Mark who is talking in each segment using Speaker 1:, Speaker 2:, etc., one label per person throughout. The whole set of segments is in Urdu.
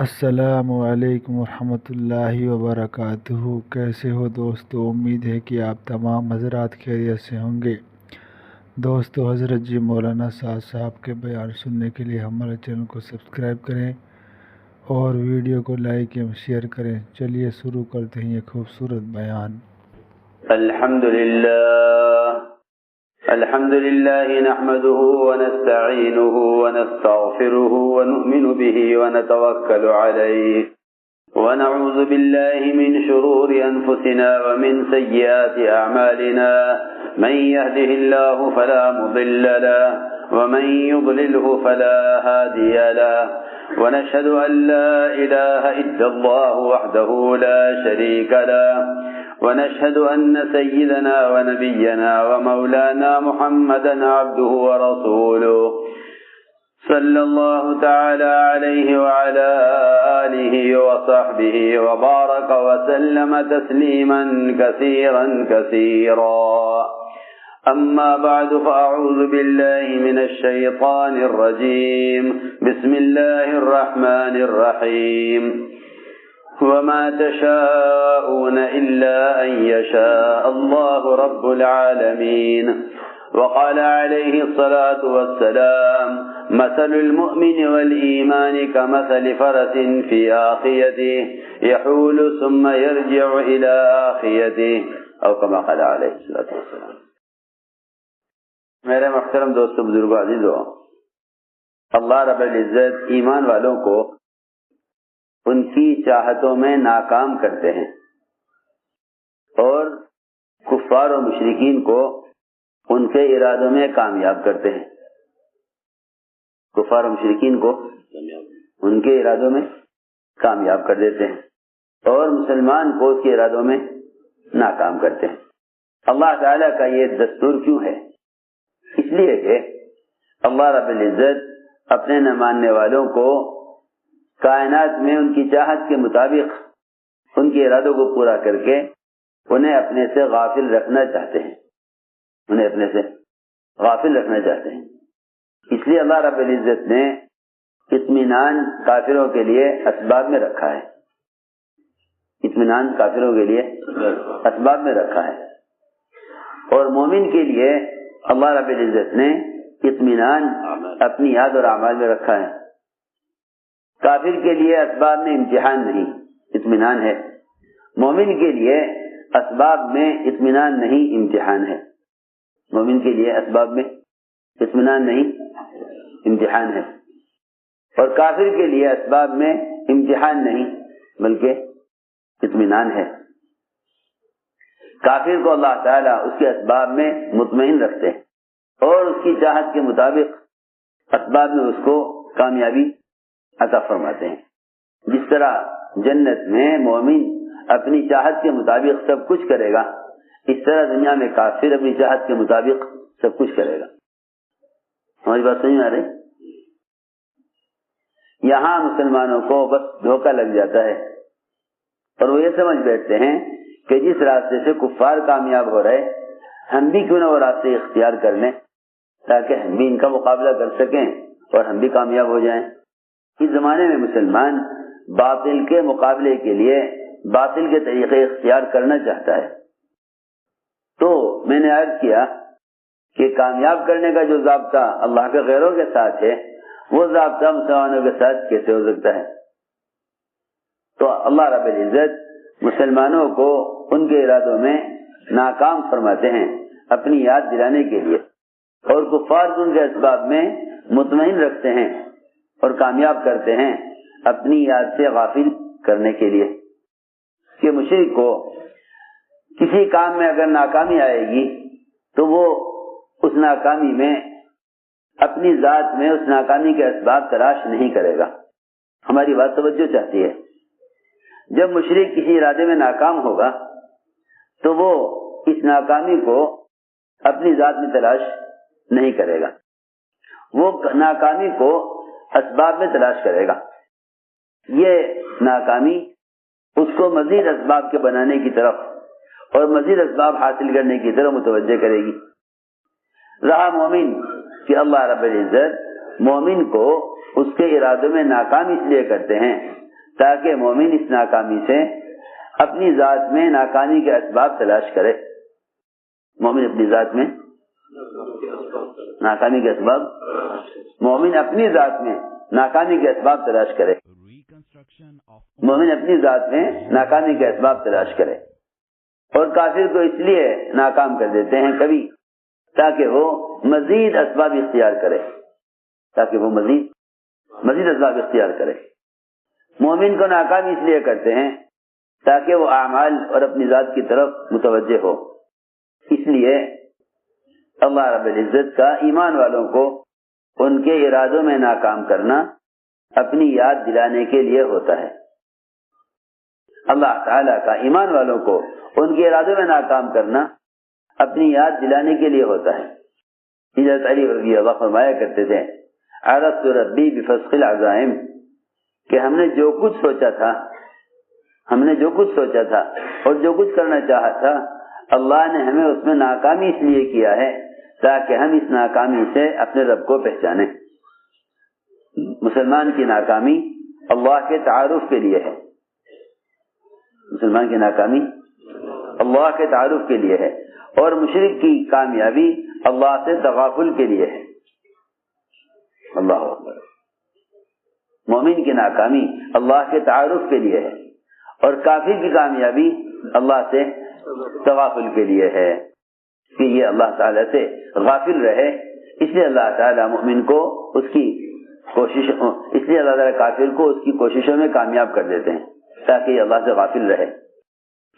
Speaker 1: السلام علیکم ورحمۃ اللہ وبرکاتہ۔ کیسے ہو دوستو؟ امید ہے کہ آپ تمام حضرات خیریت سے ہوں گے۔ دوستو، حضرت جی مولانا سعد صاحب کے بیان سننے کے لیے ہمارے چینل کو سبسکرائب کریں اور ویڈیو کو لائک اور شیئر کریں۔ چلیے شروع کرتے ہیں یہ خوبصورت بیان۔
Speaker 2: الحمد لله نحمده ونستعينه ونستغفره ونؤمن به ونتوكل عليه ونعوذ بالله من شرور أنفسنا ومن سيئات أعمالنا، من يهده الله فلا مضل له ومن يضلله فلا هادي له، ونشهد أن لا إله إلا الله وحده لا شريك له، ونشهد أن سيدنا ونبينا ومولانا محمدا عبده ورسوله، صلى الله تعالى عليه وعلى آله وصحبه وبارك وسلم تسليما كثيرا كثيرا. أما بعد، فأعوذ بالله من الشيطان الرجيم. بسم الله الرحمن الرحيم. وما تشاءون إلا أن يشاء الله رب العالمين. وقال عليه الصلاة والسلام: مثل المؤمن والإيمان كمثل فرس في آخيته يحول ثم يرجع إلى آخيته، أو كما قال عليه الصلاة والسلام. میرے محترم دوستو، بزرگوں، عزیزوں، اللہ رب العزت ایمان والوں کو ان کی چاہتوں میں ناکام کرتے ہیں اور کفار و مشرکین کو ان کے ارادوں میں کامیاب کرتے ہیں۔ کفار و مشرکین کو ان کے ارادوں میں کامیاب کر دیتے ہیں اور مسلمان کو اس کے ارادوں میں ناکام کرتے ہیں۔ اللہ تعالیٰ کا یہ دستور کیوں ہے؟ اس لیے کہ اللہ رب العزت اپنے نہ ماننے والوں کو کائنات میں ان کی چاہت کے مطابق ان کے ارادوں کو پورا کر کے انہیں اپنے سے غافل رکھنا چاہتے ہیں، انہیں اپنے سے غافل رکھنا چاہتے ہیں۔ اس لیے اللہ رب العزت نے اطمینان کافروں کے لیے اسباب میں رکھا ہے، اطمینان کافروں کے لیے اسباب میں رکھا ہے، اور مومن کے لیے اللہ رب العزت نے اطمینان اپنی یاد اور اعمال میں رکھا ہے۔ کافر کے لیے اسباب میں امتحان نہیں، اطمینان ہے۔ مومن کے لیے اسباب میں اطمینان نہیں، امتحان ہے۔ مومن کے لیے اسباب میں اطمینان نہیں، امتحان ہے، اور کافر کے لیے اسباب میں امتحان نہیں بلکہ اطمینان ہے۔ کافر کو اللہ تعالیٰ اس کے اسباب میں مطمئن رکھتے ہیں اور اس کی چاہت کے مطابق اسباب میں اس کو کامیابی عطا فرماتے ہیں۔ جس طرح جنت میں مومن اپنی چاہت کے مطابق سب کچھ کرے گا، اس طرح دنیا میں کافر اپنی چاہت کے مطابق سب کچھ کرے گا۔ ہماری بات سمجھ میں آ رہی؟ یہاں مسلمانوں کو بس دھوکہ لگ جاتا ہے اور وہ یہ سمجھ بیٹھتے ہیں کہ جس راستے سے کفار کامیاب ہو رہے، ہم بھی کیوں نہ وہ راستے اختیار کر لیں تاکہ ہم بھی ان کا مقابلہ کر سکیں اور ہم بھی کامیاب ہو جائیں۔ اس زمانے میں مسلمان باطل کے مقابلے کے لیے باطل کے طریقے اختیار کرنا چاہتا ہے۔ تو میں نے عرض کیا کہ کامیاب کرنے کا جو ضابطہ اللہ کے غیروں کے ساتھ ہے، وہ ضابطہ مسلمانوں کے ساتھ کیسے ہو سکتا ہے؟ تو اللہ رب العزت مسلمانوں کو ان کے ارادوں میں ناکام فرماتے ہیں اپنی یاد دلانے کے لیے، اور کفار کو ان کے اسباب میں مطمئن رکھتے ہیں اور کامیاب کرتے ہیں اپنی یاد سے غافل کرنے کے لیے۔ کہ مشرک کو کسی کام میں اگر ناکامی آئے گی تو وہ اس ناکامی میں اپنی ذات میں اس ناکامی کے اسباب تلاش نہیں کرے گا۔ ہماری بات توجہ چاہتی ہے۔ جب مشرک کسی ارادے میں ناکام ہوگا تو وہ اس ناکامی کو اپنی ذات میں تلاش نہیں کرے گا، وہ ناکامی کو اسباب میں تلاش کرے گا۔ یہ ناکامی اس کو مزید اسباب کے بنانے کی طرف اور مزید اسباب حاصل کرنے کی طرف متوجہ کرے گی۔ رہا مومن کہ اللہ رب العزت مومن کو اس کے ارادوں میں ناکام اس لیے کرتے ہیں تاکہ مومن اس ناکامی سے اپنی ذات میں ناکامی کے اسباب تلاش کرے. مومن اپنی ذات میں ناکامی کے اسباب مومن اپنی ذات میں ناکامی کے اسباب تلاش کرے. مومن اپنی ذات میں ناکامی کے اسباب تلاش کرے. اور کافر کو اس لیے ناکام کر دیتے ہیں کبھی تاکہ وہ مزید اسباب اختیار کرے مزید اسباب اختیار کرے. مومن کو ناکام اس لیے کرتے ہیں تاکہ وہ اعمال اور اپنی ذات کی طرف متوجہ ہو. اس لیے اللہ رب العزت کا ایمان والوں کو ان کے ارادوں میں ناکام کرنا اپنی یاد دلانے کے لیے ہوتا ہے. اللہ تعالیٰ کا ایمان والوں کو ان کے ارادوں میں ناکام کرنا اپنی یاد دلانے کے لیے ہوتا ہے. حضرت علی رضی اللہ فرمایا کرتے تھے عرفت ربی بفسخ العزائم کہ ہم نے جو کچھ سوچا تھا اور جو کچھ کرنا چاہا تھا اللہ نے ہمیں اس میں ناکامی اس لیے کیا ہے تاکہ ہم اس ناکامی سے اپنے رب کو پہچانیں. مسلمان کی ناکامی اللہ کے تعارف کے لیے ہے. مسلمان کی ناکامی اللہ کے تعارف کے لیے ہے اور مشرک کی کامیابی اللہ سے تغافل کے لیے ہے. اللہ اکبر. مومن کی ناکامی اللہ کے تعارف کے لیے ہے اور کافر کی کامیابی اللہ سے تغافل کے لیے ہے کہ یہ اللہ تعالیٰ سے غافل رہے. اس لیے اللہ تعالیٰ مومن کو اس لیے اللہ تعالیٰ کافر کو اس کی کوششوں میں کامیاب کر دیتے ہیں تاکہ یہ اللہ سے غافل رہے.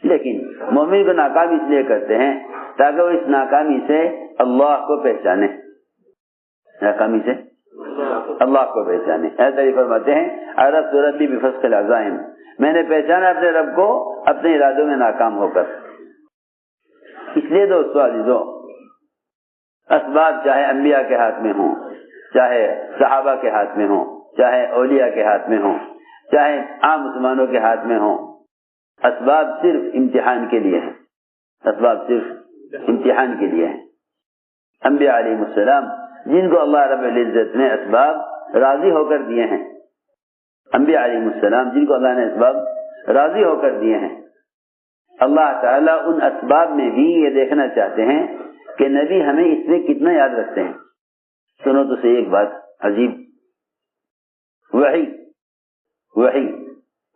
Speaker 2: لیکن مومن کو ناکام اس لیے کرتے ہیں تاکہ وہ اس ناکامی سے اللہ کو پہچانے. ایسا فرماتے ہیں عرفت ربی بفسخ العزائم میں نے پہچانا اپنے رب کو اپنے ارادوں میں ناکام ہو کر. اس لیے دوستو عزیزو اسباب چاہے انبیاء کے ہاتھ میں ہوں, چاہے صحابہ کے ہاتھ میں ہوں, چاہے اولیاء کے ہاتھ میں ہوں, چاہے عام مسلمانوں کے ہاتھ میں ہوں, اسباب صرف امتحان کے لیے ہیں. انبیاء علیہ السلام جن کو اللہ رب العزت نے اسباب راضی ہو کر دیے ہیں, انبیاء علیہ السلام جن کو اللہ نے اسباب راضی ہو کر دیے ہیں, اللہ تعالیٰ ان اسباب میں بھی یہ دیکھنا چاہتے ہیں کہ نبی ہمیں اس میں کتنا یاد رکھتے ہیں. سنو تو صحیح ایک بات عجیب. وحی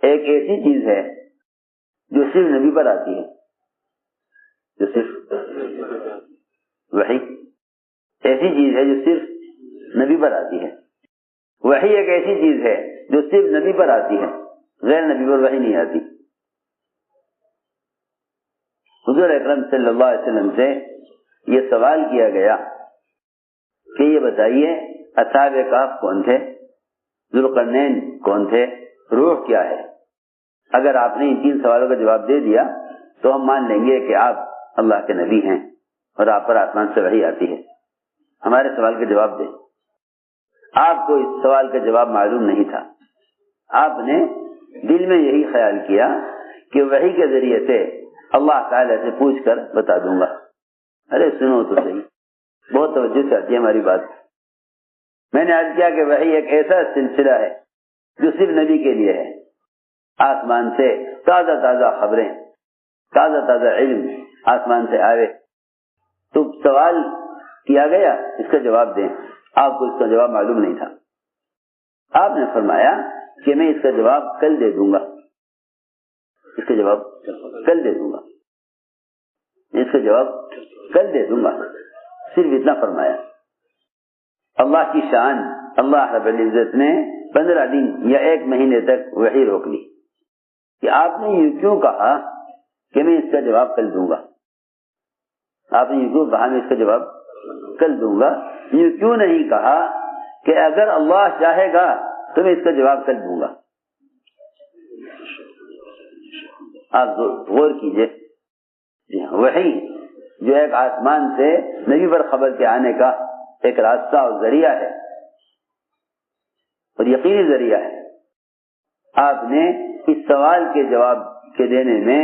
Speaker 2: ایک ایسی چیز ہے جو صرف نبی پر آتی ہے. وحی ایسی چیز ہے جو صرف نبی پر آتی ہے. وحی ایک ایسی چیز ہے جو صرف نبی پر آتی ہے, غیر نبی پر وحی نہیں آتی. حضور اکرم صلی اللہ علیہ وسلم سے یہ سوال کیا گیا کہ یہ بتائیے اصحاب کہف کون تھے, ذوالقرنین کون تھے, روح کیا ہے؟ اگر آپ نے ان 3 سوالوں کا جواب دے دیا تو ہم مان لیں گے کہ آپ اللہ کے نبی ہیں اور آپ پر آسمان سے وحی آتی ہے. ہمارے سوال کا جواب دیں. آپ کو اس سوال کا جواب معلوم نہیں تھا. آپ نے دل میں یہی خیال کیا کہ وحی کے ذریعے سے اللہ تعالیٰ سے پوچھ کر بتا دوں گا. ارے سنو تو صحیح, بہت توجہ سے آتی ہے ہماری بات. میں نے عرض کیا کہ وحی ایک ایسا سلسلہ ہے جو صرف نبی کے لیے ہے. آسمان سے تازہ خبریں, تازہ علم آسمان سے آئے تو سوال کیا گیا اس کا جواب دیں. آپ کو اس کا جواب معلوم نہیں تھا. آپ نے فرمایا کہ میں اس کا جواب کل دے دوں گا. صرف اتنا فرمایا. اللہ کی شان, اللہ رب العزت نے 15 دن یا 1 مہینے تک وحی روک لی کہ آپ نے یہ کیوں کہا کہ میں اس کا جواب کل دوں گا. آپ نے یہ کیوں کہا میں اس کا جواب کل دوں گا, یہ کیوں نہیں کہا کہ اگر اللہ چاہے گا تو میں اس کا جواب کل دوں گا. آپ غور کیجئے. وحی جو ایک آسمان سے نبی پر خبر کے آنے کا ایک راستہ اور ذریعہ ہے اور یقینی ذریعہ ہے. آپ نے اس سوال کے جواب کے دینے میں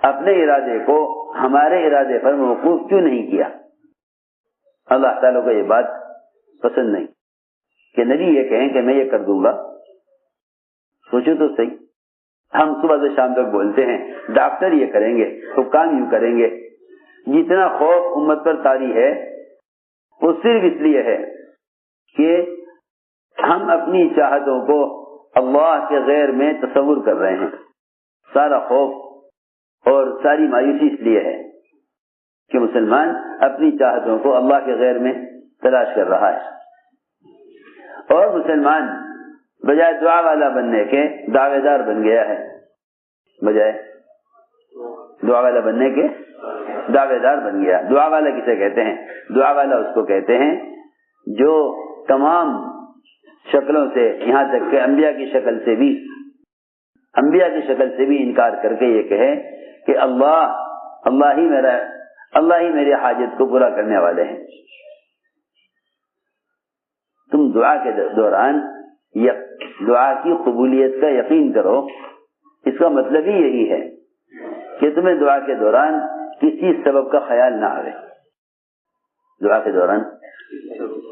Speaker 2: اپنے ارادے کو ہمارے ارادے پر موقوف کیوں نہیں کیا؟ اللہ تعالیٰ کو یہ بات پسند نہیں کہ نبی یہ کہیں کہ میں یہ کر دوں گا. سوچو تو صحیح. ہم صبح سے شام تک بولتے ہیں ڈاکٹر یہ کریں گے، حکام یوں کریں گے. جتنا خوف امت پر طاری ہے وہ صرف اس لیے ہے کہ ہم اپنی چاہتوں کو اللہ کے غیر میں تصور کر رہے ہیں. سارا خوف اور ساری مایوسی اس لیے ہے کہ مسلمان اپنی چاہتوں کو اللہ کے غیر میں تلاش کر رہا ہے، اور مسلمان بجائے دعا والا بننے کے دعوے دار بن گیا ہے. بجائے دعا والا بننے کے دعوے دار بن گیا. دعا والا کسے کہتے ہیں؟ دعا والا اس کو کہتے ہیں جو تمام شکلوں سے، یہاں تک کہ انبیاء کی شکل سے بھی انکار کر کے یہ کہے کہ اللہ ہی میری حاجت کو پورا کرنے والے ہیں. تم دعا کے دوران دعا کی قبولیت کا یقین کرو. اس کا مطلب ہی یہی ہے کہ تمہیں دعا کے دوران کسی سبب کا خیال نہ آئے. دعا کے دوران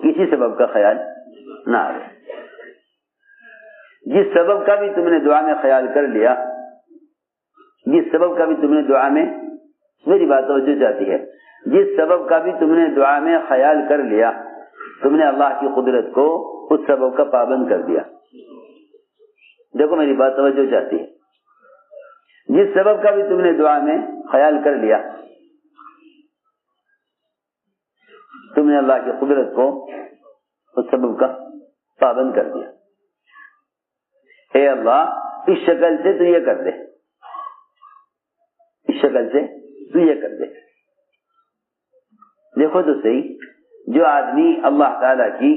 Speaker 2: کسی سبب کا خیال نہ آئے. جس سبب کا بھی تم نے دعا میں خیال کر لیا، جس سبب کا بھی تم نے دعا میں، میری بات توجہ چاہتی ہے، جس سبب کا بھی تم نے دعا میں خیال کر لیا، تم نے اللہ کی قدرت کو اس سبب کا پابند کر دیا. دیکھو میری بات توجہ چاہتی ہے، جس سبب کا بھی تم نے دعا میں خیال کر لیا، تم نے اللہ کی قدرت کو اس سبب کا پابند کر دیا. اے اللہ اس شکل سے تو یہ کر دے، اس شکل سے تو یہ کر دے. دیکھو تو صحیح، جو آدمی اللہ تعالی کی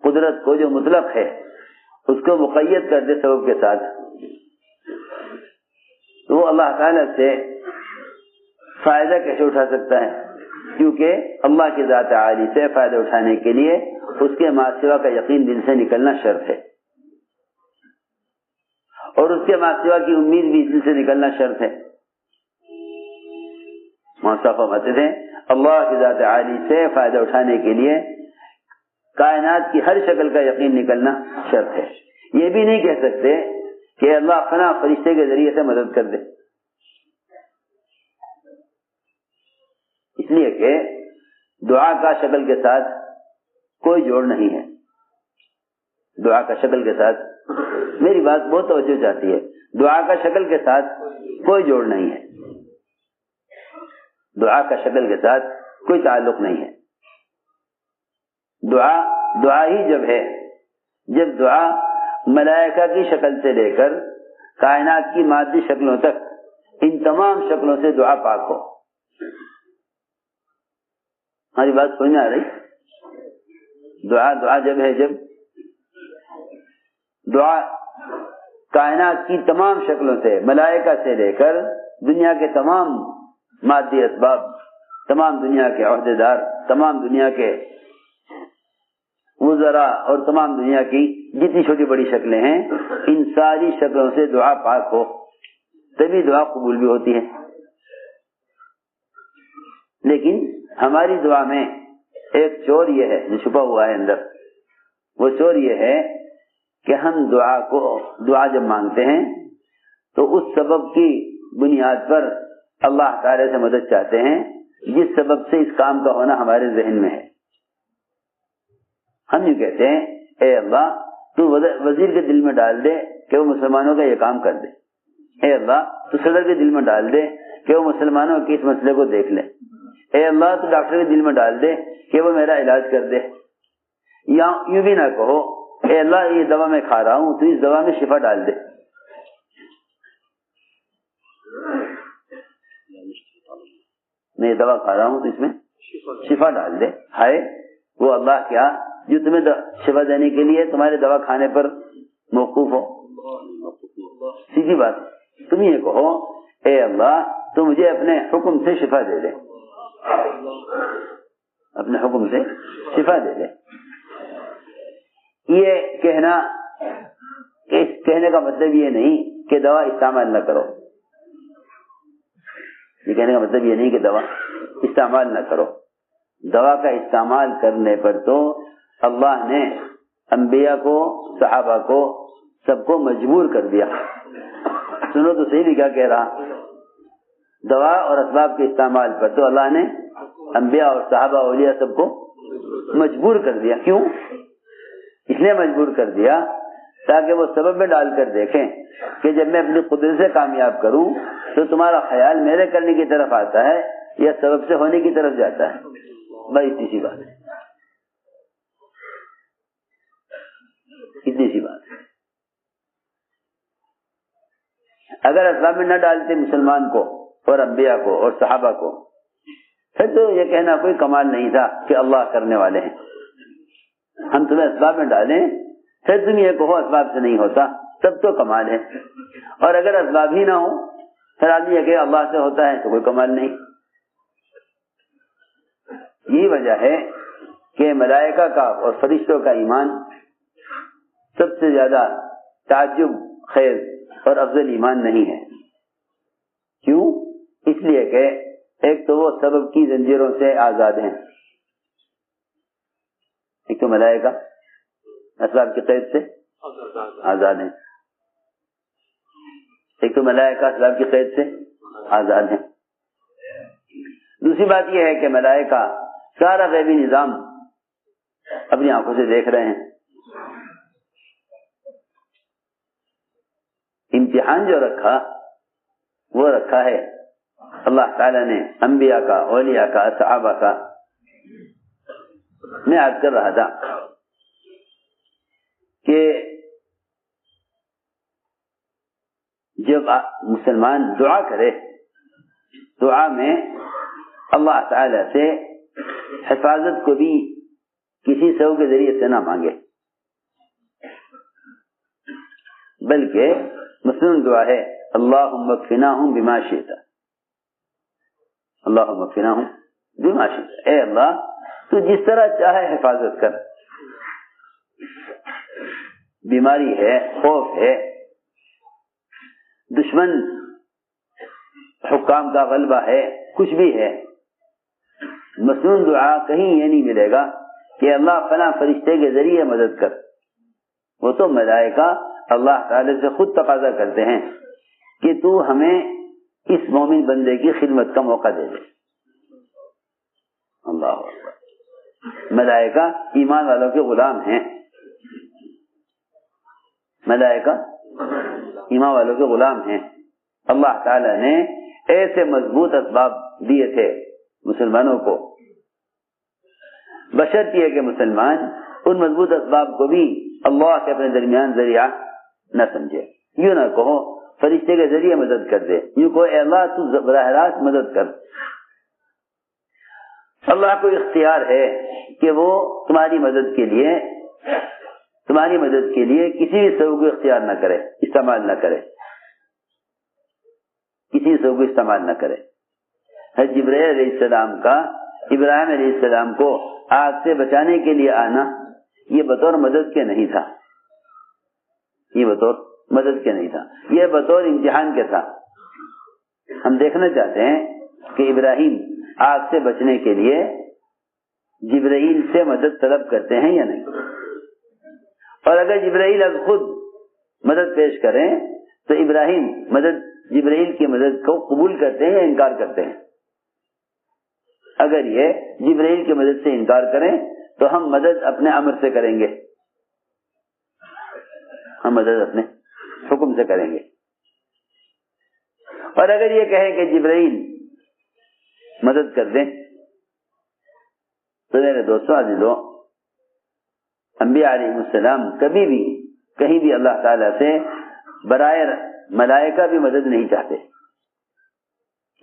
Speaker 2: قدرت کو جو مطلق ہے اس کو مقید کر دے سبب کے ساتھ، تو وہ اللہ تعالی سے فائدہ کیسے اٹھا سکتا ہے؟ کیونکہ اللہ کی ذات عالی سے فائدہ اٹھانے کے لیے اس کے ما سوا کا یقین دل سے نکلنا شرط ہے، اور اس کے ما سوا کی امید بھی دل سے نکلنا شرط ہے. مولانا فرماتے تھے اللہ کی ذات عالی سے فائدہ اٹھانے کے لیے کائنات کی ہر شکل کا یقین نکلنا شرط ہے. یہ بھی نہیں کہہ سکتے کہ اللہ فلاں فرشتے کے ذریعے سے مدد کر دے، اس لیے کہ دعا کا شکل کے ساتھ کوئی جوڑ نہیں ہے. دعا کا شکل کے ساتھ، میری بات بہت توجہ چاہتی ہے، دعا کا شکل کے ساتھ کوئی جوڑ نہیں ہے، دعا کا شکل کے ساتھ کوئی تعلق نہیں ہے. دعا ہی جب ہے جب دعا ملائکہ کی شکل سے لے کر کائنات کی مادی شکلوں تک، ان تمام شکلوں سے دعا پاک ہو. ہماری بات سمجھ میں آ رہی؟ دعا جب ہے جب دعا کائنات کی تمام شکلوں سے، ملائکہ سے لے کر دنیا کے تمام مادی اسباب، تمام دنیا کے عہدیدار، تمام دنیا کے وزراء اور تمام دنیا کی جتنی چھوٹی بڑی شکلیں ہیں، ان ساری شکلوں سے دعا پاک ہو تبھی دعا قبول بھی ہوتی ہے. لیکن ہماری دعا میں ایک چور یہ ہے جو چھپا ہوا ہے اندر، وہ چور یہ ہے کہ ہم دعا جب مانگتے ہیں تو اس سبب کی بنیاد پر اللہ تعالی سے مدد چاہتے ہیں جس سبب سے اس کام کا ہونا ہمارے ذہن میں ہے. ہم یہ کہتے ہیں اے اللہ تو وزیر کے دل میں ڈال دے کہ وہ مسلمانوں کا یہ کام کر دے. اے اللہ تو صدر کے دل میں ڈال دے کہ وہ مسلمانوں کے اس مسئلے کو دیکھ لے. اے اللہ تو ڈاکٹر کے دل میں ڈال دے کہ وہ میرا علاج کر دے. یا یوں بھی نہ کہو اے اللہ یہ دوا میں کھا رہا ہوں تو اس دوا میں شفا ڈال دے. میں یہ دوا کھا رہا ہوں تو اس میں شفا ڈال دے. ہائے وہ اللہ کیا جو تمہیں شفا دینے کے لیے تمہارے دوا کھانے پر موقوف ہو. سیدھی بات، تم یہ کہو اے اللہ تو مجھے اپنے حکم سے شفا دے دے، اپنے حکم سے شفا دے دے. یہ کہنے کا مطلب یہ نہیں کہ دوا استعمال نہ کرو. یہ کہنے کا مطلب یہ نہیں کہ دوا استعمال نہ کرو. دوا کا استعمال کرنے پر تو اللہ نے انبیاء کو، صحابہ کو، سب کو مجبور کر دیا. سنو تو صحیح بھی کیا کہہ رہا. دوا اور اسباب کے استعمال پر تو اللہ نے انبیاء اور صحابہ اولیاء سب کو مجبور کر دیا. کیوں؟ اس لیے مجبور کر دیا تاکہ وہ سبب میں ڈال کر دیکھیں کہ جب میں اپنی قدرت سے کامیاب کروں تو تمہارا خیال میرے کرنے کی طرف آتا ہے یا سبب سے ہونے کی طرف جاتا ہے. بھائی اتنی سی بات ہے, اتنی سی بات ہے. اگر اسباب میں نہ ڈالتے مسلمان کو اور انبیاء کو اور صحابہ کو, پھر تو یہ کہنا کوئی کمال نہیں تھا کہ اللہ کرنے والے ہیں. ہم تمہیں اسباب میں ڈالیں پھر تم یہ کہو اسباب سے نہیں ہوتا, تب تو کمال ہے. اور اگر اسباب ہی نہ ہو پھر آدمی یہ کہ اللہ سے ہوتا ہے تو کوئی کمال نہیں. یہی وجہ ہے کہ ملائکہ کا اور فرشتوں کا ایمان سب سے زیادہ تعجب خیز اور افضل ایمان نہیں ہے. کیوں؟ اس لیے کہ ایک تو وہ سبب کی زنجیروں سے آزاد ہیں. ایک تو ملائکہ اسباب کی قید سے آزاد ہیں, ایک تو ملائکہ اسباب کی قید سے آزاد ہیں. دوسری بات یہ ہے کہ ملائکہ سارا غیبی نظام اپنی آنکھوں سے دیکھ رہے ہیں. امتحان جو رکھا وہ رکھا ہے اللہ تعالیٰ نے انبیاء کا, اولیاء کا, صحابہ کا. میں عرض کر رہا تھا کہ جب مسلمان دعا کرے, دعا میں اللہ تعالی سے حفاظت کو بھی کسی سبب کے ذریعے سے نہ مانگے, بلکہ مسلم دعا ہے اللہم اکفناہم بما شئت, اللہم اکفناہم بما شئت, اے اللہ تو جس طرح چاہے حفاظت کر. بیماری ہے, خوف ہے, دشمن حکام کا غلبہ ہے, کچھ بھی ہے, مسنون دعا کہیں یہ نہیں ملے گا کہ اللہ فلاں فرشتے کے ذریعے مدد کر. وہ تو ملائکہ اللہ تعالی سے خود تقاضا کرتے ہیں کہ تو ہمیں اس مومن بندے کی خدمت کا موقع دے دے. اللہ اکبر. ملائکہ ایمان والوں کے غلام ہیں, ملائکہ ایمان والوں کے غلام ہیں. اللہ تعالی نے ایسے مضبوط اسباب دیے تھے مسلمانوں کو, بشرط یہ کہ مسلمان ان مضبوط اسباب کو بھی اللہ کے اپنے درمیان ذریعہ نہ سمجھے. یوں نہ کہو فرشتے کے ذریعے مدد کر دے, یوں کہو اے اللہ تو براہ راست مدد کر. اللہ کو اختیار ہے کہ وہ تمہاری مدد کے لیے کسی بھی سبب کو اختیار نہ کرے, استعمال نہ کرے, کسی سبب کو استعمال نہ کرے. جبرائیل علیہ السلام کا ابراہیم علیہ السلام کو آگ سے بچانے کے لیے آنا یہ بطور مدد کے نہیں تھا, یہ بطور مدد کے نہیں تھا, یہ بطور امتحان کے تھا. ہم دیکھنا چاہتے ہیں کہ ابراہیم آگ سے بچنے کے لیے جبرائیل سے مدد طلب کرتے ہیں یا نہیں, اور اگر جبرائیل اب خود مدد پیش کریں تو ابراہیم جبرائیل کی مدد کو قبول کرتے ہیں یا انکار کرتے ہیں. اگر یہ جبرائیل کی مدد سے انکار کریں تو ہم مدد اپنے امر سے کریں گے, ہم مدد اپنے حکم سے کریں گے. اور اگر یہ کہیں کہ جبرائیل مدد کر دیں تو میرے دوستوں عزیزوں, انبیاء علیہ السلام کبھی بھی کہیں بھی اللہ تعالیٰ سے برائے ملائکہ بھی مدد نہیں چاہتے.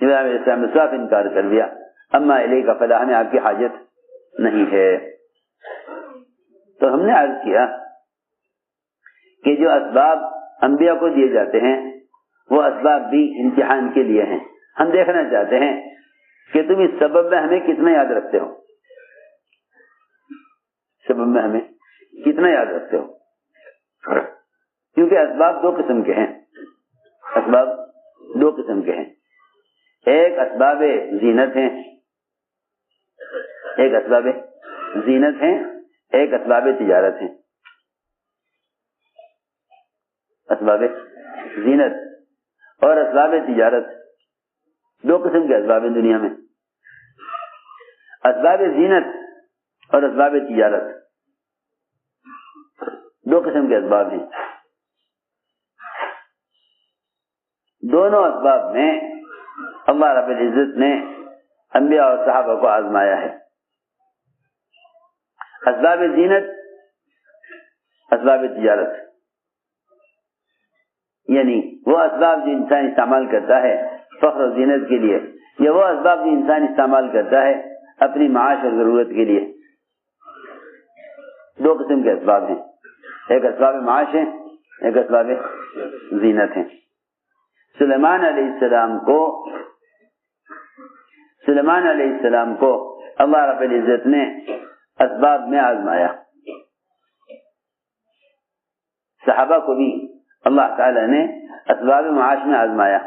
Speaker 2: ابراہیم علیہ السلام نے صاف انکار کر دیا, اما الیک فلا, ہمیں آپ کی حاجت نہیں ہے. تو ہم نے عرض کیا کہ جو اسباب انبیاء کو دیے جاتے ہیں وہ اسباب بھی امتحان کے لیے ہیں. ہم دیکھنا چاہتے ہیں کہ تم اس سبب میں ہمیں کتنا یاد رکھتے ہو, سبب میں ہمیں کتنا یاد رکھتے ہو. کیونکہ اسباب دو قسم کے ہیں, اسباب دو قسم کے ہیں. ایک اسباب زینت ہیں, ایک اسباب زینت ہیں, ایک اسباب تجارت ہیں. اسباب زینت اور اسباب تجارت. دو قسم کے اسباب ہیں دنیا میں، اسباب زینت اور اسباب تجارت. دو قسم کے اسباب ہیں. دونوں اسباب میں اللہ رب العزت نے انبیاء اور صحابہ کو آزمایا ہے. اسباب زینت، اسباب تجارت، یعنی وہ اسباب جو انسان استعمال کرتا ہے فخر و زینت کے لیے، یا وہ اسباب جو انسان استعمال کرتا ہے اپنی معاش اور ضرورت کے لیے. دو قسم کے اسباب ہیں، ایک اسباب معاش ہے، ایک اسباب زینت ہیں. سلیمان علیہ السلام کو اللہ رب العزت نے اسباب میں آزمایا. صحابہ کو بھی اللہ تعالی نے اسباب معاش میں آزمایا،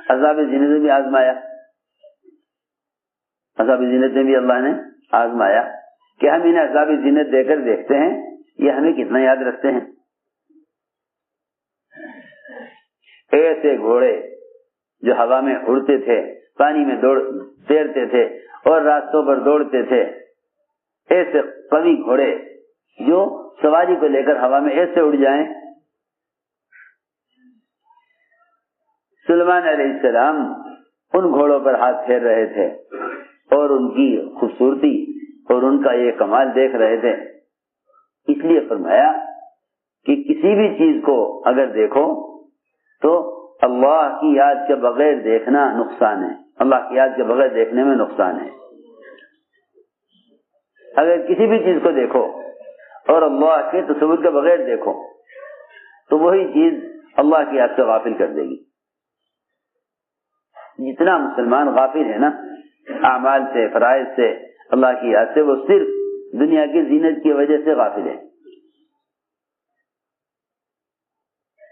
Speaker 2: اسباب زینت میں بھی آزمایا. اسباب زینت میں بھی اللہ نے آزمایا کہ ہم انہیں اسباب زینت دے کر دیکھتے ہیں یہ ہمیں کتنا یاد رکھتے ہیں. ایسے گھوڑے جو ہوا میں اڑتے تھے، پانی میں تیرتے تھے اور راستوں پر دوڑتے تھے، ایسے قوی گھوڑے جو سواری کو لے کر ہوا میں ایسے اڑ جائیں. سلیمان علیہ السلام ان گھوڑوں پر ہاتھ پھیر رہے تھے اور ان کی خوبصورتی اور ان کا یہ کمال دیکھ رہے تھے. اس لیے فرمایا کہ کسی بھی چیز کو اگر دیکھو تو اللہ کی یاد کے بغیر دیکھنا نقصان ہے، اللہ کی یاد کے بغیر دیکھنے میں نقصان ہے. اگر کسی بھی چیز کو دیکھو اور اللہ کے تصور کے بغیر دیکھو تو وہی چیز اللہ کی یاد سے غافل کر دے گی. جتنا مسلمان غافل ہے نا اعمال سے، فرائض سے، اللہ کی یاد سے، وہ صرف دنیا کی زینت کی وجہ سے غافل ہے.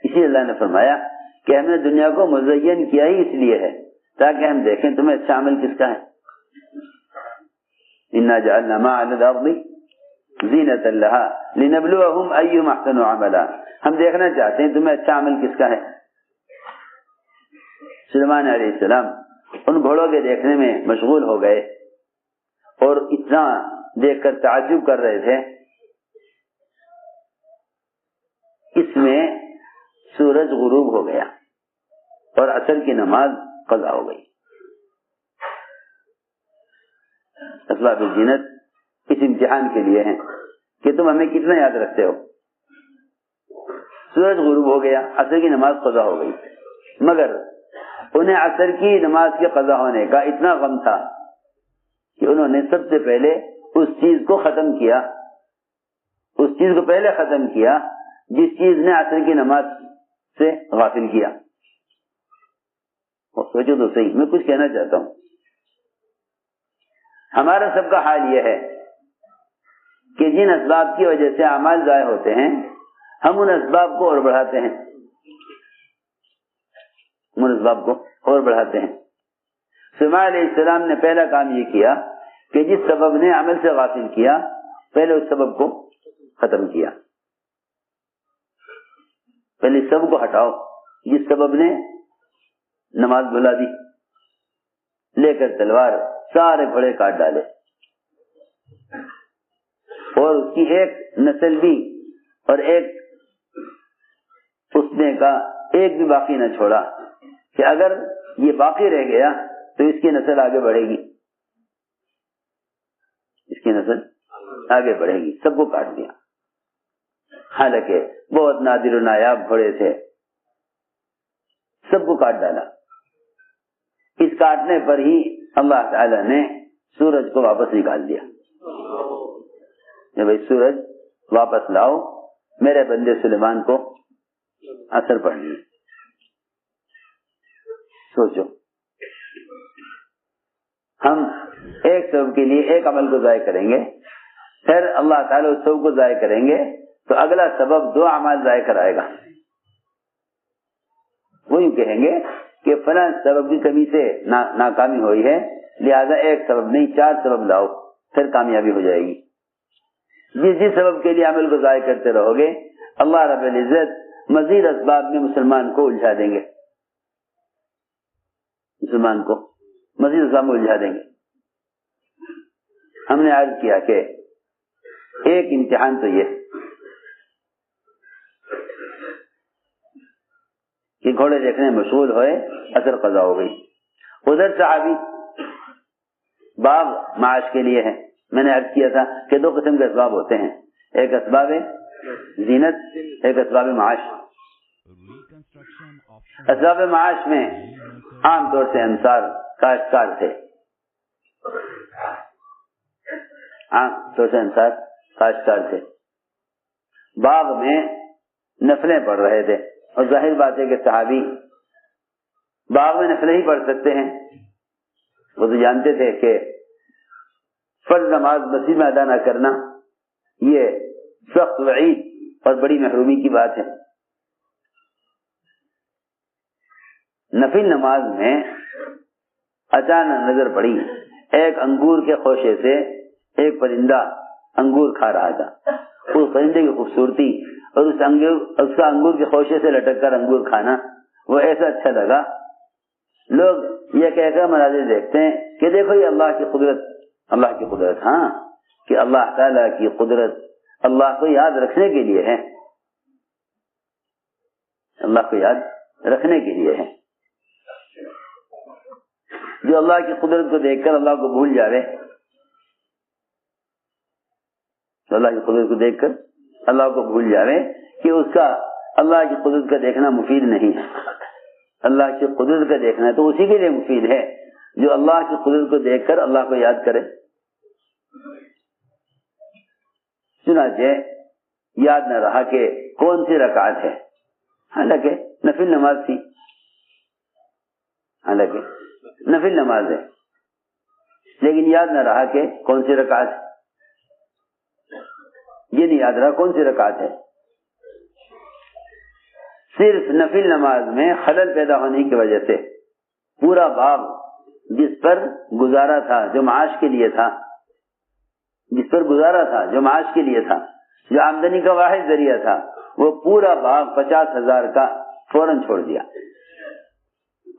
Speaker 2: اسی اللہ نے فرمایا کہ ہم نے دنیا کو مزین کیا ہی اس لیے ہے تاکہ ہم دیکھیں تمہیں اچھا عمل کس کا ہے. انا جعلنا ما علی الارض زینۃ لها لنبلوهم ایہم احسن عملا. ہم دیکھنا چاہتے ہیں تمہیں اچھا عمل کس کا ہے. سلیمان علیہ السلام ان گھوڑوں کے دیکھنے میں مشغول ہو گئے اور اتنا دیکھ کر تعجب کر رہے تھے. اس میں سورج غروب ہو گیا اور عصر کی نماز قضا ہو گئی. اسباب زینت اس امتحان کے لیے ہیں کہ تم ہمیں کتنا یاد رکھتے ہو. سورج غروب ہو گیا، عصر کی نماز قضا ہو گئی، مگر انہیں عصر کی نماز کے قضا ہونے کا اتنا غم تھا کہ انہوں نے سب سے پہلے اس چیز کو ختم کیا، اس چیز کو پہلے ختم کیا جس چیز نے عصر کی نماز سے غافل کیا. سوچو تو صحیح، میں کچھ کہنا چاہتا ہوں. ہمارا سب کا حال یہ ہے کہ جن اسباب کی وجہ سے اعمال ضائع ہوتے ہیں ہم ان اسباب کو اور بڑھاتے ہیں، ان اسباب کو اور بڑھاتے ہیں. سلیمان علیہ السلام نے پہلا کام یہ کیا کہ جس سبب نے عمل سے غافل کیا پہلے اس سبب کو ختم کیا. پہلے سب کو ہٹاؤ جس سبب نے نماز بھلا دی. لے کر تلوار سارے گھوڑے کاٹ ڈالے اور اس کی ایک نسل بھی اور ایک اسنے کا ایک بھی باقی نہ چھوڑا کہ اگر یہ باقی رہ گیا تو اس کی نسل آگے بڑھے گی، اس کی نسل آگے بڑھے گی. سب کو کاٹ دیا. حالانکہ بہت نادر و نایاب گھوڑے تھے، سب کو کاٹ ڈالا. اس کاٹنے پر ہی اللہ تعالی نے سورج کو واپس نکال دیا کہ بھائی سورج واپس لاؤ، میرے بندے سلیمان کو اثر پڑنی ہے. سوچو ہم ایک سبب کے لیے ایک عمل کو ضائع کریں گے، پھر اللہ تعالیٰ اس سبب کو ضائع کریں گے تو اگلا سبب دو اعمال ضائع کرائے گا. وہ یوں کہیں گے کہ فلاں سبب کی کمی سے ناکامی ہوئی ہے، لہذا ایک سبب نہیں 4 سبب لاؤ، پھر کامیابی ہو جائے گی. جس سبب کے لیے عمل کو ضائع کرتے رہو گے اللہ رب العزت مزید اسباب میں مسلمان کو الجھا دیں گے. مسلمان کو مزید اسلام میں الجھا دیں گے. ہم نے عرض کیا کہ ایک امتحان تو یہ کہ گھوڑے دیکھنے میں مشغول ہوئے، اثر قضا ہو گئی. ادھر صحابی باغ معاش کے لیے ہے. میں نے عرض کیا تھا کہ دو قسم کے اسباب ہوتے ہیں، ایک اسباب زینت، ایک اسباب معاش. اسباب معاش میں عام طور سے انصار کاشتکار تھے، عام طور سے انصار کاشتکار تھے. باغ میں نفلیں پڑھ رہے تھے، اور ظاہر بات ہے کہ صحابی باغ میں نفلیں ہی پڑھ سکتے ہیں. وہ تو جانتے تھے کہ فرض نماز مسجد میں ادا نہ کرنا یہ سخت وعید اور بڑی محرومی کی بات ہے. نفل نماز میں اچانک نظر پڑی، ایک انگور کے خوشے سے ایک پرندہ انگور کھا رہا تھا. اس پرندے کی خوبصورتی اور اس کا انگور کے خوشے سے لٹک کر انگور کھانا وہ ایسا اچھا لگا. لوگ یہ کہہ کر مناظر دیکھتے ہیں کہ دیکھو یہ اللہ کی قدرت، اللہ کی قدرت. ہاں کہ اللہ تعالیٰ کی قدرت اللہ کو یاد رکھنے کے لیے ہے، اللہ کو یاد رکھنے کے لیے ہے. جو اللہ کی قدرت کو دیکھ کر اللہ کو بھول جاوے، تو اللہ کی قدرت کو دیکھ کر اللہ کو بھول جاوے کہ اس کا اللہ کی قدرت کا دیکھنا مفید نہیں ہے. اللہ کی قدرت کا دیکھنا تو اسی کے لیے مفید ہے جو اللہ کی قدرت کو دیکھ کر اللہ کو یاد کرے. چنانچہ یاد نہ رہا کہ کون سی رکعت ہے، حالانکہ نفل نماز تھی، حالانکہ نفل نماز ہے، لیکن یاد نہ رہا کہ کون سی رکعت ہے. یہ نہیں یاد رہا کون سی رکعت ہے. صرف نفل نماز میں خلل پیدا ہونے کی وجہ سے پورا باغ جس پر گزارا تھا، جو معاش کے لیے تھا، جس پر گزارا تھا، جو معاش کے لیے تھا، جو آمدنی کا واحد ذریعہ تھا، وہ پورا باغ 50,000 کا فوراً چھوڑ دیا.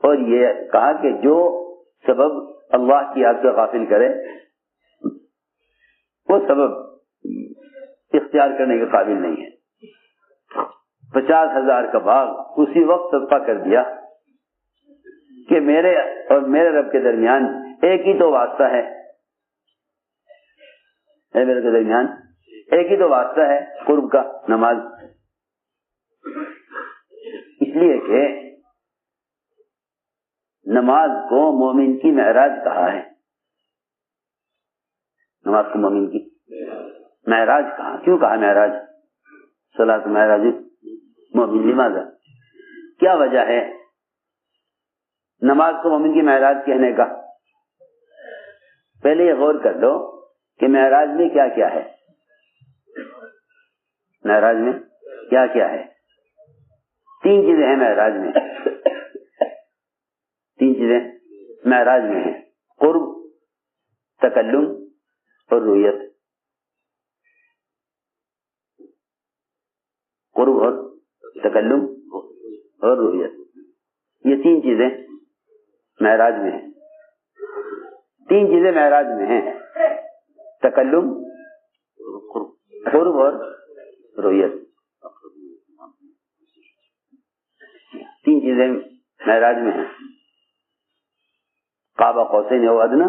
Speaker 2: اور یہ کہا کہ جو سبب اللہ کی یاد سے غافل کرے وہ سبب اختیار کرنے کے قابل نہیں ہے. 50,000 کا باغ اسی وقت صدقہ کر دیا کہ میرے اور میرے رب کے درمیان ایک ہی تو واسطہ ہے، میرے کے درمیان ایک ہی تو واسطہ ہے، قرب کا، نماز. اس لیے کہ نماز کو مومن کی معراج کہا ہے. نماز کو مومن کی معراج کہا. کیوں کہا معراج؟ صلاۃ معراج مومن. لماذا؟ کیا وجہ ہے نماز کو مومن کی معراج کہنے کا؟ پہلے یہ غور کر لو کہ معراج میں کیا کیا ہے. معراج میں کیا کیا ہے؟ 3 چیزیں ہیں معراج میں. 3 چیزیں معراج میں ہیں: قرب، تکلم اور رؤیت. قرب اور تکلم اور رؤیت، یہ 3 چیزیں معراج میں ہیں. 3 چیزیں معراج میں ہیں: تکلم، قرب اور رؤیت. 3 چیزیں معراج میں ہیں. قاب قوسین او ادنی،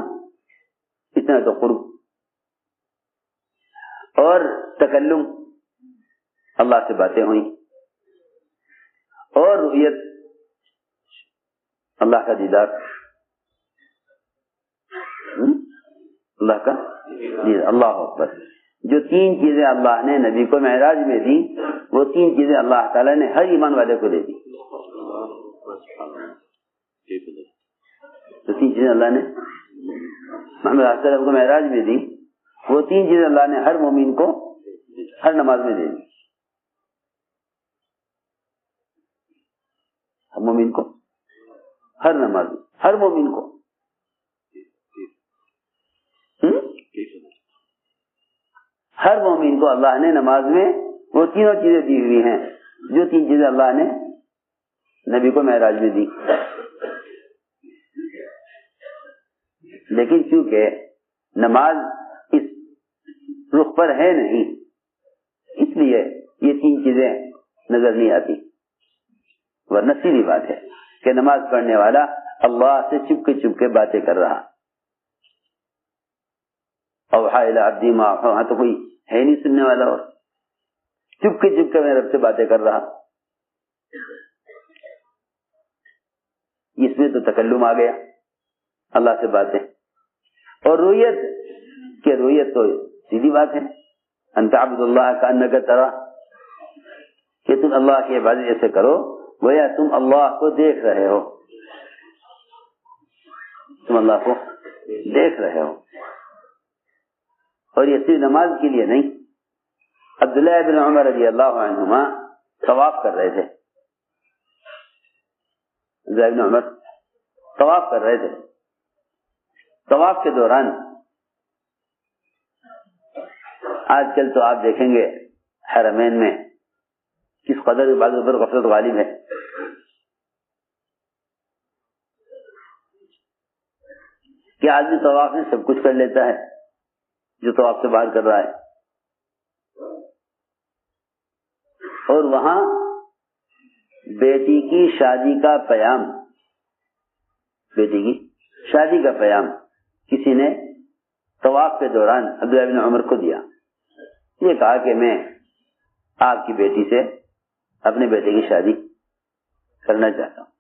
Speaker 2: اتنا تو قرب. اور تکلم، اللہ سے باتیں ہوئیں. اور رؤیت، اللہ کا دیدار. اللہ کا دیدار. اللہ اکبر. جو 3 چیزیں اللہ نے نبی کو معراج میں دی، وہ 3 چیزیں اللہ تعالیٰ نے ہر ایمان والے کو دے دی. جو 3 چیزیں اللہ نے محمد صلی اللہ علیہ وسلم کو معراج میں دی، وہ 3 چیزیں اللہ نے ہر مومن کو ہر نماز میں دے دی. ہر مومن کو ہر نماز میں، ہر مومن کو. ہر مومن کو اللہ نے نماز میں وہ تینوں چیزیں دی ہوئی ہیں جو 3 چیزیں اللہ نے نبی کو معراج میں دی. لیکن چونکہ نماز اس رخ پر ہے نہیں، اس لیے یہ تین چیزیں نظر نہیں آتی، ورنہ سیدھی بات ہے کہ نماز پڑھنے والا اللہ سے چپ کے باتیں کر رہا، اوحا الی عبدی ما اوحا، وہاں تو کوئی ہے نہیں سننے والا، اور چپ کے میں رب سے باتیں کر رہا، اس میں تو تکلم آ گیا، اللہ سے باتیں۔ اور رویت تو سیدھی بات ہے، ان تعبد اللہ کانک تراہ، کہ تم اللہ کی عبادت ایسے کرو گویا تم اللہ کو دیکھ رہے ہو، تم اللہ کو دیکھ رہے ہو۔ اور یہ صرف نماز کے لیے نہیں، عبداللہ بن عمر رضی اللہ عنہما طواف کر رہے تھے، عبداللہ بن عمر طواف کر رہے تھے، طواف کے دوران آج کل تو آپ دیکھیں گے حرمین میں کس قدر عبادت پر غفلت غالب ہے، کہ آدمی طواف میں سب کچھ کر لیتا ہے جو طواف سے باہر کر رہا ہے، اور وہاں بیٹی کی شادی کا پیام کسی نے طواف کے دوران عبداللہ بن عمر کو دیا، یہ کہا کہ میں آپ کی بیٹی سے اپنے بیٹے کی شادی کرنا چاہتا ہوں،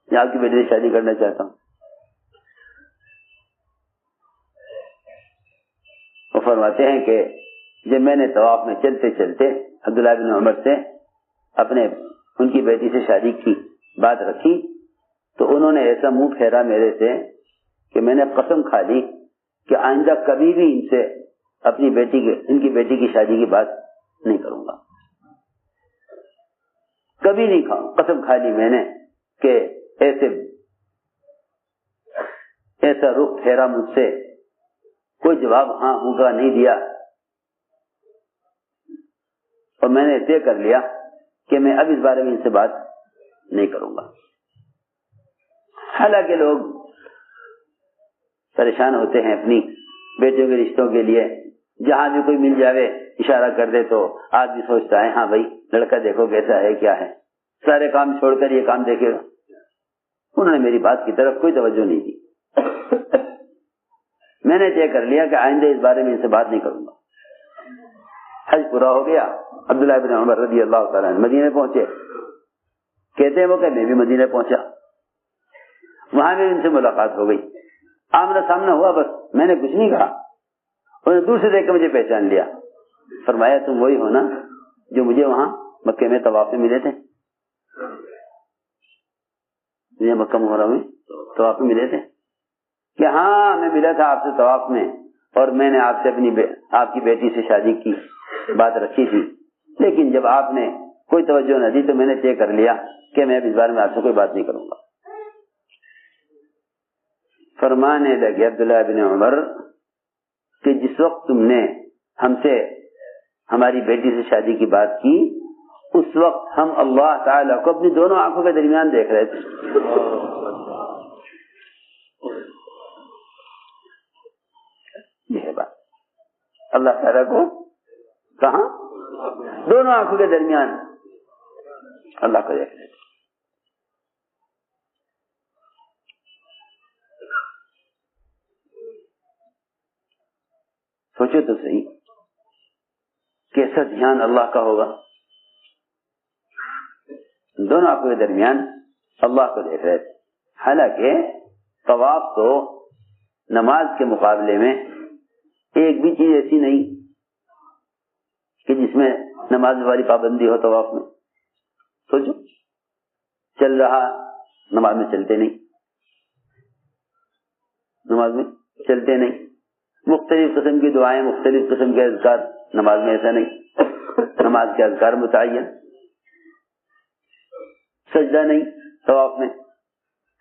Speaker 2: میں آپ کی بیٹی سے شادی کرنا چاہتا ہوں۔ وہ فرماتے ہیں کہ جب میں نے طواف میں چلتے چلتے عبداللہ بن عمر سے ان کی بیٹی سے شادی کی بات رکھی تو انہوں نے ایسا منہ پھیرا میرے سے کہ میں نے قسم کھا لی کہ آئندہ کبھی بھی ان سے ان کی بیٹی کی شادی کی بات نہیں کروں گا، کبھی نہیں کھاؤں، قسم کھا لی میں نے کہ ایسا رخ پھیرا مجھ سے، کوئی جواب ہاں ہوں کا نہیں دیا، اور میں نے طے کر لیا کہ میں اب اس بارے میں ان سے بات نہیں کروں گا۔ حالانکہ لوگ پریشان ہوتے ہیں اپنی بیٹیوں کے رشتوں کے لیے، جہاں بھی کوئی مل جاوے اشارہ کر دے تو آدمی سوچتا ہے ہاں بھائی لڑکا دیکھو کیسا ہے کیا ہے، سارے کام چھوڑ کر یہ کام دیکھے گا۔ انہوں نے میری بات کی طرف کوئی توجہ نہیں دی، میں نے طے کر لیا کہ آئندہ اس بارے میں ان سے بات نہیں کروں گا۔ حج پورا ہو گیا، عبداللہ بن عمر رضی اللہ تعالیٰ عنہ مدینے پہنچے، کہتے ہیں وہ کہ میں بھی مدینے پہنچا، وہاں بھی ان سے ملاقات ہو گئی، آمنا سامنا ہوا، بس میں نے کچھ نہیں کہا، انہوں نے دور سے دیکھ کر مجھے پہچان لیا، فرمایا تم وہی ہو نا جو مجھے وہاں مکے میں طواف میں ملے تھے، مجھے مکہ مکرمہ میں طواف میں ملے تھے، کہ ہاں میں ملا تھا آپ سے طواف میں، اور میں نے آپ سے آپ کی بیٹی سے شادی کی بات رکھی تھی، لیکن جب آپ نے کوئی توجہ نہ دی تو میں نے طے کر لیا کہ میں اب اس بارے میں آپ سے کوئی بات نہیں کروں گا۔ فرمانے لگے عبداللہ بن عمر کہ جس وقت تم نے ہم سے ہماری بیٹی سے شادی کی بات کی اس وقت ہم اللہ تعالیٰ کو اپنی دونوں آنکھوں کے درمیان دیکھ رہے تھے۔ یہ ہے بات، اللہ تعالیٰ کو کہاں؟ دونوں آنکھوں کے درمیان اللہ کو دیکھ رہے تھے۔ سوچو تو صحیح کیسا دھیان اللہ کا ہوگا، دونوں آنکھوں کے درمیان اللہ کو دیکھ رہے تھے۔ حالانکہ طواف تو نماز کے مقابلے میں ایک بھی چیز ایسی نہیں کہ جس میں نماز والی پابندی ہو طواف میں۔ سوچو، چل رہا نماز میں چلتے نہیں، نماز میں چلتے نہیں، مختلف قسم کی دعائیں، مختلف قسم کے اذکار، نماز میں ایسا نہیں، نماز کے اذکار متعین، سجدہ نہیں طواف میں،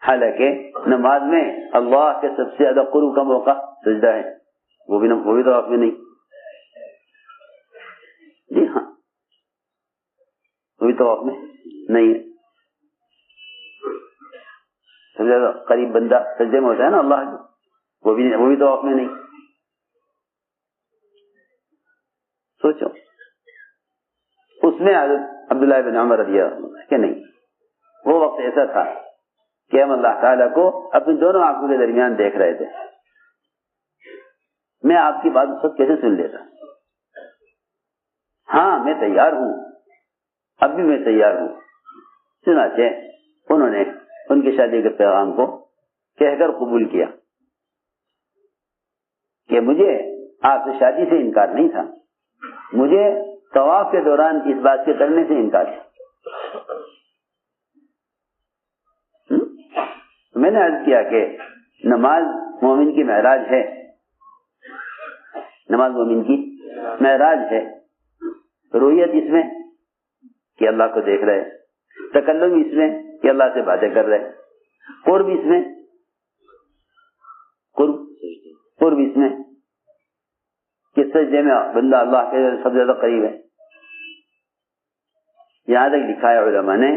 Speaker 2: حالانکہ نماز میں اللہ کے سب سے زیادہ قرب کا موقع سجدہ ہے، وہ بھی طواف میں نہیں، جی ہاں وہ بھی طواف میں نہیں ہے۔ سب سے زیادہ قریب بندہ سجدے میں ہوتا ہے نا اللہ کے، وہ بھی طواف میں نہیں. سوچو اس میں حضرت عبداللہ بن عمر رضی اللہ عنہ کہ نہیں، وہ وقت ایسا تھا کہ ہم اللہ تعالیٰ کو اپنی دونوں آنکھوں کے درمیان دیکھ رہے تھے. میں آپ کی بات اس وقت کیسے سن لیتا؟ ہاں میں تیار ہوں، اب بھی میں تیار ہوں. چنانچہ انہوں نے ان کی شادی کے پیغام کو کہہ کر قبول کیا کہ مجھے آپ سے شادی سے انکار نہیں تھا، مجھے طواف کے دوران اس بات کے کرنے سے انکار تھا. میں نے عرض کیا کہ نماز مومن کی معراج ہے، نماز مومن کی معراج ہے. رویت اس میں کہ اللہ کو دیکھ رہے، تکلم اس میں کہ اللہ سے باتیں کر رہے، قرب اس میں قرب اس میں کہ سجدے میں بندہ اللہ کے سب سے زیادہ قریب ہے. یہاں تک لکھا ہے علماء نے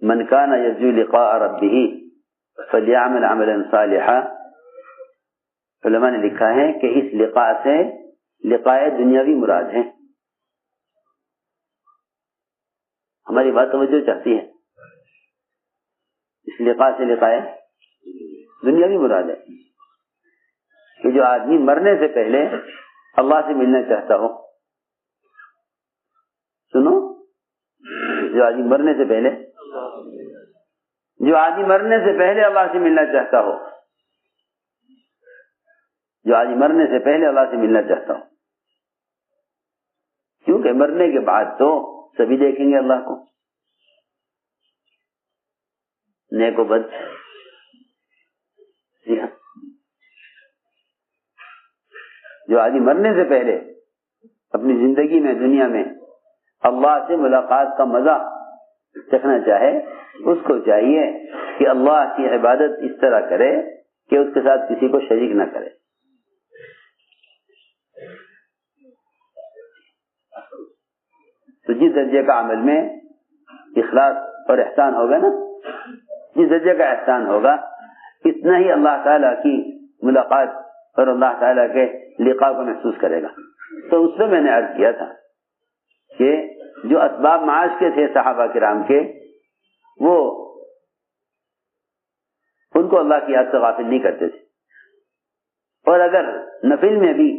Speaker 2: من کان یرجو لقاء ربہ فلیعمل عملا صالحا. علماء نے لکھا ہے کہ اس لقاء سے لقاء دنیاوی مراد ہے. ہماری بات توجہ چاہتی ہے، اس لقاء سے لقاء دنیاوی مراد ہے کہ جو آدمی مرنے سے پہلے اللہ سے ملنا چاہتا ہو. سنو، جو آدمی مرنے سے پہلے اللہ سے ملنا چاہتا ہو، جو آدمی مرنے سے پہلے اللہ سے ملنا چاہتا ہو، کیونکہ مرنے کے بعد تو سبھی دیکھیں گے اللہ کو، نیک و بد. جی ہاں، جو آدمی مرنے سے پہلے اپنی زندگی میں دنیا میں اللہ سے ملاقات کا مزہ چکھنا چاہے، اس کو چاہیے کہ اللہ کی عبادت اس طرح کرے کہ اس کے ساتھ کسی کو شریک نہ کرے. تو جس درجے کا عمل میں اخلاص اور احسان ہوگا نا، جس درجے کا احسان ہوگا، اتنا ہی اللہ تعالیٰ کی ملاقات اور اللہ تعالیٰ کے لقاء کو محسوس کرے گا. تو اس میں نے عرض کیا تھا کہ جو اسباب معاش کے تھے صحابہ کرام کے، وہ ان کو اللہ کی یاد سے غافل نہیں کرتے تھے. اور اگر نفل میں بھی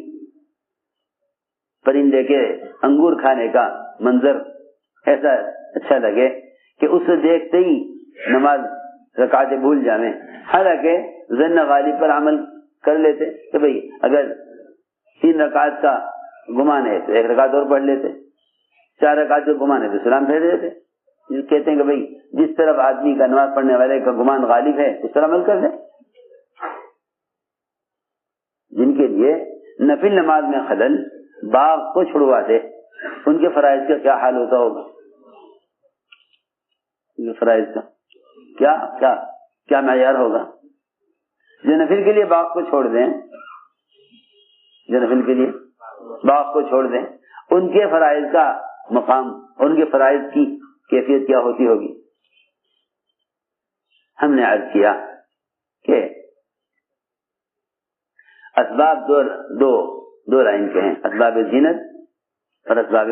Speaker 2: پرندے کے انگور کھانے کا منظر ایسا اچھا لگے کہ اسے دیکھتے ہی نماز رکعتیں بھول جائیں، حالانکہ ظن غالب پر عمل کر لیتے کہ بھئی اگر 3 رکعت کا گمان ہے تو 1 رکعت اور پڑھ لیتے، 4 رکعت کا گمان ہے تو سلام پھیر دیتے. کہتے ہیں کہ بھئی جس طرف آدمی کا نماز پڑھنے والے کا گمان غالب ہے اس طرح عمل کر لیں. جن کے لیے نفل نماز میں خلل باغ کو چھڑوا دے، ان کے فرائض کا کیا حال ہوتا ہوگا؟ فرائض کا کیا معیار ہوگا؟ جو نفل کے لیے باغ کو چھوڑ دیں، ان کے فرائض کا مقام، ان کے فرائض کی کیفیت کیا ہوتی ہوگی؟ ہم نے عرض کیا کہ اسباب دو لائن کے ہیں، اسباب زینت اور اسباب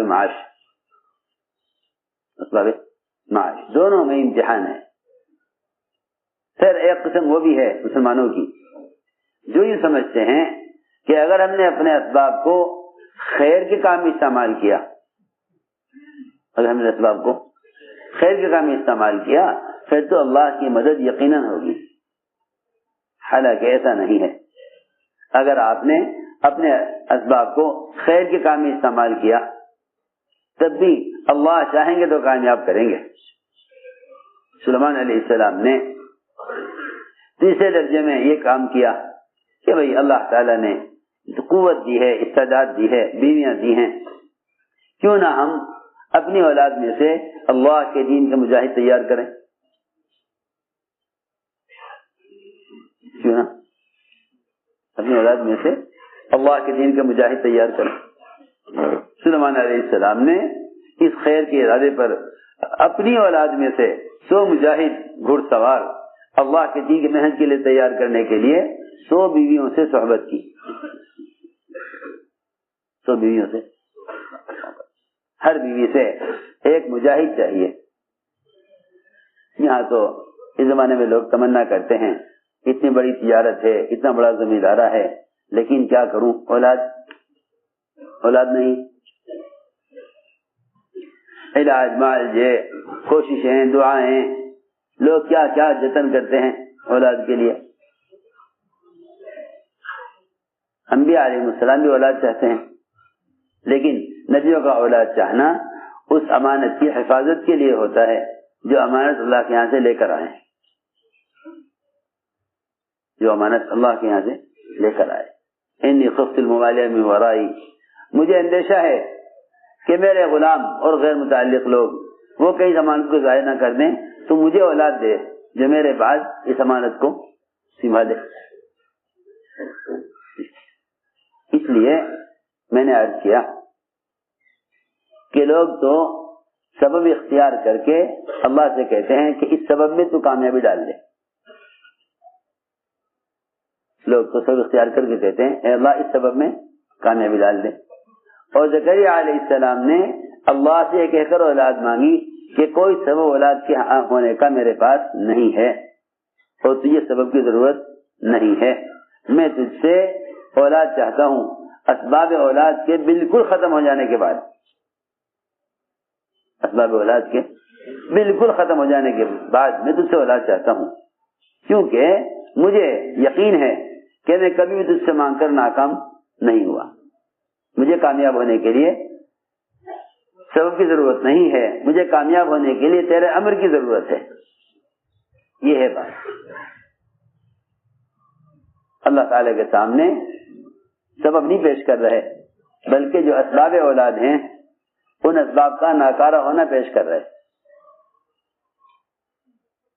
Speaker 2: معاش. دونوں میں امتحان ہے. پھر ایک قسم وہ بھی ہے مسلمانوں کی جو یہ سمجھتے ہیں کہ اگر ہم نے اپنے اسباب کو خیر کے کام میں استعمال کیا، پھر تو اللہ کی مدد یقیناً ہوگی. حالانکہ ایسا نہیں ہے. اگر آپ نے اپنے اسباب کو خیر کے کام میں استعمال کیا تب بھی اللہ چاہیں گے تو کامیاب کریں گے. سلیمان علیہ السلام نے 3 درجے میں یہ کام کیا کہ بھئی اللہ تعالیٰ نے قوت دی ہے، استعداد دی ہے، بیویاں دی ہیں، کیوں نہ ہم اپنی اولاد میں سے اللہ کے دین کے مجاہد تیار کریں؟ کیوں نہ اپنی اولاد میں سے اللہ کے دین کے مجاہد تیار کریں؟ سلیمان علیہ السلام نے اس خیر کے ارادے پر اپنی اولاد میں سے 100 مجاہد گھڑ سوار اللہ کے دین کی محنت کے لیے تیار کرنے کے لیے 100 بیویوں سے صحبت کی. 100 بیویوں سے, ہر بیوی سے ایک مجاہد چاہیے. یہاں تو اس زمانے میں لوگ تمنا کرتے ہیں اتنی بڑی تجارت ہے, اتنا بڑا زمیندارہ ہے, لیکن کیا کروں, اولاد نہیں. علاج, معالجے, کوششیں, دعائیں, لوگ کیا کیا جتن کرتے ہیں اولاد کے لیے. انبیاء علیہ السلام بھی اولاد چاہتے ہیں, لیکن نبیوں کا اولاد چاہنا اس امانت کی حفاظت کے لیے ہوتا ہے جو امانت اللہ کے یہاں سے لے کر آئے, جو امانت اللہ کے یہاں سے لے کر آئے. انی خفت الموالیہ من ورائی, مجھے اندیشہ ہے کہ میرے غلام اور غیر متعلق لوگ وہ کئی امانت کو ضائع نہ کر دیں, تو مجھے اولاد دے جو میرے بعد اس امانت کو سنبھالے. اس لیے میں نے عرض کیا کہ لوگ تو سبب اختیار کر کے اللہ سے کہتے ہیں کہ اس سبب میں تو کامیابی ڈال دے. لوگ تو سبب اختیار کر کے کہتے ہیں اے اللہ اس سبب میں کامیابی ڈال دے. اور زکریا علیہ السلام نے اللہ سے کہہ کر اولاد مانگی کہ کوئی سبب اولاد کے ہونے کا میرے پاس نہیں ہے اور تجھے سبب کی ضرورت نہیں ہے, میں تجھ سے اولاد چاہتا ہوں اسباب اولاد کے بالکل ختم ہو جانے کے بعد. اسباب اولاد کے بالکل ختم ہو جانے کے بعد میں تجھ سے اولاد چاہتا ہوں, کیونکہ مجھے یقین ہے کہ میں کبھی بھی تجھ سے مانگ کر ناکام نہیں ہوا. مجھے کامیاب ہونے کے لیے سبب کی ضرورت نہیں ہے, مجھے کامیاب ہونے کے لیے تیرے امر کی ضرورت ہے. یہ ہے بات. اللہ تعالی کے سامنے سبب نہیں پیش کر رہے, بلکہ جو اسباب اولاد ہیں ان اسباب کا ناکارہ ہونا پیش کر رہے.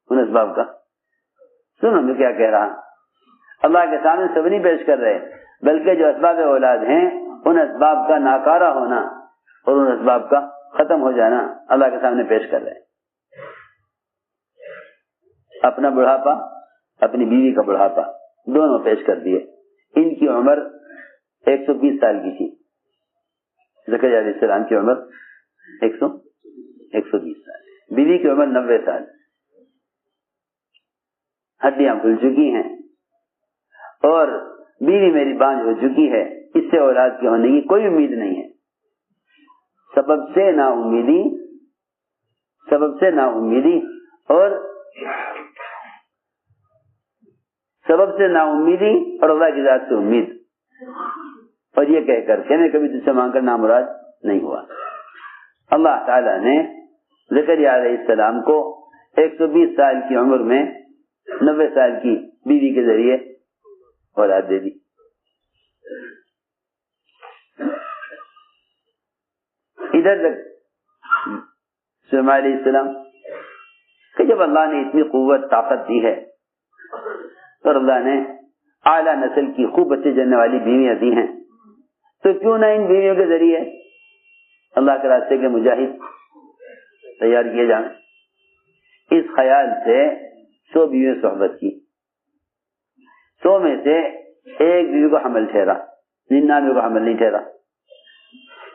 Speaker 2: ان اسباب کا سنو میں کیا کہہ رہا, اللہ کے سامنے سبب نہیں پیش کر رہے, بلکہ جو اسباب اولاد ہیں ان اسباب کا ناکارہ ہونا اور ان اسباب کا ختم ہو جانا اللہ کے سامنے پیش کر رہے. اپنا بڑھاپا, اپنی بیوی کا بڑھاپا دونوں پیش کر دیے. ان کی عمر 120 سال کی تھی, زکریا علیہ السلام کی عمر 120 سال, بیوی کی عمر 90 سال. ہڈیاں کھل چکی ہیں اور بیوی میری بانجھ ہو چکی ہے, اس سے اولاد کے ہونے کی کوئی امید نہیں ہے. سبب سے نا امیدی, سبب سے نا امیدی اور سبب سے نا امیدی اور اللہ کی ذات سے امید, اور یہ کہہ کر کہ میں کبھی تجھ سے مانگ کر نامراد نہیں ہوا. اللہ تعالی نے زکریا علیہ السلام کو 120 سال کی عمر میں 90 سال کی بیوی کے ذریعے اولاد دے دی. ادھر تک سلیمان علیہ السلام کہ جب اللہ نے اتنی قوت طاقت دی ہے اور اللہ نے اعلیٰ نسل کی خوب بچے جننے والی بیویاں دی ہیں, تو کیوں نہ ان بیویوں کے ذریعے اللہ کے راستے کے مجاہد تیار کیے جائیں. اس خیال سے 100 بیویوں صحبت کی. 100 میں سے ایک بیوی کو حمل ٹھہرا, 99 کو حمل نہیں ٹھہرا.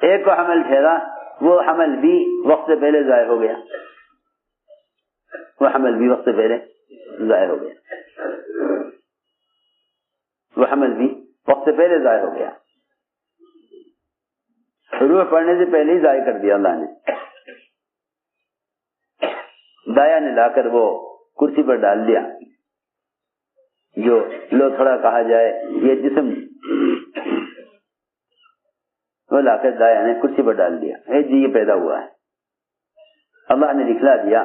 Speaker 2: ایک کو حمل ٹھہرا, وہ حمل بھی وقت سے پہلے ضائع ہو گیا. وہ حمل بھی وقت سے پہلے ضائع ہو گیا. وہ حمل بھی وقت سے پہلے ضائع ہو گیا. روح پڑنے سے پہلے ہی ضائع کر دیا اللہ نے. دایا نے لا کر وہ کرسی پر ڈال دیا, جو لو تھوڑا کہا جائے یہ جسم, وہ لا کر دایا نے کرسی پر ڈال دیا. اے جی یہ پیدا ہوا ہے. اللہ نے دکھلا دیا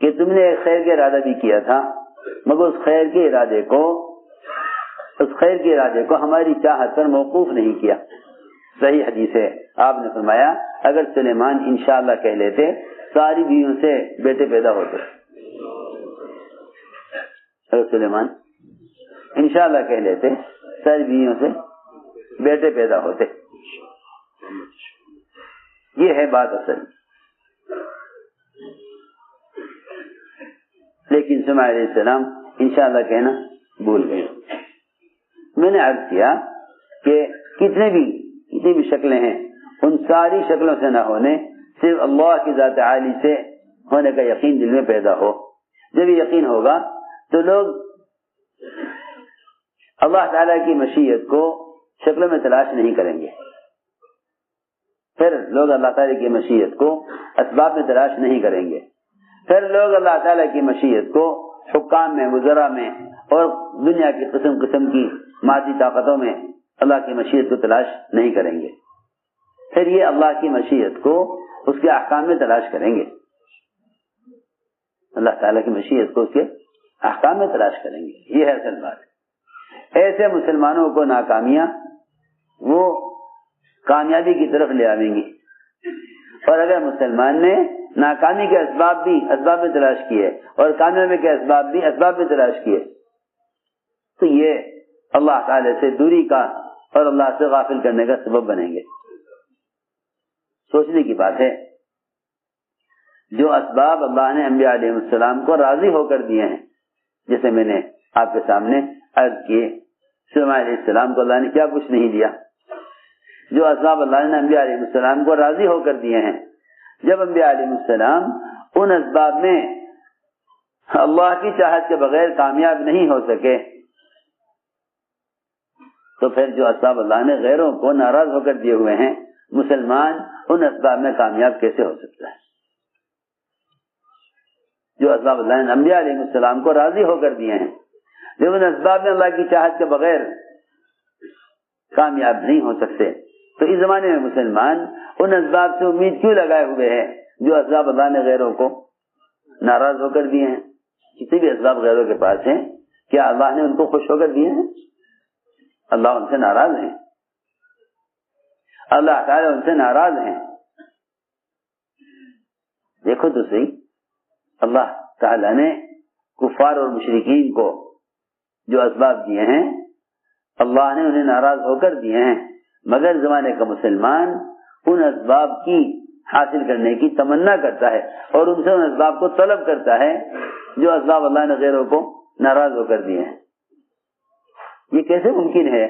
Speaker 2: کہ تم نے ایک خیر کا ارادہ بھی کیا تھا, مگر اس خیر کے ارادے کو ہماری چاہت پر موقوف نہیں کیا. صحیح حدیث ہے, آپ نے فرمایا اگر سلیمان انشاءاللہ کہہ لیتے ساری بیویوں سے بیٹے پیدا ہوتے. اگر سلیمان انشاءاللہ کہہ لیتے ساری بیویوں سے بیٹے پیدا ہوتے. یہ ہے بات اصل. لیکن سلیمان علیہ السلام انشاءاللہ کہنا بھول گئے. میں نے عرض کیا کہ کتنی بھی شکلیں ہیں، ان ساری شکلوں سے نہ ہونے، صرف اللہ کی ذات عالی سے ہونے کا یقین دل میں پیدا ہو. جب یہ یقین ہوگا تو لوگ اللہ تعالیٰ کی مشیت کو شکلوں میں تلاش نہیں کریں گے. پھر لوگ اللہ تعالیٰ کی مشیت کو اسباب میں تلاش نہیں کریں گے. پھر لوگ اللہ تعالیٰ کی مشیت کو حکام میں، وزراء میں اور دنیا کی قسم قسم کی مادی طاقتوں میں اللہ کی مشیت کو تلاش نہیں کریں گے. پھر یہ اللہ کی مشیت کو اس کے احکام میں تلاش کریں گے. اللہ تعالیٰ کی مشیت کو اس کے احکام میں تلاش کریں گے. یہ ہے اصل بات. ایسے مسلمانوں کو ناکامیاں وہ کامیابی کی طرف لے آئیں گی. اور اگر مسلمان نے ناکامی کے اسباب میں تلاش کیے اور کامیابی کے اسباب میں تلاش کیے تو یہ اللہ تعالی سے دوری کا اور اللہ سے غافل کرنے کا سبب بنیں گے. سوچنے کی بات ہے، جو اسباب اللہ نے انبیاء علیہ السلام کو راضی ہو کر دیے ہیں، جیسے میں نے آپ کے سامنے عرض کیے، سلیمان علیہ السلام کو اللہ نے کیا کچھ نہیں دیا. جو اسباب اللہ نے انبیاء علیہ السلام کو راضی ہو کر دیے ہیں، جب انبیاء علیہ السلام ان اسباب میں اللہ کی چاہت کے بغیر کامیاب نہیں ہو سکے تو پھر جو اسباب اللہ نے غیروں کو ناراض ہو کر دیے ہوئے ہیں، مسلمان ان اسباب میں کامیاب کیسے ہو سکتا ہے؟ جو اسباب اللہ نے انبیاء علیہ السلام کو راضی ہو کر دیے ہیں، جب ان اسباب میں اللہ کی چاہت کے بغیر کامیاب نہیں ہو سکتے تو اس زمانے میں مسلمان ان اسباب سے امید کیوں لگائے ہوئے ہیں جو اسباب اللہ نے غیروں کو ناراض ہو کر دیے ہیں؟ کتنے بھی اسباب غیروں کے پاس ہیں، کیا اللہ نے ان کو خوش ہو کر دیے ہیں؟ اللہ ان سے ناراض ہیں. اللہ تعالیٰ ان سے ناراض ہیں. دیکھو تو صحیح، اللہ تعالیٰ نے کفار اور مشرکین کو جو اسباب دیے ہیں اللہ نے انہیں ناراض ہو کر دیے ہیں، مگر زمانے کا مسلمان ان اسباب کی حاصل کرنے کی تمنا کرتا ہے اور ان سے ان اسباب کو طلب کرتا ہے جو اسباب اللہ نے غیروں کو ناراض ہو کر دیے ہیں. یہ کیسے ممکن ہے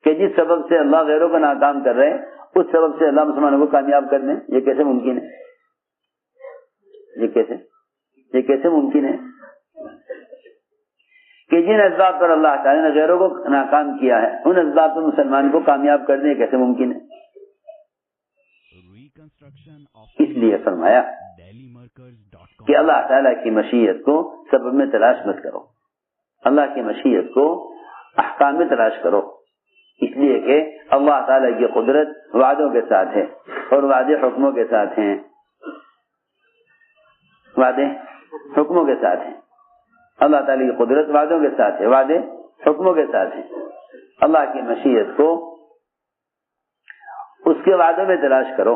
Speaker 2: کہ جس سبب سے اللہ غیروں کو ناکام کر رہے اس سبب سے اللہ مسلمانوں کو کامیاب کر دیں؟ یہ کیسے ممکن ہے؟ یہ کیسے ممکن ہے کہ جن اسباب پر اللہ تعالیٰ نے غیروں کو ناکام کیا ہے ان اسباب پر مسلمان کو کامیاب کر دیں؟ کیسے ممکن ہے؟ اس لیے فرمایا کہ اللہ تعالیٰ کی مشیت کو سبب میں تلاش مت کرو، اللہ کی مشیت کو احکام میں تلاش کرو. اس لیے کہ اللہ تعالیٰ کی قدرت وعدوں کے ساتھ ہے اور وعدے حکموں کے ساتھ ہیں. وعدے حکموں کے ساتھ ہیں. اللہ تعالیٰ کی قدرت وعدوں کے ساتھ ہے، وعدے حکموں کے ساتھ ہیں. اللہ کی مشیت کو اس کے وعدوں میں تلاش کرو،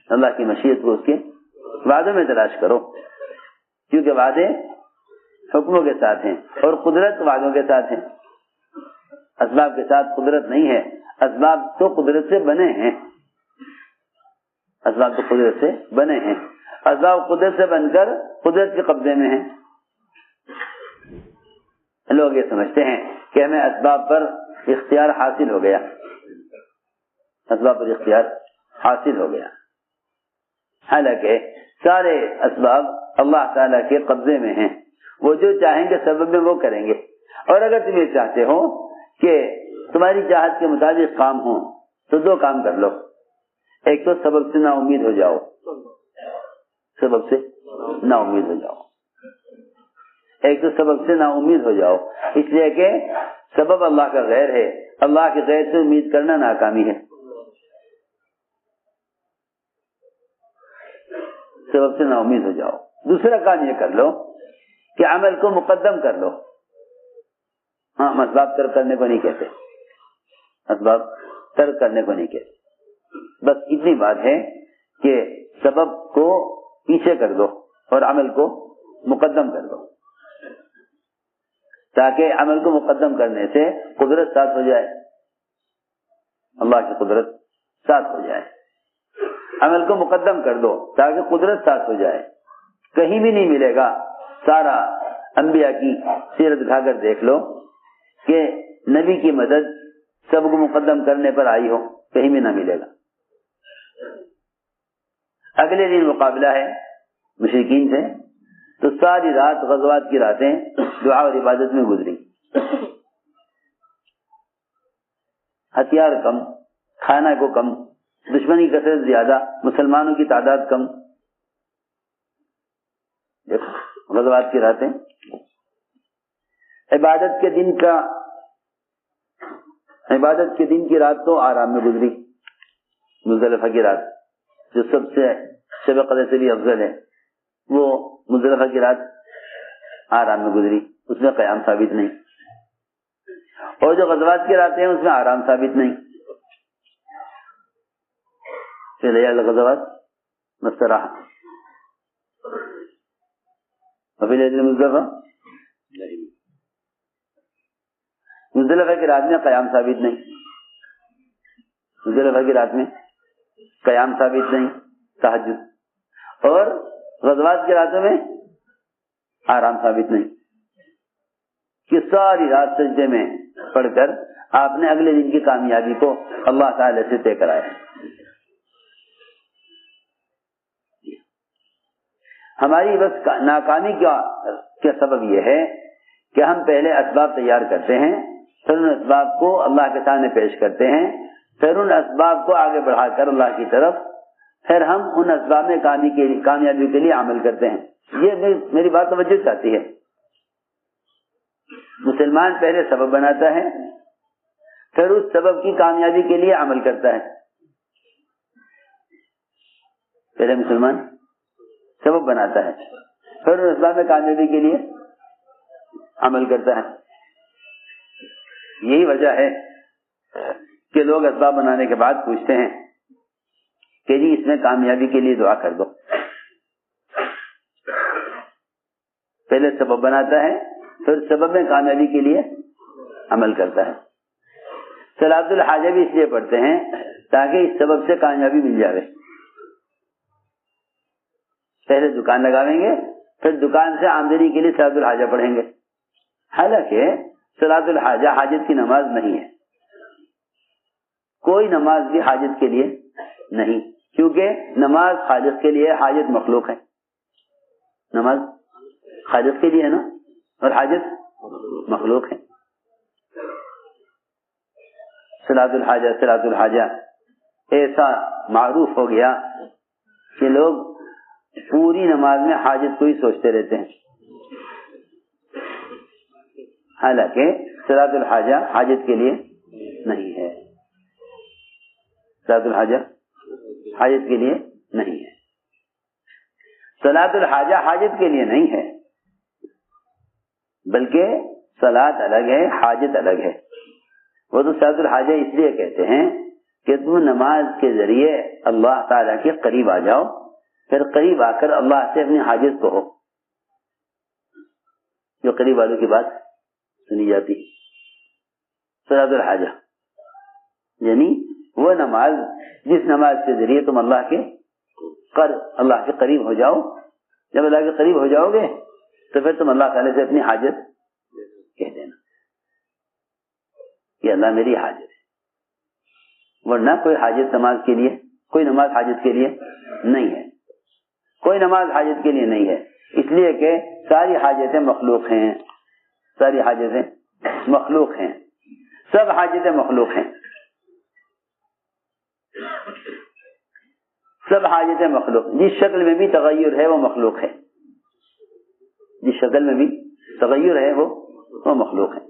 Speaker 2: اللہ کی مشیت کو اس کے وعدوں میں تلاش کرو، کیونکہ وعدے حکموں کے ساتھ ہیں اور قدرت وعدوں کے ساتھ ہیں. اسباب کے ساتھ قدرت نہیں ہے. اسباب تو قدرت سے بنے ہیں، اسباب تو قدرت سے بنے ہیں. اسباب قدرت سے بن کر قدرت کے قبضے میں ہیں. لوگ یہ سمجھتے ہیں کہ ہمیں اسباب پر اختیار حاصل ہو گیا، اسباب پر اختیار حاصل ہو گیا. حالانکہ سارے اسباب اللہ تعالیٰ کے قبضے میں ہیں. وہ جو چاہیں گے سبب میں وہ کریں گے. اور اگر تم یہ چاہتے ہو کہ تمہاری چاہت کے مطابق کام ہو تو دو کام کر لو. ایک تو سبب سے نا امید ہو جاؤ، سبب سے نا امید ہو جاؤ. ایک تو سبب سے نا امید ہو جاؤ، اس لیے کہ سبب اللہ کا غیر ہے، اللہ کے غیر سے امید کرنا ناکامی ہے. سبب سے نا امید ہو جاؤ. دوسرا کام یہ کر لو کہ عمل کو مقدم کر لو. ہاں، اسباب ترک کرنے کو نہیں کہتے، اسباب ترک کرنے کو نہیں کہتے. بس اتنی بات ہے کہ سبب کو پیچھے کر دو اور عمل کو مقدم کر دو، تاکہ عمل کو مقدم کرنے سے قدرت ساتھ ہو جائے، اللہ کی قدرت ساتھ ہو جائے. عمل کو مقدم کر دو تاکہ قدرت ساتھ ہو جائے. کہیں بھی نہیں ملے گا. سارا انبیاء کی سیرت اٹھا کر دیکھ لو کہ نبی کی مدد سب کو مقدم کرنے پر آئی ہو, کہیں بھی نہ ملے گا. اگلے دن مقابلہ ہے مشرکین سے, تو ساری رات غزوات کی راتیں دعا اور عبادت میں گزری. ہتھیار کم, کھانا کو کم, دشمنی کی کثرت زیادہ, مسلمانوں کی تعداد کم. دیکھو غزوات کی راتیں. عبادت کے دن کی رات تو آرام میں گزری. مزدلفہ کی رات جو سب سے شب قدر سے بھی افضل ہے, وہ مزدلفہ کی رات آرام میں گزری, اس میں قیام ثابت نہیں. اور جو غزوات کی راتیں ہیں اس میں آرام ثابت نہیں. فی لیال الغزوات مستراحہ وفی لیل مزدلفہ. مزدلفہ کی رات میں قیام ثابت نہیں, مزدلفہ کی رات میں قیام ثابت نہیں, تہجد. اور غزوات کی راتوں میں آرام ثابت نہیں, کہ ساری رات سجدے میں پڑھ کر آپ نے اگلے دن کی کامیابی کو اللہ تعالی سے طے کرایا. ہماری بس ناکامی کا سبب یہ ہے کہ ہم پہلے اسباب تیار کرتے ہیں, پھر ان اسباب کو اللہ کے سامنے پیش کرتے ہیں, پھر ان اسباب کو آگے بڑھا کر اللہ کی طرف, پھر ہم ان اسباب میں کامیابی کے لیے عمل کرتے ہیں. یہ میری بات توجہ چاہتی ہے. مسلمان پہلے سبب بناتا ہے, پھر اس سبب کی کامیابی کے لیے عمل کرتا ہے. پہلے مسلمان سبب بناتا ہے, پھر اس اسباب میں کامیابی کے لیے عمل کرتا ہے. یہی وجہ ہے کہ لوگ اسباب بنانے کے بعد پوچھتے ہیں کہ جی اس میں کامیابی کے لیے دعا کر دو. پہلے سبب بناتا ہے, پھر سبب میں کامیابی کے لیے عمل کرتا ہے. صلاۃ الحاجہ بھی اس لیے پڑھتے ہیں تاکہ اس سبب سے کامیابی مل جائے. پہلے دکان لگاویں گے, پھر دکان سے آمدنی کے لیے صلاۃ الحاجہ پڑھیں گے. حالانکہ صلاۃ الحاجہ حاجت کی نماز نہیں ہے. کوئی نماز بھی حاجت کے لیے نہیں, کیونکہ نماز خالق کے لیے, حاجت مخلوق ہے. نماز خالق کے لیے ہے نا, اور حاجت مخلوق ہے. صلاۃ الحاجہ ایسا معروف ہو گیا کہ لوگ پوری نماز میں حاجت کو ہی سوچتے رہتے ہیں. حالانکہ صلاۃ الحاجہ حاجت کے لیے نہیں ہے. صلاۃ الحاجہ حاجت کے لیے نہیں ہے. صلاۃ الحاجہ حاجت کے لیے نہیں ہے, بلکہ صلاۃ الگ ہے, حاجت الگ ہے. وہ تو صلاۃ الحاجہ اس لیے کہتے ہیں کہ تم نماز کے ذریعے اللہ تعالیٰ کے قریب آ جاؤ, پھر قریب آ کر اللہ سے اپنی حاجت کہو. جو قریب والوں کی بات سنی جاتی. صلاۃ الحاجہ یعنی وہ نماز جس نماز کے ذریعے تم اللہ کے قریب ہو جاؤ. جب اللہ کے قریب ہو جاؤ گے تو پھر تم اللہ تعالی سے اپنی حاجت کہہ دینا کہ اللہ میری حاجت ہے. ورنہ کوئی حاجت نماز کے لیے, کوئی نماز حاجت کے لیے نہیں ہے. کوئی نماز حاجت کے لیے نہیں ہے, اس لیے کہ ساری حاجتیں مخلوق ہیں. ساری حاجتیں مخلوق ہیں, سب حاجتیں مخلوق ہیں. سب حاجتیں مخلوق, جس شکل میں بھی تغیر ہے وہ مخلوق ہے. جس شکل میں بھی تغیر ہے وہ مخلوق ہے.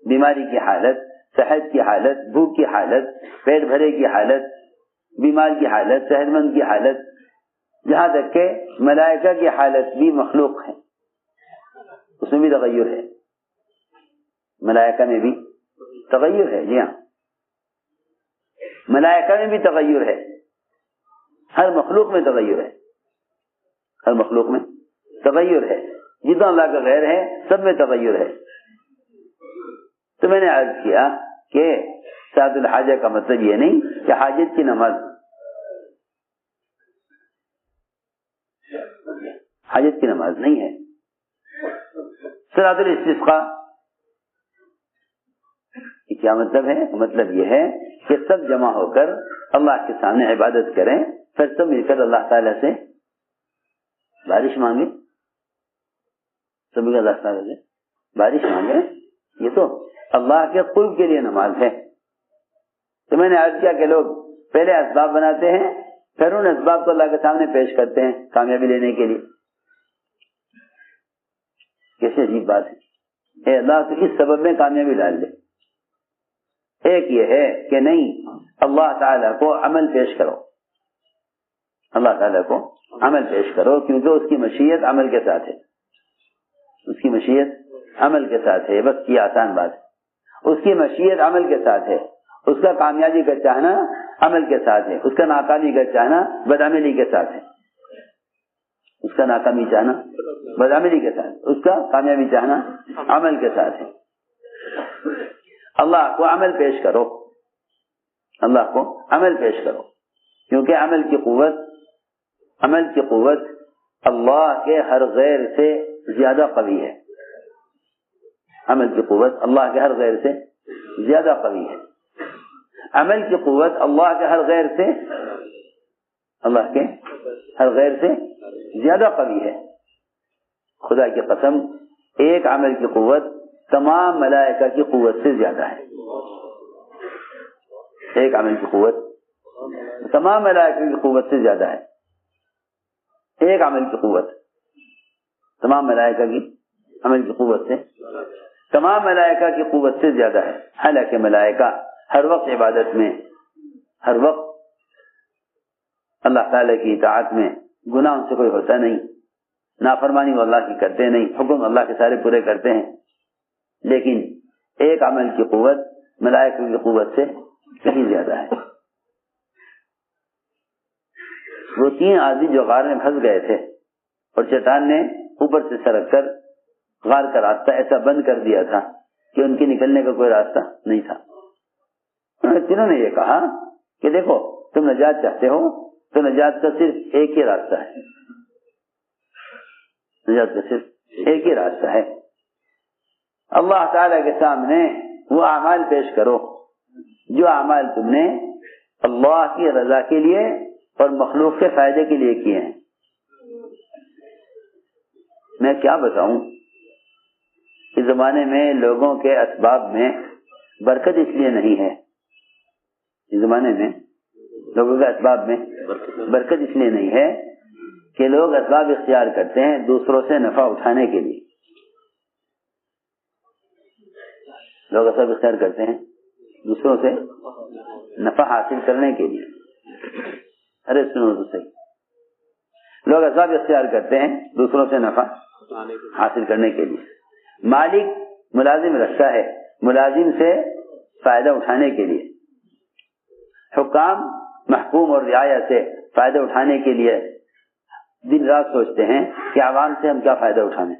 Speaker 2: بیماری کی حالت, صحت کی حالت, بھوک کی حالت, پیٹ بھرے کی حالت, بیمار کی حالت, صحت مند کی حالت, جہاں تک کہ ملائکہ کی حالت بھی مخلوق ہے, اس میں بھی تغیر ہے. ملائکہ میں بھی تغیر ہے. جی ہاں, ملائکہ میں بھی تغیر ہے. ہر مخلوق میں تغیر ہے. ہر مخلوق میں تغیر ہے. جتنا اللہ کا غیر ہے سب میں تغیر ہے. تو میں نے عرض کیا کہ صلاۃ الحاجہ کا مطلب یہ نہیں کہ حاجت کی نماز. حاجت کی نماز نہیں ہے. صلاۃ الاستسقاء کیا مطلب ہے؟ مطلب یہ ہے کہ سب جمع ہو کر اللہ کے سامنے عبادت کریں، پھر سب مل کر اللہ تعالیٰ سے بارش مانگے. سب مل کر اللہ تعالیٰ سے بارش مانگے. یہ تو اللہ کے قرب کے لیے نماز ہے. تو میں نے عرض کیا کہ لوگ پہلے اسباب بناتے ہیں، پھر ان اسباب کو اللہ کے سامنے پیش کرتے ہیں کامیابی لینے کے لیے. کیسے عجیب بات ہے. اے اللہ تو اس سبب میں کامیابی ڈال دے. ایک یہ ہے کہ نہیں، اللہ تعالیٰ کو عمل پیش کرو، اللہ تعالیٰ کو عمل پیش کرو، کیونکہ اس کی مشیت عمل کے ساتھ ہے. اس کی مشیت عمل کے ساتھ ہے. بس یہ آسان بات ہے. اس کی مشیت عمل کے ساتھ ہے. اس کا کامیابی کا چاہنا عمل کے ساتھ ہے. اس کا ناکامی کا چاہنا بدعملی کے ساتھ ہے. اس کا ناکامی چاہنا بدعملی کے ساتھ، اس کا کامیابی چاہنا عمل کے ساتھ ہے. اللہ کو عمل پیش کرو، اللہ کو عمل پیش کرو، کیونکہ عمل کی قوت اللہ کے ہر غیر سے زیادہ قوی ہے. عمل کی قوت اللہ کے ہر غیر سے زیادہ قوی ہے. عمل کی قوت اللہ کے ہر غیر سے زیادہ قوی ہے. خدا کی قسم، ایک عمل کی قوت تمام ملائکہ کی قوت سے زیادہ ہے. ایک عمل کی قوت تمام ملائکہ کی قوت سے زیادہ ہے. ایک عمل کی قوت تمام ملائکہ کی عمل کی قوت سے تمام ملائکہ کی قوت سے زیادہ ہے. حالانکہ ملائکہ ہر وقت عبادت میں، ہر وقت اللہ تعالیٰ کی اطاعت میں، گناہ ان سے کوئی ہوتا نہیں، نافرمانی وہ اللہ کی کرتے نہیں، حکم اللہ کے سارے پورے کرتے ہیں. لیکن ایک عمل کی قوت ملائکہ کی قوت سے کہیں زیادہ ہے. وہ 3 آدمی جو غار میں پھنس گئے تھے اور شیطان نے اوپر سے سرک کر غار کا راستہ ایسا بند کر دیا تھا کہ ان کے نکلنے کا کوئی راستہ نہیں تھا. تینوں نے یہ کہا کہ دیکھو، تم نجات چاہتے ہو تو نجات کا صرف ایک ہی راستہ ہے. نجات کا صرف ایک ہی راستہ ہے. اللہ تعالیٰ کے سامنے وہ اعمال پیش کرو جو اعمال تم نے اللہ کی رضا کے لیے اور مخلوق کے فائدے کے لیے کیے ہیں. میں کیا بتاؤں، اس زمانے میں لوگوں کے اسباب میں برکت اس لیے نہیں ہے. اس زمانے میں لوگوں کے اسباب میں برکت اس لیے نہیں ہے کہ لوگ اسباب اختیار کرتے ہیں دوسروں سے نفع اٹھانے کے لیے. لوگ اسباب اختیار کرتے ہیں دوسروں سے نفع حاصل کرنے کے لیے. ارے سنو تو صحیح، لوگ اسباب اختیار کرتے ہیں دوسروں سے نفع حاصل کرنے کے لیے. مالک ملازم رکھتا ہے ملازم سے فائدہ اٹھانے کے لیے. حکام محکوم اور رعایا سے فائدہ اٹھانے کے لیے دن رات سوچتے ہیں کہ عوام سے ہم کیا فائدہ اٹھانے،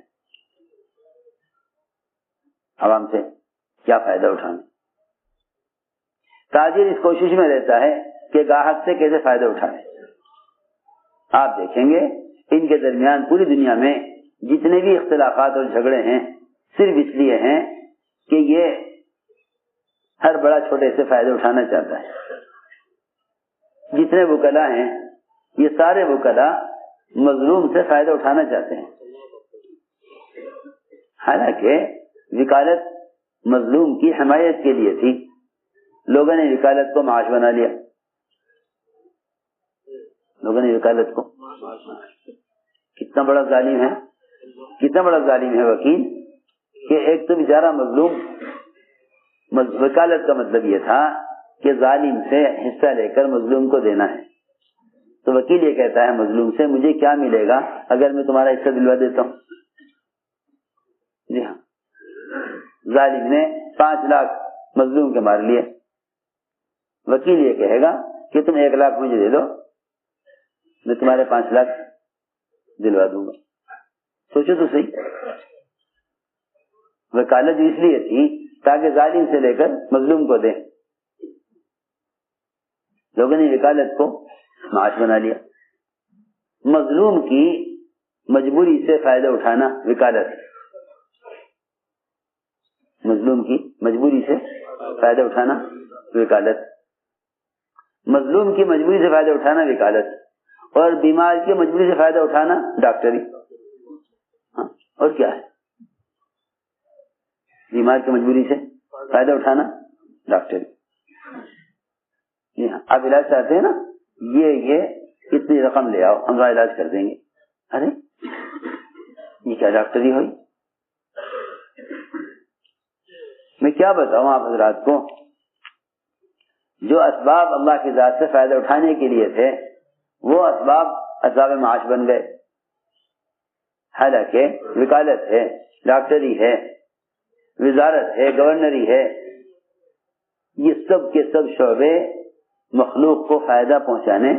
Speaker 2: عوام سے کیا فائدہ اٹھانے. تاجر اس کوشش میں رہتا ہے کہ گاہک سے کیسے فائدہ اٹھائے. آپ دیکھیں گے ان کے درمیان پوری دنیا میں جتنے بھی اختلافات اور جھگڑے ہیں صرف اس لیے ہیں کہ یہ ہر بڑا چھوٹے سے فائدہ اٹھانا چاہتا ہے. جتنے وکلا ہیں یہ سارے وکلا مظلوم سے فائدہ اٹھانا چاہتے ہیں. حالانکہ وکالت مظلوم کی حمایت کے لیے تھی. لوگوں نے وکالت کو معاش بنا لیا. لوگوں نے وکالت کو کتنا بڑا ظالم ہے، کتنا بڑا ظالم ہے وکیل کہ ایک تو بیچارہ مظلوم. وکالت کا مطلب یہ تھا کہ ظالم سے حصہ لے کر مظلوم کو دینا ہے. تو وکیل یہ کہتا ہے مظلوم سے مجھے کیا ملے گا اگر میں تمہارا حصہ دلوا دیتا ہوں. جی ہاں، ظالم نے 5 لاکھ مظلوم کے مار لیے. وکیل یہ کہے گا کہ تم 1 لاکھ مجھے دے دو، میں تمہارے 5 لاکھ دلوا دوں گا. سوچو تو صحیح. وکالت اس لیے تھی تاکہ ظالم سے لے کر مظلوم کو دیں. لوگوں نے وکالت کو معاش بنا لیا. مظلوم کی مجبوری سے فائدہ اٹھانا وکالت ہے. مظلوم کی مجبوری سے فائدہ اٹھانا وکالت. مظلوم کی مجبوری سے فائدہ اٹھانا وکالت, اور بیمار کی مجبوری سے فائدہ اٹھانا ڈاکٹری. اور کیا ہے؟ بیمار کی مجبوری سے فائدہ اٹھانا ڈاکٹری. جی ہاں, آپ علاج چاہتے ہیں نا, یہ اتنی رقم لے آؤ, ہم علاج کر دیں گے. ارے یہ کیا ڈاکٹری ہوئی؟ میں کیا بتاؤں آپ حضرات کو, جو اسباب اللہ کی ذات سے فائدہ اٹھانے کے لیے تھے وہ اسباب معاش بن گئے. حالانکہ وکالت ہے, ڈاکٹری ہے, وزارت ہے, گورنری ہے, یہ سب کے سب شعبے مخلوق کو فائدہ پہنچانے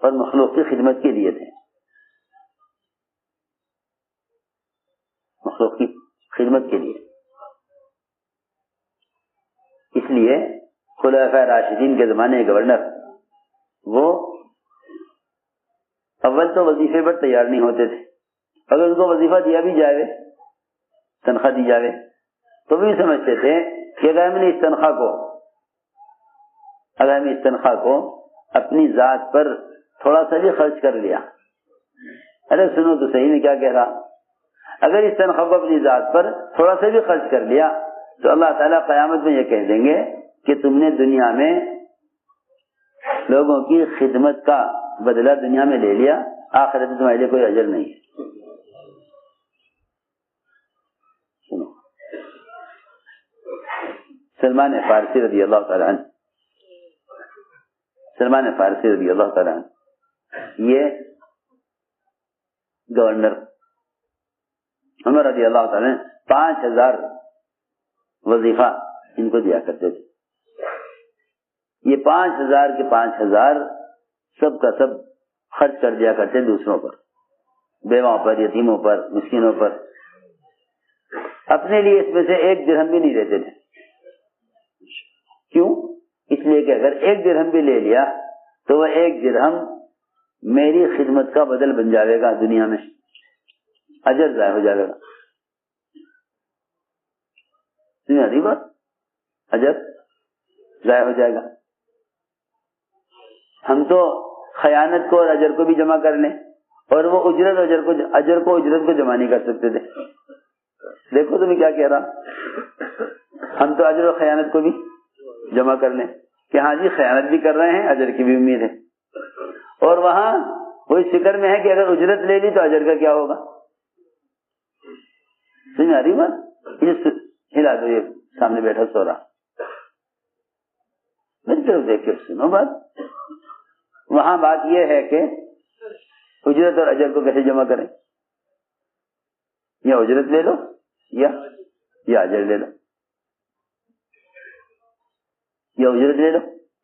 Speaker 2: اور مخلوق کی خدمت کے لیے تھے. مخلوق کی خدمت کے لیے. اس لیے خلفاء راشدین کے زمانے کے گورنر وہ اول تو وظیفے پر تیار نہیں ہوتے تھے. اگر ان کو وظیفہ دیا بھی جائے, تنخواہ دی جائے, تو بھی سمجھتے تھے کہ اگر ہم نے اس تنخواہ کو اپنی ذات پر تھوڑا سا بھی خرچ کر لیا, ارے سنو تو صحیح میں کیا کہہ رہا, اگر اس تنخواہ کو اپنی ذات پر تھوڑا سا بھی خرچ کر لیا تو اللہ تعالیٰ قیامت میں یہ کہہ دیں گے کہ تم نے دنیا میں لوگوں کی خدمت کا بدلہ دنیا میں لے لیا, آخرت میں تمہارے لیے کوئی اجر نہیں ہے. سنو, سلمان فارسی رضی اللہ تعالیٰ عنہ, یہ گورنر عمر رضی اللہ تعالیٰ نے 5000 وظیفہ ان کو دیا کرتے تھے. یہ 5000 کے 5000 سب کا سب خرچ کر دیا کرتے دوسروں پر, بیواؤں پر, یتیموں پر, مسکینوں پر. اپنے لیے اس میں سے 1 درہم بھی نہیں لیتے تھے. کیوں؟ اس لیے کہ اگر 1 درہم بھی لے لیا تو وہ 1 درہم میری خدمت کا بدل بن جائے گا دنیا میں, اجر ضائع ہو جائے گا. بات اجر ضائع ہو جائے گا. ہم تو خیانت کو اور اجر کو بھی جمع کر لیں, اور وہ اجر کو جمع نہیں کر سکتے تھے. دیکھو تمہیں کیا کہہ رہا, ہم تو اجر و خیانت کو بھی جمع کر لیں کہ ہاں جی خیانت بھی کر رہے ہیں, اجر کی بھی امید ہے. اور وہاں وہ اس فکر میں ہے کہ اگر اجرت لے لی تو اجر کا کیا ہوگا. سمجھ آ رہی بات؟ ہلا دو, یہ سامنے بیٹھا سو رہا, میری طرف دیکھ کے سنو بات. وہاں بات یہ ہے کہ اجرت اور اجر کو کیسے جمع کریں, یا اجرت لے لو یا اجر لے لو, یا اجرت لے لو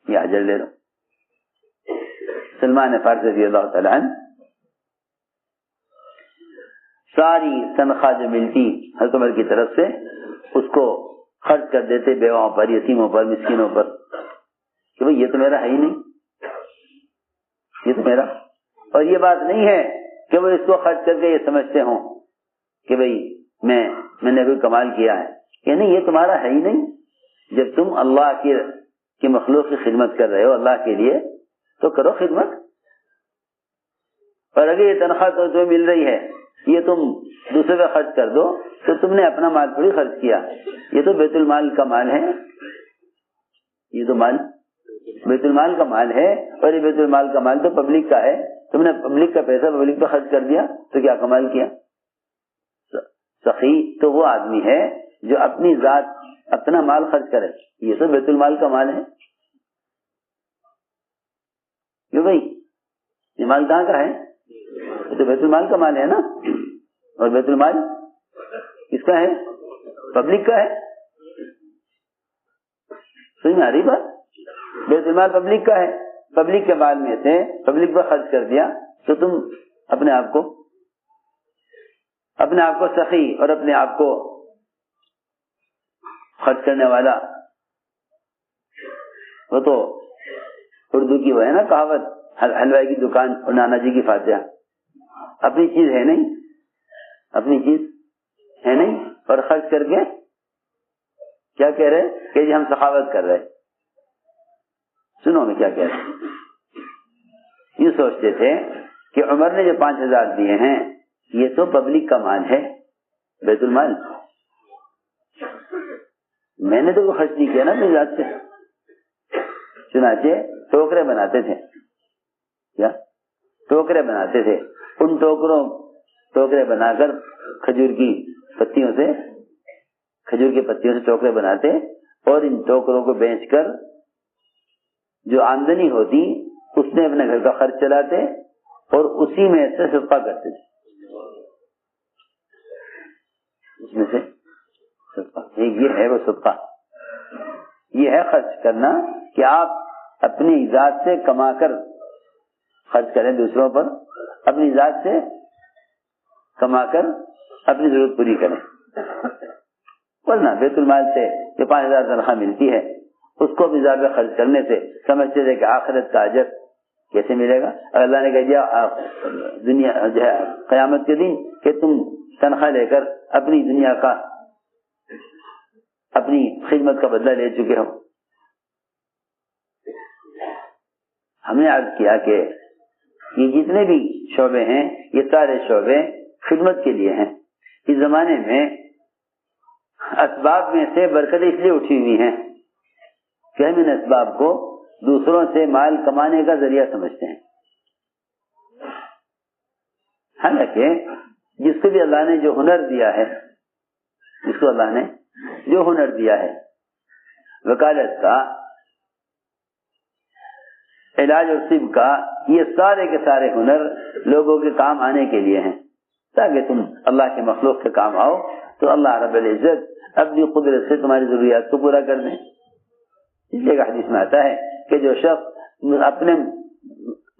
Speaker 2: یا اجر لے لو. سلمان فارسی رضی اللہ تعالیٰ عنہ ساری تنخواہ جو ملتی حضرت عمر کی طرف سے اس کو خرچ کر دیتے بیواؤں پر, یتیموں پر, مسکینوں پر, کہ بھئی یہ تو میرا ہے ہی نہیں, یہ تو میرا. اور یہ بات نہیں ہے کہ وہ اس کو خرچ کر کے یہ سمجھتے ہوں کہ بھئی میں نے کوئی کمال کیا ہے, یعنی یہ تمہارا ہے ہی نہیں. جب تم اللہ کی مخلوق کی خدمت کر رہے ہو اللہ کے لیے تو کرو خدمت. اور اگر یہ تنخواہ تو تمہیں مل رہی ہے یہ تم دوسرے پہ خرچ کر دو تو تم نے اپنا مال تھوڑی خرچ کیا, یہ تو بیت المال کا مال ہے, یہ تو مال بیت المال کا مال ہے. اور یہ بیت المال کا مال تو پبلک کا ہے, تم نے پبلک کا پیسہ پبلک پہ خرچ کر دیا تو کیا کمال کیا. سخی تو وہ آدمی ہے جو اپنی ذات اپنا مال خرچ کرے, یہ تو بیت المال کا مال ہے. کیوں بھائی, یہ مال کہاں کا ہے؟ یہ تو بیت المال کا مال ہے نا. اور بیت المال کس کا ہے؟ پبلک کا ہے. سمجھ میں آ رہی بات؟ بیت المال پبلک کا ہے, پبلک کے مال میں سے پبلک پر خرچ کر دیا تو تم اپنے آپ کو سخی اور اپنے آپ کو خرچ کرنے والا. وہ تو اردو کی وہ ہے نا کہاوت, حلوائی کی دکان اور نانا جی کی فاتحہ. اپنی چیز ہے نہیں اپنی چیز ہے نہیں اور خرچ کر کے کیا کہہ رہے کہ جی ہم سخاوت کر رہے. سنو میں کیا کہہ رہے. یہ سوچتے تھے کہ عمر نے جو 5,000 دیے ہیں یہ تو پبلک کا مال ہے, بیت المال, میں نے تو کوئی خرچ نہیں کیا نا اپنی ذات سے. چنانچہ ٹوکرے بناتے تھے, کیا ٹوکرے بناتے تھے, ان ٹوکرے بنا کر کھجور کی پتیوں سے ٹوکرے بناتے اور ان ٹوکروں کو بیچ کر جو آمدنی ہوتی اس میں اپنے گھر کا خرچ چلاتے اور اسی میں سے صدقہ کرتے تھے. اس میں سے صدقہ یہ ہے وہ صدقہ, یہ ہے خرچ کرنا کہ آپ اپنی ذات سے کما کر خرچ کریں دوسروں پر, اپنی ذات سے کما کر اپنی ضرورت پوری کریں. ورنہ بیت المال سے جو 5,000 تنخواہ ملتی ہے اس کو بھی زیادہ خرچ کرنے سے سمجھتے تھے کہ آخرت کا اجر کیسے ملے گا. اللہ نے کہہ دیا دنیا جو ہے قیامت کے دن کہ تم تنخواہ لے کر اپنی دنیا کا اپنی خدمت کا بدلہ لے چکے ہو. ہم نے عرض کیا کہ یہ جتنے بھی شعبے ہیں یہ سارے شعبے خدمت کے لیے ہیں. اس زمانے میں اسباب میں سے برکتیں اس لیے اٹھی ہوئی ہیں کہ ہم ان اسباب کو دوسروں سے مال کمانے کا ذریعہ سمجھتے ہیں. حالانکہ جس کو بھی اللہ نے جو ہنر دیا ہے, جس کو اللہ نے جو ہنر دیا ہے, وکالت کا, علاج اور طب کا, یہ سارے کے سارے ہنر لوگوں کے کام آنے کے لیے ہیں تاکہ تم اللہ کے مخلوق کے کام آؤ تو اللہ رب العزت اپنی قدرت سے تمہاری ضروریات کو پورا کر دیں. اس لیے حدیث میں آتا ہے کہ جو شخص اپنے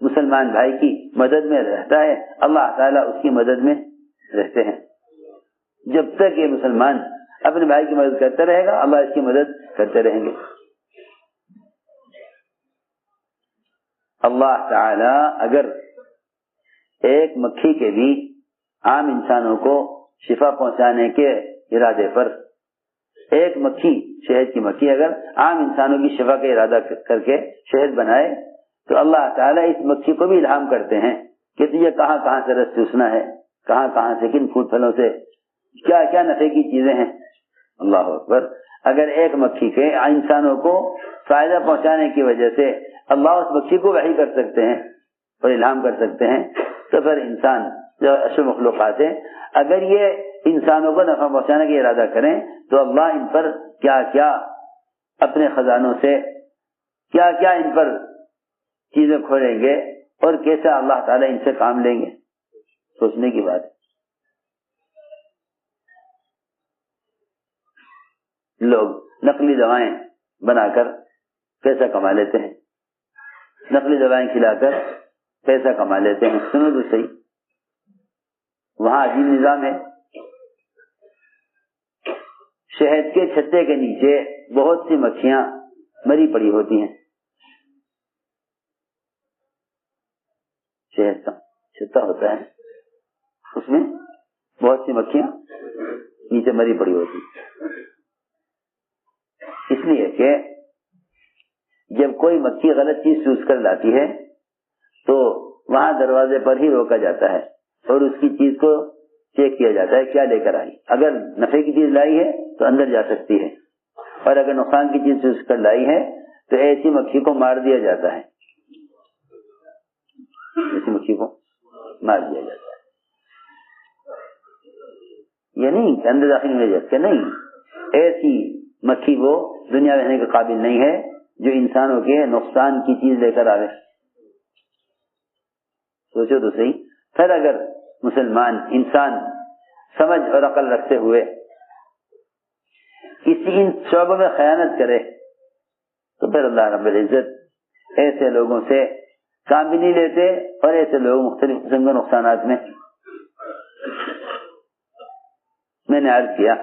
Speaker 2: مسلمان بھائی کی مدد میں رہتا ہے اللہ تعالیٰ اس کی مدد میں رہتے ہیں. جب تک یہ مسلمان اپنے بھائی کی مدد کرتا رہے گا اللہ اس کی مدد کرتے رہیں گے. اللہ تعالی اگر ایک مکھی کے بھی عام انسانوں کو شفا پہنچانے کے ارادے پر, ایک مکھی, شہد کی مکھی اگر عام انسانوں کی شفا کا ارادہ کر کے شہد بنائے تو اللہ تعالیٰ اس مکھی کو بھی الہام کرتے ہیں کہ تجھے کہاں کہاں سے رس چوسنا ہے, کہاں کہاں سے کن پھول پھلوں سے کیا کیا نفع کی چیزیں ہیں. اللہ اکبر. اگر ایک مکھی کے انسانوں کو فائدہ پہنچانے کی وجہ سے اللہ اس مکھی کو وحی کر سکتے ہیں اور الہام کر سکتے ہیں تو پھر انسان جو اشرف مخلوقات ہیں اگر یہ انسانوں کو نفع پہنچانے کا ارادہ کریں تو اللہ ان پر کیا کیا اپنے خزانوں سے کیا کیا ان پر چیزیں کھولیں گے اور کیسا اللہ تعالیٰ ان سے کام لیں گے. سوچنے کی بات ہے. لوگ نقلی دوائیں بنا کر پیسہ کما لیتے ہیں, نقلی دوائیں کھلا کر پیسہ کما لیتے ہیں. سنو تو صحیح, وہاں عجیب نظام ہے. شہد کے چھتے کے نیچے بہت سی مکھیاں مری پڑی ہوتی ہیں. شہد کا چھتا ہوتا ہے, اس میں بہت سی مکھیاں نیچے مری پڑی ہوتی ہیں. اس لیے کہ جب کوئی مکھی غلط چیز چوز کر لاتی ہے تو وہاں دروازے پر ہی روکا جاتا ہے اور اس کی چیز کو چیک کیا جاتا ہے کیا لے کر آئی. اگر نفع کی چیز لائی ہے تو اندر جا سکتی ہے اور اگر نقصان کی چیز چوز کر لائی ہے تو ایسی مکھی کو مار دیا جاتا ہے. ایسی مکھی کو مار دیا جاتا ہے. یہ نہیں کہ اندر داخل میں جاتے نہیں, ایسی مکھی وہ دنیا رہنے کے قابل نہیں ہے جو انسانوں کے نقصان کی چیز لے کر آوے. سوچو تو صحیح. پھر اگر مسلمان انسان سمجھ اور عقل رکھتے ہوئے کسی ان شعبوں میں خیانت کرے تو پھر اللہ رب العزت ایسے لوگوں سے کام بھی نہیں لیتے اور ایسے لوگ مختلف قسم کے نقصانات میں نے عرض کیا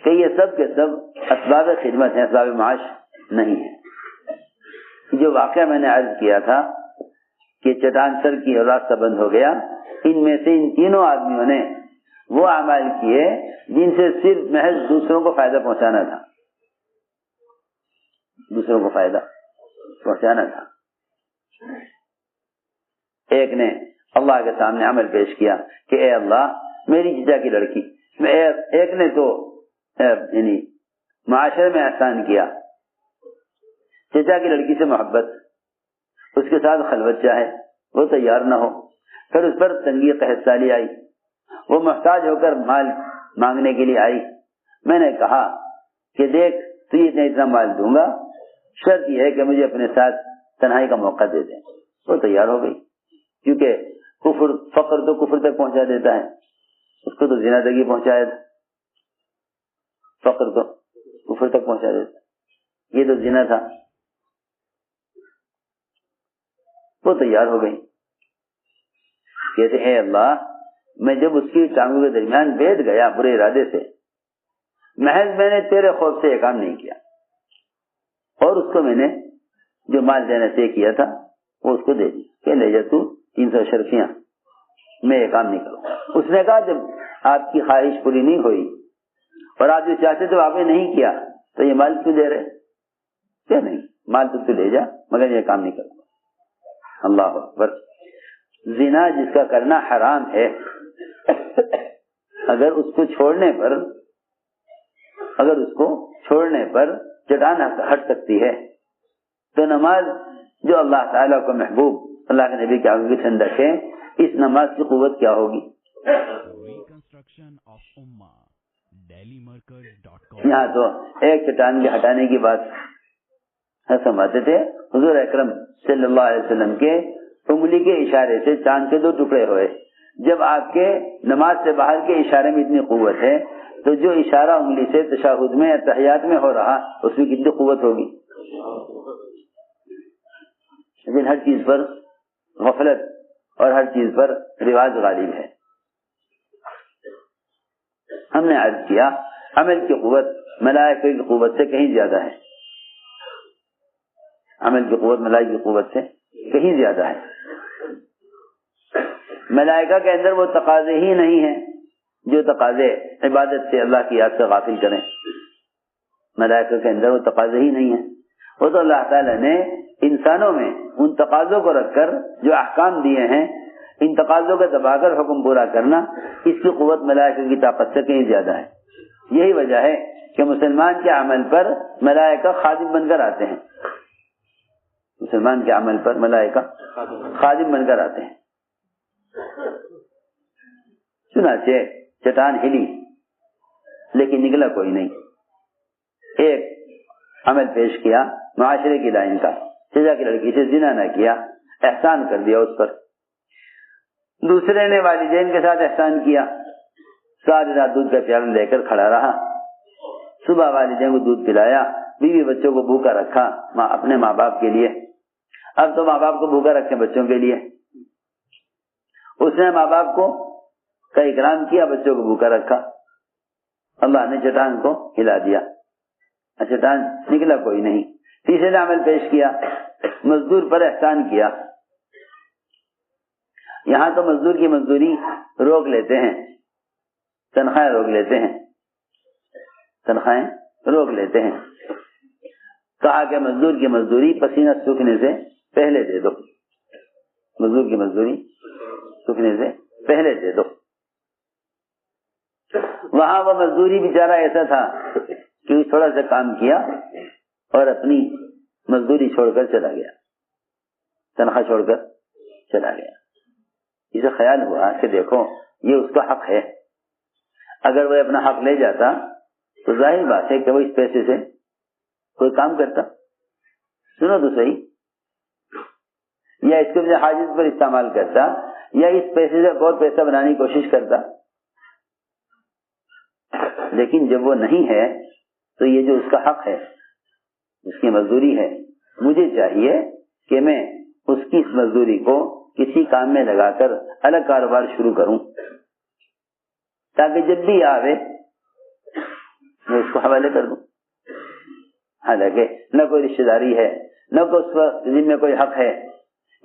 Speaker 2: کہ یہ سب کے سب اسباب خدمت ہیں, اسباب معاش نہیں ہے. جو واقعہ میں نے عرض کیا تھا کہ چٹان سر کی اور راستہ بند ہو گیا, ان میں سے ان تینوں آدمیوں نے وہ اعمال کیے جن سے صرف محض دوسروں کو فائدہ پہنچانا تھا، دوسروں کو فائدہ پہنچانا تھا۔ ایک نے اللہ کے سامنے عمل پیش کیا کہ اے اللہ میری چچا کی لڑکی، ایک نے تو یعنی معاشرے میں احسان کیا، چچا کی لڑکی سے محبت، اس کے ساتھ خلوت چاہے، وہ تیار نہ ہو، پھر اس پر تنگی قحط سالی آئی، وہ محتاج ہو کر مال مانگنے کے لیے آئی، میں نے کہا کہ دیکھ تجھے اتنا مال دوں گا، شرط یہ ہے کہ مجھے اپنے ساتھ تنہائی کا موقع دے دیں۔ وہ تیار ہو گئی، کیونکہ کفر فقر تو کفر تک پہنچا دیتا ہے، اس کو تو زنا تک ہی پہنچایا تھا، فقر تو کفر تک پہنچا دیتا، یہ تو زنا تھا۔ وہ تیار ہو گئی، کہتے اے اللہ میں جب اس کی ٹانگوں کے درمیان بیٹھ گیا برے ارادے سے، محض میں نے تیرے خوف سے یہ کام نہیں کیا، اور اس کو میں نے جو مال دینے سے کیا تھا وہ اس کو دے دی کہ لے جا تو 300 شرفیاں، میں یہ کام نہیں کروں۔ اس نے کہا جب آپ کی خواہش پوری نہیں ہوئی اور آپ جو چاہتے تو آپ نے نہیں کیا تو یہ مال کیوں دے رہے؟ کیا نہیں، مال تو لے جا مگر یہ کام نہیں کروں گا۔ اللہ اکبر۔ زنا جس کا کرنا حرام ہے، اگر اس کو چھوڑنے پر چٹان ہٹ سکتی ہے تو نماز جو اللہ تعالیٰ کو محبوب اللہ کے نبی کے آگے ٹھنڈک ہے، اس نماز کی قوت کیا ہوگی؟ یہاں تو ایک چٹان کے ہٹانے کی بات فرماتے تھے، حضور اکرم صلی اللہ علیہ وسلم کے انگلی کے اشارے سے چاند کے 2 ٹکڑے ہوئے۔ جب آپ کے نماز سے باہر کے اشارے میں اتنی قوت ہے تو جو اشارہ انگلی سے تشہد میں تحیات میں ہو رہا اس میں کتنی قوت ہوگی؟ لیکن ہر چیز پر غفلت اور ہر چیز پر رواج غالب ہے۔ ہم نے عرض کیا عمل کی قوت ملائکہ کی قوت سے کہیں زیادہ ہے، عمل کی قوت ملائکہ کی قوت سے کہیں زیادہ ہے۔ ملائکہ کے اندر وہ تقاضے ہی نہیں ہیں جو تقاضے عبادت سے اللہ کی یاد سے غافل کریں، ملائکہ کے اندر وہ تقاضے ہی نہیں ہیں۔ وہ تو اللہ تعالیٰ نے انسانوں میں ان تقاضوں کو رکھ کر جو احکام دیے ہیں، ان تقاضوں کو دبا کر حکم پورا کرنا، اس کی قوت ملائکہ کی طاقت سے کہیں زیادہ ہے۔ یہی وجہ ہے کہ مسلمان کے عمل پر ملائکہ خادم بن کر آتے ہیں، مسلمان کے عمل پر ملائکہ خادم بن کر آتے ہیں۔ چنانچہ چٹان ہلی لیکن نکلا کوئی نہیں۔ ایک عمل پیش کیا معاشرے کی لائن کا، چچا کی لڑکی سے زنا نہ کیا، احسان کر دیا اس پر۔ دوسرے نے والدین کے ساتھ احسان کیا، ساری رات دودھ کا پیالہ لے کر کھڑا رہا، صبح والدین کو دودھ پلایا، بیوی بچوں کو بھوکا رکھا اپنے ماں باپ کے لیے۔ اب تو ماں باپ کو بھوکا رکھے بچوں کے لیے، اس نے ماں باپ کو کا اکرام کیا، بچوں کو بھوکا رکھا۔ اللہ نے چٹان کو ہلا دیا، چٹان نکلا کوئی نہیں۔ تیسرے نے عمل پیش کیا، مزدور پر احسان کیا۔ یہاں تو مزدور کی مزدوری روک لیتے ہیں، تنخواہیں روک لیتے ہیں، تنخواہیں روک لیتے ہیں۔ کہا کہ مزدور کی مزدوری پسینہ سوکھنے سے پہلے دے دو، مزدور کی مزدوری سوکھنے سے پہلے دے دو۔ وہاں وہ مزدوری بیچارہ ایسا تھا کہ تھوڑا سا کام کیا اور اپنی مزدوری چھوڑ کر چلا گیا، تنخواہ چھوڑ کر چلا گیا۔ اسے خیال ہوا کہ دیکھو یہ اس کا حق ہے، اگر وہ اپنا حق لے جاتا تو ظاہر بات ہے کہ وہ اس پیسے سے کوئی کام کرتا، سنو تو صحیح، یا اس کو حاجت پر استعمال کرتا، یا اس پیسے سے بہت پیسہ بنانے کی کوشش کرتا۔ لیکن جب وہ نہیں ہے تو یہ جو اس کا حق ہے، اس کی مزدوری ہے، مجھے چاہیے کہ میں اس کی اس مزدوری کو کسی کام میں لگا کر الگ کاروبار شروع کروں، تاکہ جب بھی آوے میں اس کو حوالے کر دوں۔ حالانکہ نہ کوئی رشتہ داری ہے، نہ کوئی اس وقت میں کوئی حق ہے۔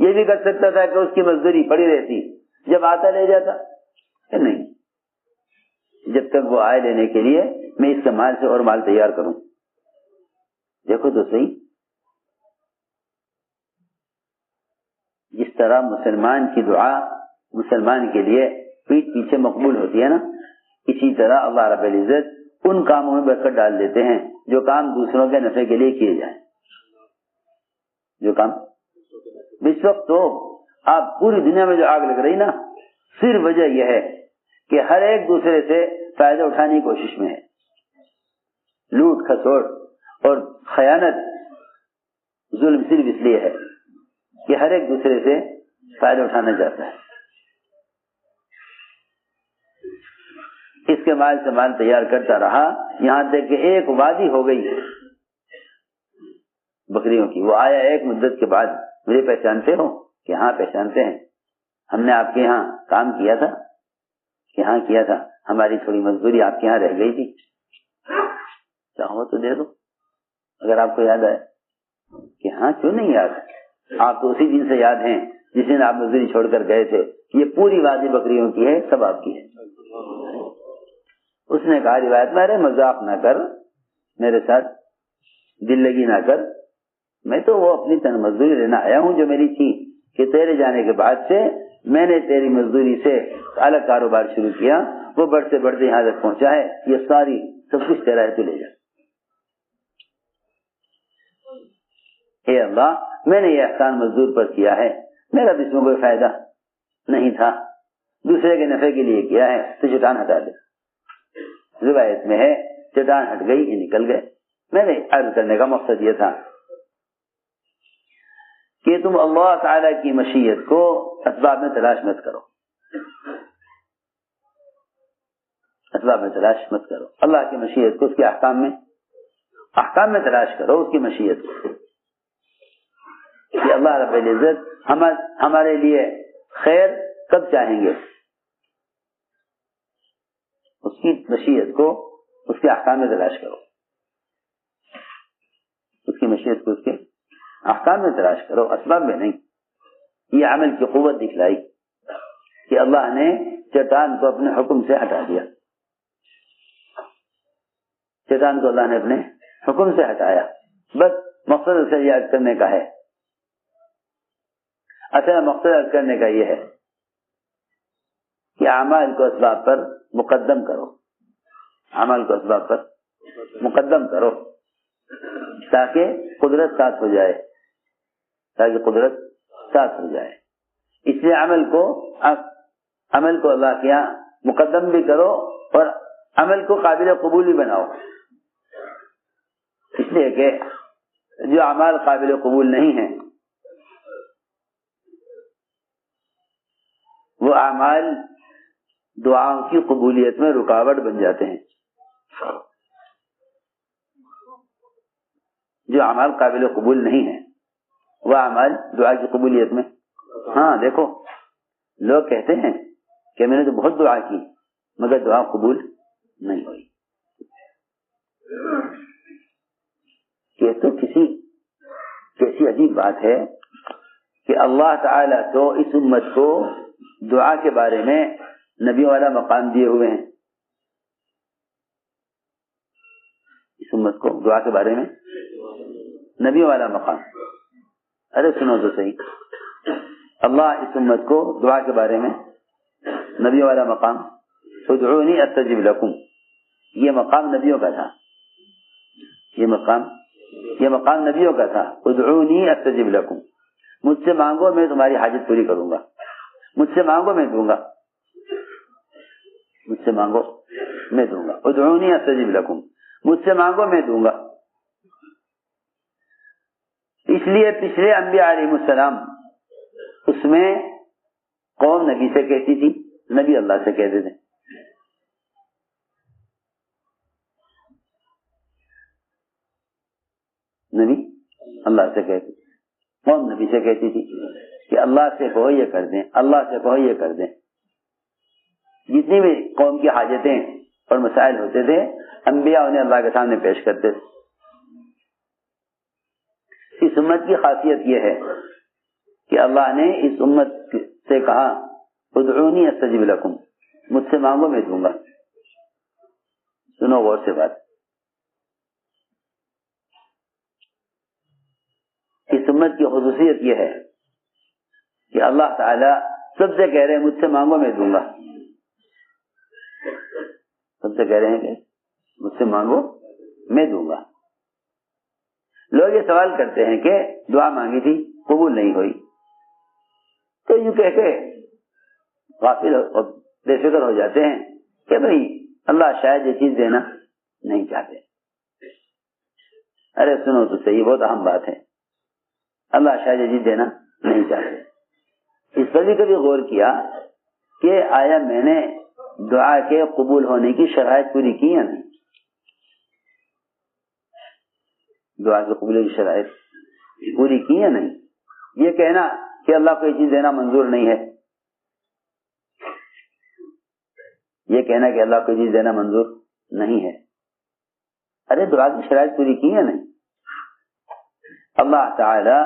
Speaker 2: یہ بھی کر سکتا تھا کہ اس کی مزدوری پڑی رہتی، جب آتا لے جاتا، کہ نہیں، جب تک وہ آئے لینے کے لیے میں اس کے مال سے اور مال تیار کروں. دیکھو تو صحیح، جس طرح مسلمان کی دعا مسلمان کے لیے پیٹھ پیچھے مقبول ہوتی ہے نا، اسی طرح اللہ رب العزت ان کاموں میں برکت ڈال دیتے ہیں جو کام دوسروں کے نفع کے لیے کیے جائیں. جو کام اس وقت تو آپ پوری دنیا میں جو آگ لگ رہی نا، صرف وجہ یہ ہے کہ ہر ایک دوسرے سے فائدہ اٹھانے کی کوشش میں ہے. لوٹ کھسوٹ اور خیانت ظلم صرف اس لیے ہے کہ ہر ایک دوسرے سے فائدہ اٹھانا چاہتا ہے. اس کے مال سے مال تیار کرتا رہا یہاں تک کہ ایک وادی ہو گئی بکریوں کی. وہ آیا ایک مدت کے بعد، مجھے پہچانتے ہو؟ کہ ہاں پہچانتے ہیں، ہم نے آپ کے یہاں کام کیا تھا. کہ ہاں کیا تھا، ہماری تھوڑی مزدوری آپ کے یہاں رہ گئی تھی، چاہو تو دے دو اگر آپ کو یاد آئے. کہ ہاں کیوں نہیں یاد، آپ تو اسی دن سے یاد ہیں جس دن آپ مزدوری چھوڑ کر گئے تھے. یہ پوری وادی بکریوں کی ہے، سب آپ کی ہے. اس نے کہا روایت میں، ارے مذاق نہ کر، میرے ساتھ دل لگی نہ کر، میں تو وہ اپنی تن مزدوری لینا آیا ہوں جو میری تھی، کہ تیرے جانے کے بعد سے میں نے تیری مزدوری سے الگ کاروبار شروع کیا، وہ بڑھتے بڑھتے یہاں تک پہنچا ہے، یہ ساری سب کچھ تیرا ہے، تو لے جا. اے اللہ، میں نے یہ احسان مزدور پر کیا ہے، میرا اس میں کوئی فائدہ نہیں تھا، دوسرے کے نفع کے لیے کیا ہے، تو چٹان ہٹا دے. روایت میں ہے چٹان ہٹ گئی، یہ نکل گئے. میں نے عرض کرنے کا مقصد یہ تھا کہ تم اللہ تعالی کی مشیت کو اسباب میں تلاش مت کرو، اسباب میں تلاش مت کرو. اللہ کی مشیت کو اس کے احکام میں تلاش کرو، اس کی مشیت کو، کہ اللہ رب العزت ہمارے لیے خیر کب چاہیں گے. اس کی مشیت کو اس کے احکام میں تلاش کرو، اس کی مشیت کو اس کے احکام میں تلاش کرو، اسباب میں نہیں. یہ عمل کی قوت دکھلائی کہ اللہ نے چٹان کو اپنے حکم سے ہٹا دیا. چٹان کو اللہ نے اپنے حکم سے ہٹایا. بس مقصد اسے یاد کرنے کا ہے، اصل مقصد یاد کرنے کا یہ ہے کہ اعمال کو اسباب پر مقدم کرو، اعمال کو اسباب پر مقدم کرو تاکہ قدرت ساتھ ہو جائے، تاکہ قدرت ساتھ ہو جائے. اس لیے عمل کو اللہ کے یہاں مقدم بھی کرو اور عمل کو قابل قبول بھی بناؤ. اس لیے کہ جو اعمال قابل قبول نہیں ہیں وہ اعمال دعاؤں کی قبولیت میں رکاوٹ بن جاتے ہیں. جو اعمال قابل قبول نہیں ہیں وہ اعمال دعا کی قبولیت میں، ہاں دیکھو لوگ کہتے ہیں کہ میں نے تو بہت دعا کی مگر دعا قبول نہیں ہوئی. یہ تو کیسی عجیب بات ہے کہ اللہ تعالیٰ تو اس امت کو دعا کے بارے میں نبیوں والا مقام دیے ہوئے ہیں. اس امت کو دعا کے بارے میں نبیوں والا مقام. ارے سنو تو صحیح، اللہ اس امت کو دعا کے بارے میں نبیوں والا مقام، ادعونی استجب لکم، یہ مقام نبیوں کا تھا، یہ مقام نبیوں کا تھا. ادعونی استجب لکم، مجھ سے مانگو میں تمہاری حاجت پوری کروں گا، مجھ سے مانگو میں دوں گا، مجھ سے مانگو میں دوں گا. ادعونی استجب لکم، مجھ سے مانگو میں دوں گا. اس لیے پچھلے انبیاء علیہ السلام اس میں قوم نبی سے کہتی تھی، نبی اللہ سے کہتے تھے. نبی اللہ سے کہتے، قوم نبی سے کہتی تھی کہ اللہ سے کہو یہ کر دیں، اللہ سے کہو یہ کر دیں. جتنی بھی قوم کی حاجتیں اور مسائل ہوتے تھے انبیاء انہیں اللہ کے سامنے پیش کرتے تھے. اس امت کی خاصیت یہ ہے کہ اللہ نے اس امت سے کہا ادعونی استجب لکم، مجھ سے مانگو میں دوں گا. سنو غور سے بات. اس امت کی خصوصیت یہ ہے کہ اللہ تعالی سب سے کہہ رہے ہیں مجھ سے مانگو میں دوں گا. سب سے کہہ رہے ہیں کہ مجھ سے مانگو میں دوں گا. لوگ یہ سوال کرتے ہیں کہ دعا مانگی تھی قبول نہیں ہوئی, تو یوں کہہ کے غافل اور بے فکر ہو جاتے ہیں کہ بھئی اللہ شاید یہ چیز دینا نہیں چاہتے. ارے سنو تو صحیح, بہت اہم بات ہے. اللہ شاید یہ چیز دینا نہیں چاہتے. اس پر بھی کبھی غور کیا کہ آیا میں نے دعا کے قبول ہونے کی شرائط پوری کی یا نہیں؟ دعا کے قبول کی شرائط پوری کی یا نہیں؟ یہ کہنا کہ اللہ کو یہ چیز دینا منظور نہیں ہے, یہ کہنا کہ اللہ کو یہ چیز دینا منظور نہیں ہے. ارے دعا کی شرائط پوری کی یا نہیں؟ اللہ تعالی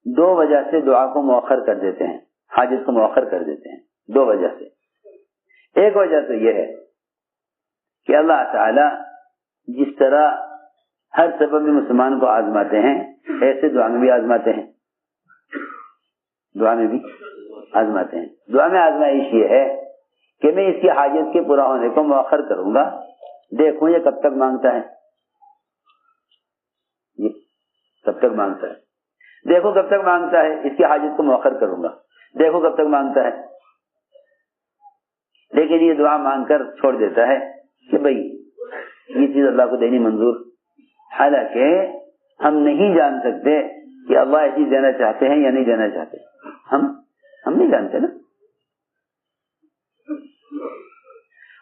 Speaker 2: دو وجہ سے دعا کو مؤخر کر دیتے ہیں, حاجت کو مؤخر کر دیتے ہیں. دو وجہ سے. ایک وجہ تو یہ ہے کہ اللہ تعالی جس طرح ہر سبب میں مسلمان کو آزماتے ہیں ایسے دعا میں بھی آزماتے ہیں. دعا میں بھی آزماتے ہیں. دعا میں آزمائش یہ ہے کہ میں اس کی حاجت کے پورا ہونے کو مؤخر کروں گا, دیکھوں یہ کب تک مانگتا ہے, یہ کب تک مانگتا ہے, دیکھو کب تک مانگتا ہے. اس کی حاجت کو مؤخر کروں گا, دیکھو کب تک مانگتا ہے. لیکن یہ دعا مانگ کر چھوڑ دیتا ہے کہ بھئی یہ چیز اللہ کو دینی منظور. حالانکہ ہم نہیں جان سکتے کہ اللہ یہ چیز دینا چاہتے ہیں یا نہیں دینا چاہتے. ہم نہیں جانتے نا,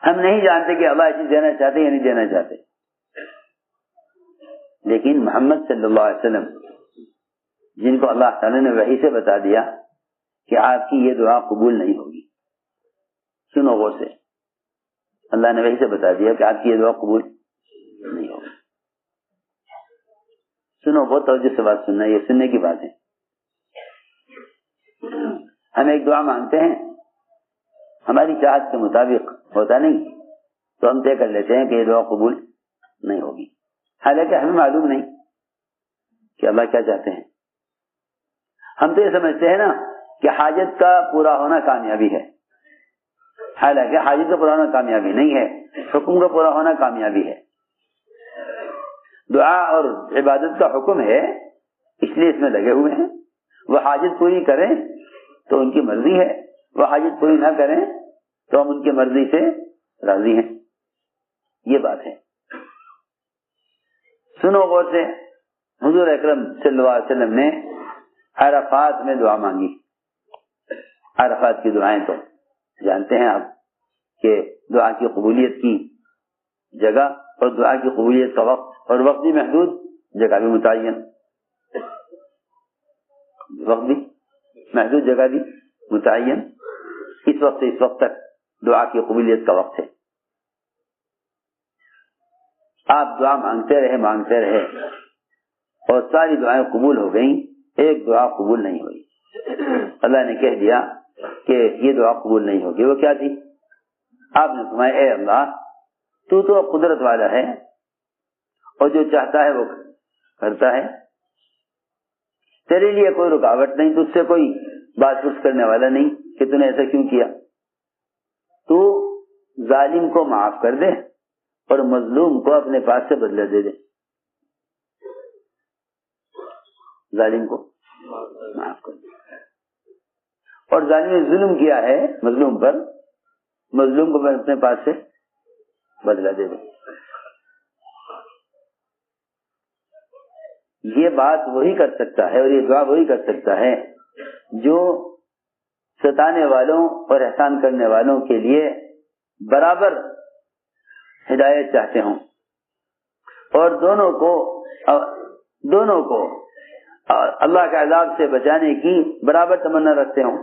Speaker 2: ہم نہیں جانتے کہ اللہ یہ چیز دینا چاہتے یا نہیں دینا چاہتے. لیکن محمد صلی اللہ علیہ وسلم جن کو اللہ تعالی نے وحی سے بتا دیا کہ آپ کی یہ دعا قبول نہیں ہوگی, سنو غور سے, اللہ نے وحی سے بتا دیا کہ آپ کی یہ دعا قبول نہیں ہوگی. سنو, بہت توجہ سے بات سننا, یہ سننے کی بات ہے. ہم ایک دعا مانگتے ہیں, ہماری چاہت کے مطابق ہوتا نہیں, تو ہم طے کر لیتے ہیں کہ یہ دعا قبول نہیں ہوگی. حالانکہ ہمیں معلوم نہیں کہ اللہ کیا چاہتے ہیں. ہم تو یہ سمجھتے ہیں نا کہ حاجت کا پورا ہونا کامیابی ہے, حالانکہ حاجت کا پورا ہونا کامیابی نہیں ہے, حکم کا پورا ہونا کامیابی ہے. دعا اور عبادت کا حکم ہے, اس لیے اس میں لگے ہوئے ہیں. وہ حاجت پوری کریں تو ان کی مرضی ہے, وہ حاجت پوری نہ کریں تو ہم ان کی مرضی سے راضی ہیں. یہ بات ہے. سنو غور سے, حضور اکرم صلی اللہ علیہ وسلم نے عرفات میں دعا مانگی. عرفات کی دعائیں تو جانتے ہیں آپ کہ دعا کی قبولیت کی جگہ اور دعا کی قبولیت کا وقت, اور وقت بھی محدود, جگہ بھی متعین. وقت بھی محدود, جگہ بھی متعین. اس وقت سے اس وقت تک دعا کی قبولیت کا وقت ہے. آپ دعا مانگتے رہے اور ساری دعائیں قبول ہو گئیں, ایک دعا قبول نہیں ہوئی. اللہ نے کہہ دیا کہ یہ دعا قبول نہیں ہوگی. وہ کیا تھی؟ آپ نے فرمایا اے اللہ تو قدرت والا ہے اور جو چاہتا ہے وہ کرتا ہے, تیرے لیے کوئی رکاوٹ نہیں, تجھ سے کوئی بات پوچھ کرنے والا نہیں کہ تو نے ایسا کیوں کیا. تو ظالم کو معاف کر دے اور مظلوم کو اپنے پاس سے بدلہ دے دے. ظالم کو معاف کر دے, اور ظالم نے ظلم کیا ہے مظلوم پر, مظلوم کو اپنے پاس سے بدلہ دے دے. یہ بات وہی کر سکتا ہے اور یہ دعا وہی کر سکتا ہے جو ستانے والوں اور احسان کرنے والوں کے لیے برابر ہدایت چاہتے ہوں, اور دونوں کو اللہ کے عذاب سے بچانے کی برابر تمنا رکھتے ہوں.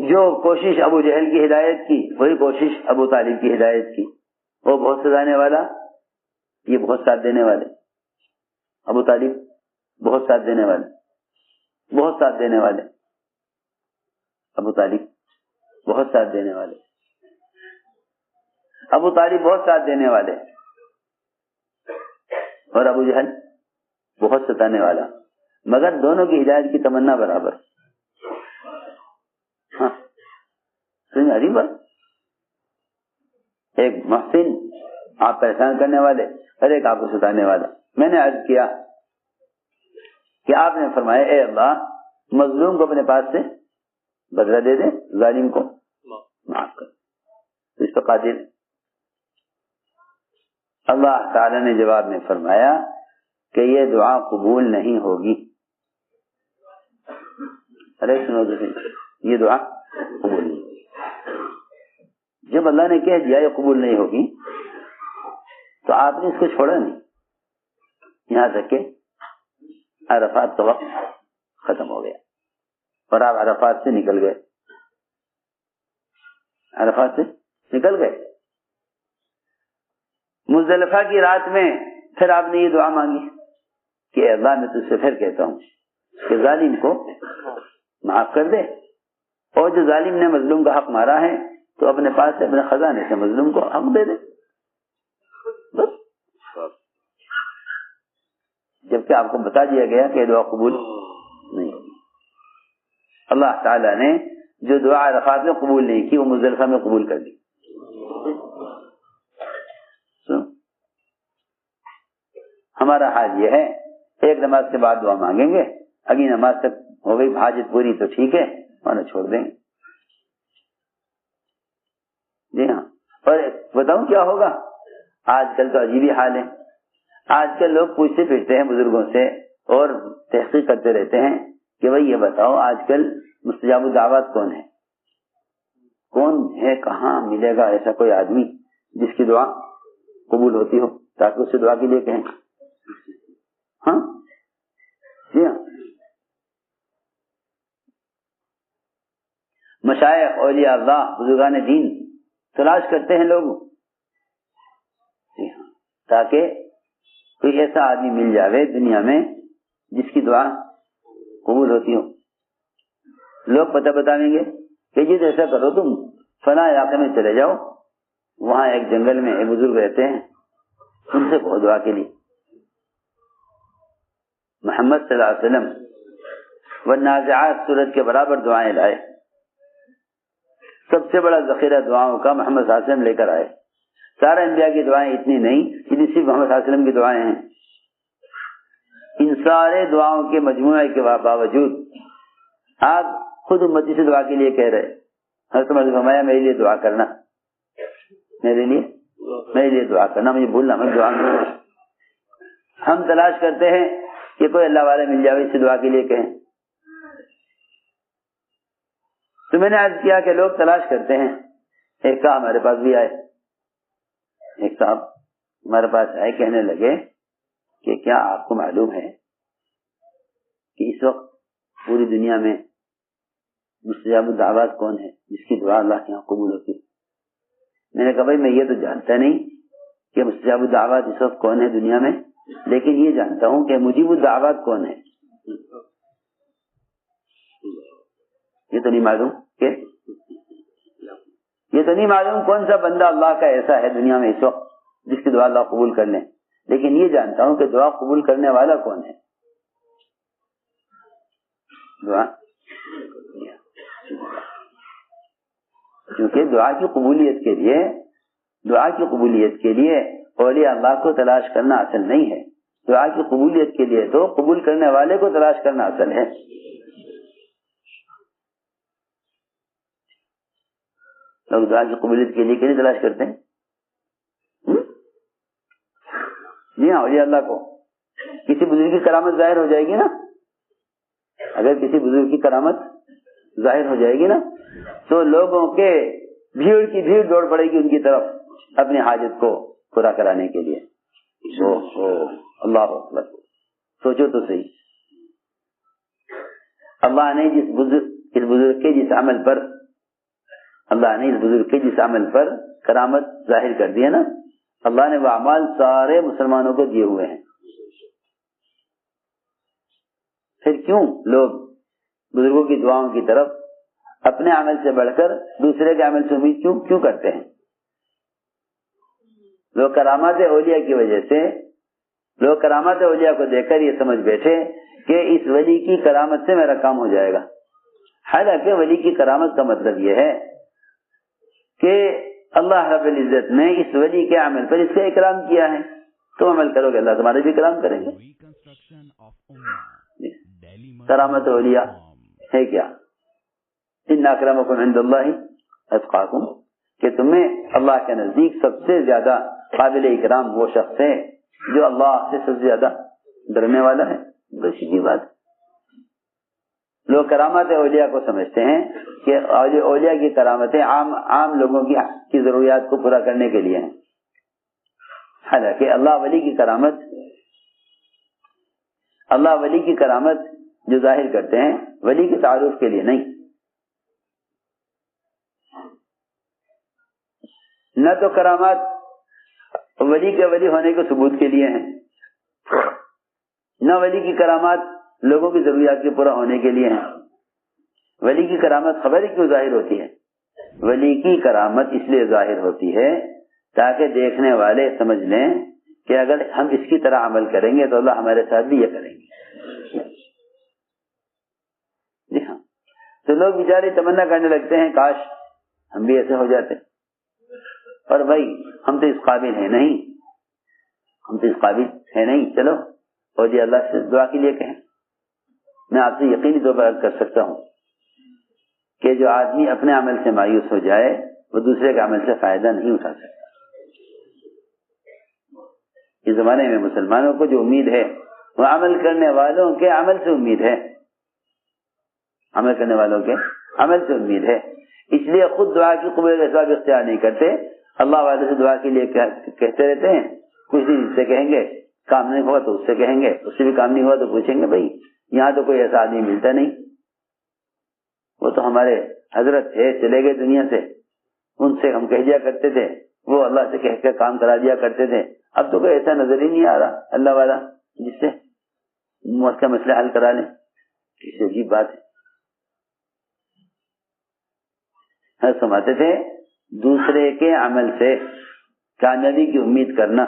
Speaker 2: جو کوشش ابو جہل کی ہدایت کی وہی کوشش ابو طالب کی ہدایت کی. وہ بہت ستانے والا, یہ بہت ساتھ دینے والے. ابو طالب بہت ساتھ دینے والے, بہت ساتھ دینے والے. ابو طالب بہت ساتھ دینے والے. ابو طالب بہت ساتھ دینے والے اور ابو جہل بہت ستانے والا، مگر دونوں کی ہدایت کی تمنا برابر. ہاں عجیب بات. ایک محسن آپ پریشان کرنے والے اور ایک آپ کو ستانے والا. میں نے عرض کیا کہ آپ نے فرمایا اے اللہ مظلوم کو اپنے پاس سے بدلہ دے دے، ظالم کو معاف کر، تو اس پر قادر. اللہ تعالی نے جواب میں فرمایا کہ یہ دعا قبول نہیں ہوگی. ارے سنو تو صحیح، یہ دعا قبول نہیں ہوگی. جب اللہ نے کہہ دیا یہ قبول نہیں ہوگی تو آپ نے اس کو چھوڑا نہیں، یہاں تک کہ عرفات کا وقت ختم ہو گیا اور آپ عرفات سے نکل گئے. عرفات سے نکل گئے. مزدلفہ کی رات میں پھر آپ نے یہ دعا مانگی کہ اللہ میں تجھ سے پھر کہتا ہوں کہ ظالم کو معاف کر دے، اور جو ظالم نے مظلوم کا حق مارا ہے تو اپنے پاس سے اپنے خزانے سے مظلوم کو حق دے دے. بس جبکہ آپ کو بتا دیا گیا کہ دعا قبول نہیں ہوگی. اللہ تعالیٰ نے جو دعا عرفات میں قبول نہیں کی وہ مزدلفہ میں قبول کر دی. ہمارا حال یہ ہے، ایک نماز کے بعد دعا مانگیں گے، اگلی نماز تک ہو گئی حاجت پوری تو ٹھیک ہے ورنہ چھوڑ دیں گے. جی ہاں. اور بتاؤں کیا ہوگا، آج کل تو عجیب ہی حال ہے. آج کل لوگ پوچھتے پھرتے ہیں بزرگوں سے اور تحقیق کرتے رہتے ہیں کہ بھائی یہ بتاؤ آج کل مستجاب الدعوات کون ہے، کون ہے، کہاں ملے گا ایسا کوئی آدمی جس کی دعا قبول ہوتی ہو تاکہ اس سے دعا کے لیے کہیں. ہاں جی ہاں. مشائخ اولیاء اللہ بزرگان دین تلاش کرتے ہیں لوگ جی ہاں تاکہ کوئی ایسا آدمی مل جاوے دنیا میں جس کی دعا قبول ہوتی ہو. لوگ پتہ بتائیں گے کہ جی ایسا کرو تم فلاں علاقے میں چلے جاؤ، وہاں ایک جنگل میں ایک بزرگ رہتے ہیں، ان سے بہت دعا کے لیے. محمد صلی اللہ علیہ وسلم والنازعات سورت کے برابر دعائیں لائے. سب سے بڑا ذخیرہ دعاؤں کا محمد صلی اللہ علیہ وسلم لے کر آئے. سارے انبیاء کی دعائیں اتنی نہیں جتنی صرف محمد صلی اللہ علیہ وسلم کی دعائیں ہیں. ان سارے دعاؤں کے مجموعے کے باوجود آپ خود امتی سے دعا کے لیے کہہ رہے. حضرت عمر نے فرمایا میرے لیے دعا کرنا، میرے لیے دعا کرنا، مجھے بھولنا مت دعا کرنا. ہم تلاش کرتے ہیں کہ کوئی اللہ والے مل جائے اس سے دعا کے لیے کہیں. تو میں نے عرض کیا کہ لوگ تلاش کرتے ہیں. ایک صاحب ہمارے پاس بھی آئے، ایک صاحب ہمارے پاس آئے، کہنے لگے کہ کیا آپ کو معلوم ہے کہ اس وقت پوری دنیا میں مستجاب الدعوات کون ہے جس کی دعا اللہ کے یہاں قبول ہوتی ہے؟ میں نے کہا بھائی میں یہ تو جانتا نہیں کہ مستجاب الدعوات اس وقت کون ہے دنیا میں، لیکن یہ جانتا ہوں کہ مجیب الدعوات کون ہے. یہ تو نہیں معلوم کون سا بندہ اللہ کا ایسا ہے دنیا میں اس وقت جس کی دعا اللہ قبول کر لیں، لیکن یہ جانتا ہوں کہ دعا قبول کرنے والا کون ہے. دعا کیونکہ دعا کی قبولیت کے لیے اولیاء اللہ کو تلاش کرنا اصل نہیں ہے. دعا کی قبولیت کے لیے تو قبول کرنے والے کو تلاش کرنا اصل ہے. لوگ دعا کی قبولیت کے لیے کیوں تلاش کرتے ہیں؟ جی ہاں اولیاء اللہ کو کسی بزرگ کی کرامت ظاہر ہو جائے گی نا، اگر کسی بزرگ کی کرامت ظاہر ہو جائے گی نا تو لوگوں کے بھیڑ کی بھیڑ دوڑ پڑے گی ان کی طرف اپنی حاجت کو پورا کرانے کے لیے. اللہ اکبر. سوچو تو صحیح، اللہ نے اس بزرگ کے جس عمل پر کرامت ظاہر کر دی ہے نا، اللہ نے وہ اعمال سارے مسلمانوں کو دیے ہوئے ہیں. پھر کیوں لوگ بزرگوں کی دعاؤں کی طرف اپنے عمل سے بڑھ کر دوسرے کے عمل سے امید کیوں کرتے ہیں؟ لوگ کرامات اولیاء کی وجہ سے، لوگ کرامات اولیاء کو دیکھ کر یہ سمجھ بیٹھے کہ اس ولی کی کرامت سے میرا کام ہو جائے گا. حالانکہ ولی کی کرامت کا مطلب یہ ہے کہ اللہ رب العزت نے اس ولی کے عمل پر اس کا اکرام کیا ہے، تم عمل کرو گے اللہ تمہارے بھی اکرام کریں گے. کرامت اولیاء ہے کیا؟ ان اکرمکم عند اللہ اتقاکم، کہ تمہیں اللہ کے نزدیک سب سے زیادہ قابل اکرام وہ شخص ہے جو اللہ سے سب سے زیادہ ڈرنے والا ہے. بس سیدھی بات. لوگ کرامات اولیاء کو سمجھتے ہیں کہ اولیاء کی کرامتیں عام لوگوں کی ضروریات کو پورا کرنے کے لیے ہیں. حالانکہ اللہ ولی کی کرامت جو ظاہر کرتے ہیں ولی کے تعارف کے لیے نہیں. نہ تو کرامات ولی کے ولی ہونے کے ثبوت کے لیے ہیں، نہ ولی کی کرامات لوگوں کی ضروریات کے پورا ہونے کے لیے ہیں. ولی کی کرامت خبر کیوں ظاہر ہوتی ہے؟ ولی کی کرامت اس لیے ظاہر ہوتی ہے تاکہ دیکھنے والے سمجھ لیں کہ اگر ہم اس کی طرح عمل کریں گے تو اللہ ہمارے ساتھ بھی یہ کریں گے. جی ہاں. تو لوگ بیچارے تمنا کرنے لگتے ہیں کاش ہم بھی ایسے ہو جاتے، اور بھائی ہم تو اس قابل ہیں نہیں، چلو اور جی اللہ سے دعا کے لیے کہیں. میں آپ سے یقینی طور پر عرض کر سکتا ہوں کہ جو آدمی اپنے عمل سے مایوس ہو جائے وہ دوسرے کے عمل سے فائدہ نہیں اٹھا سکتا. اس زمانے میں مسلمانوں کو جو امید ہے وہ عمل کرنے والوں کے عمل سے امید ہے، اس لیے خود دعا کی قبولیت اسباب اختیار نہیں کرتے، اللہ والے سے دعا کے لیے کہتے رہتے ہیں. کچھ دن اس سے کہیں گے کام نہیں ہوا تو اس سے کہیں گے، اس سے بھی کام نہیں ہوا تو پوچھیں گے بھائی یہاں تو کوئی ایسا آدمی ملتا نہیں، وہ تو ہمارے حضرت تھے چلے گئے دنیا سے، ان سے ہم کہہ دیا کرتے تھے، وہ اللہ سے کہہ کر کام کرا دیا کرتے تھے، اب تو کوئی ایسا نظر ہی نہیں آ رہا اللہ والا جس سے اس کا مسئلہ حل کرا لیں. کسی عجیب بات ہے. سمجھتے تھے دوسرے کے عمل سے کامیابی کی امید کرنا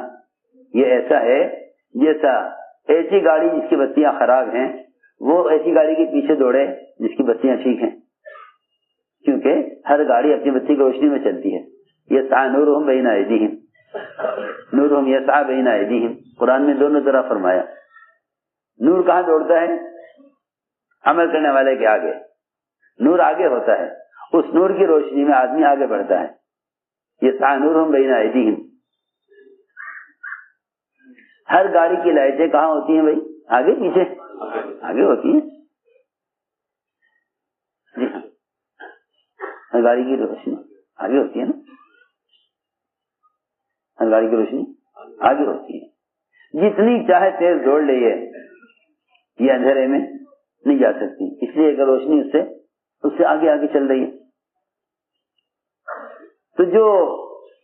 Speaker 2: یہ ایسا ہے جیسا ایسی گاڑی جس کی بتیاں خراب ہیں وہ ایسی گاڑی کے پیچھے دوڑے جس کی بتیاں ٹھیک ہیں، کیونکہ ہر گاڑی اپنی بتی کی روشنی میں چلتی ہے. یسعی نورہم بین ایدیہم، نورہم یسعی بین ایدیہم، قرآن میں دونوں طرح فرمایا. نور کہاں دوڑتا ہے؟ عمل کرنے والے کے آگے. نور آگے ہوتا ہے، اس نور کی روشنی میں آدمی آگے بڑھتا ہے. یسعی نورہم بین ایدیہم. ہر گاڑی کی لائٹیں کہاں ہوتی ہیں بھائی؟ آگے پیچھے؟ آگے ہوتی ہیں. جی ہاں، ہر گاڑی کی روشنی آگے ہوتی ہے نا، ہر گاڑی کی روشنی آگے ہوتی ہے. جتنی چاہے تیز دوڑ لے یہ اندھیرے میں نہیں جا سکتی، اس لیے کہ روشنی اس سے آگے آگے چل رہی ہے. تو جو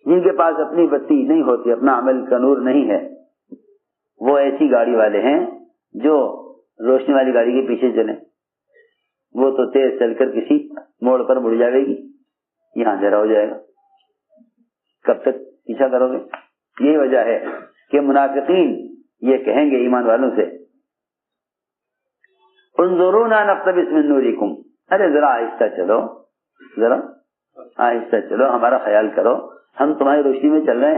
Speaker 2: جن کے پاس اپنی بتی نہیں ہوتی، اپنا عمل کا نور نہیں ہے، وہ ایسی گاڑی والے ہیں جو روشنی والی گاڑی کے پیچھے چلیں. وہ تو تیز چل کر کسی موڑ پر مڑ جائے گی، یہاں اندھیرا ہو جائے گا، کب تک پیچھا کرو گے؟ یہی وجہ ہے کہ منافقین یہ کہیں گے ایمان والوں سے انظرونا نقتبس من نورکم، ارے ذرا آہستہ چلو، ہمارا خیال کرو، ہم تمہاری روشنی میں چل رہے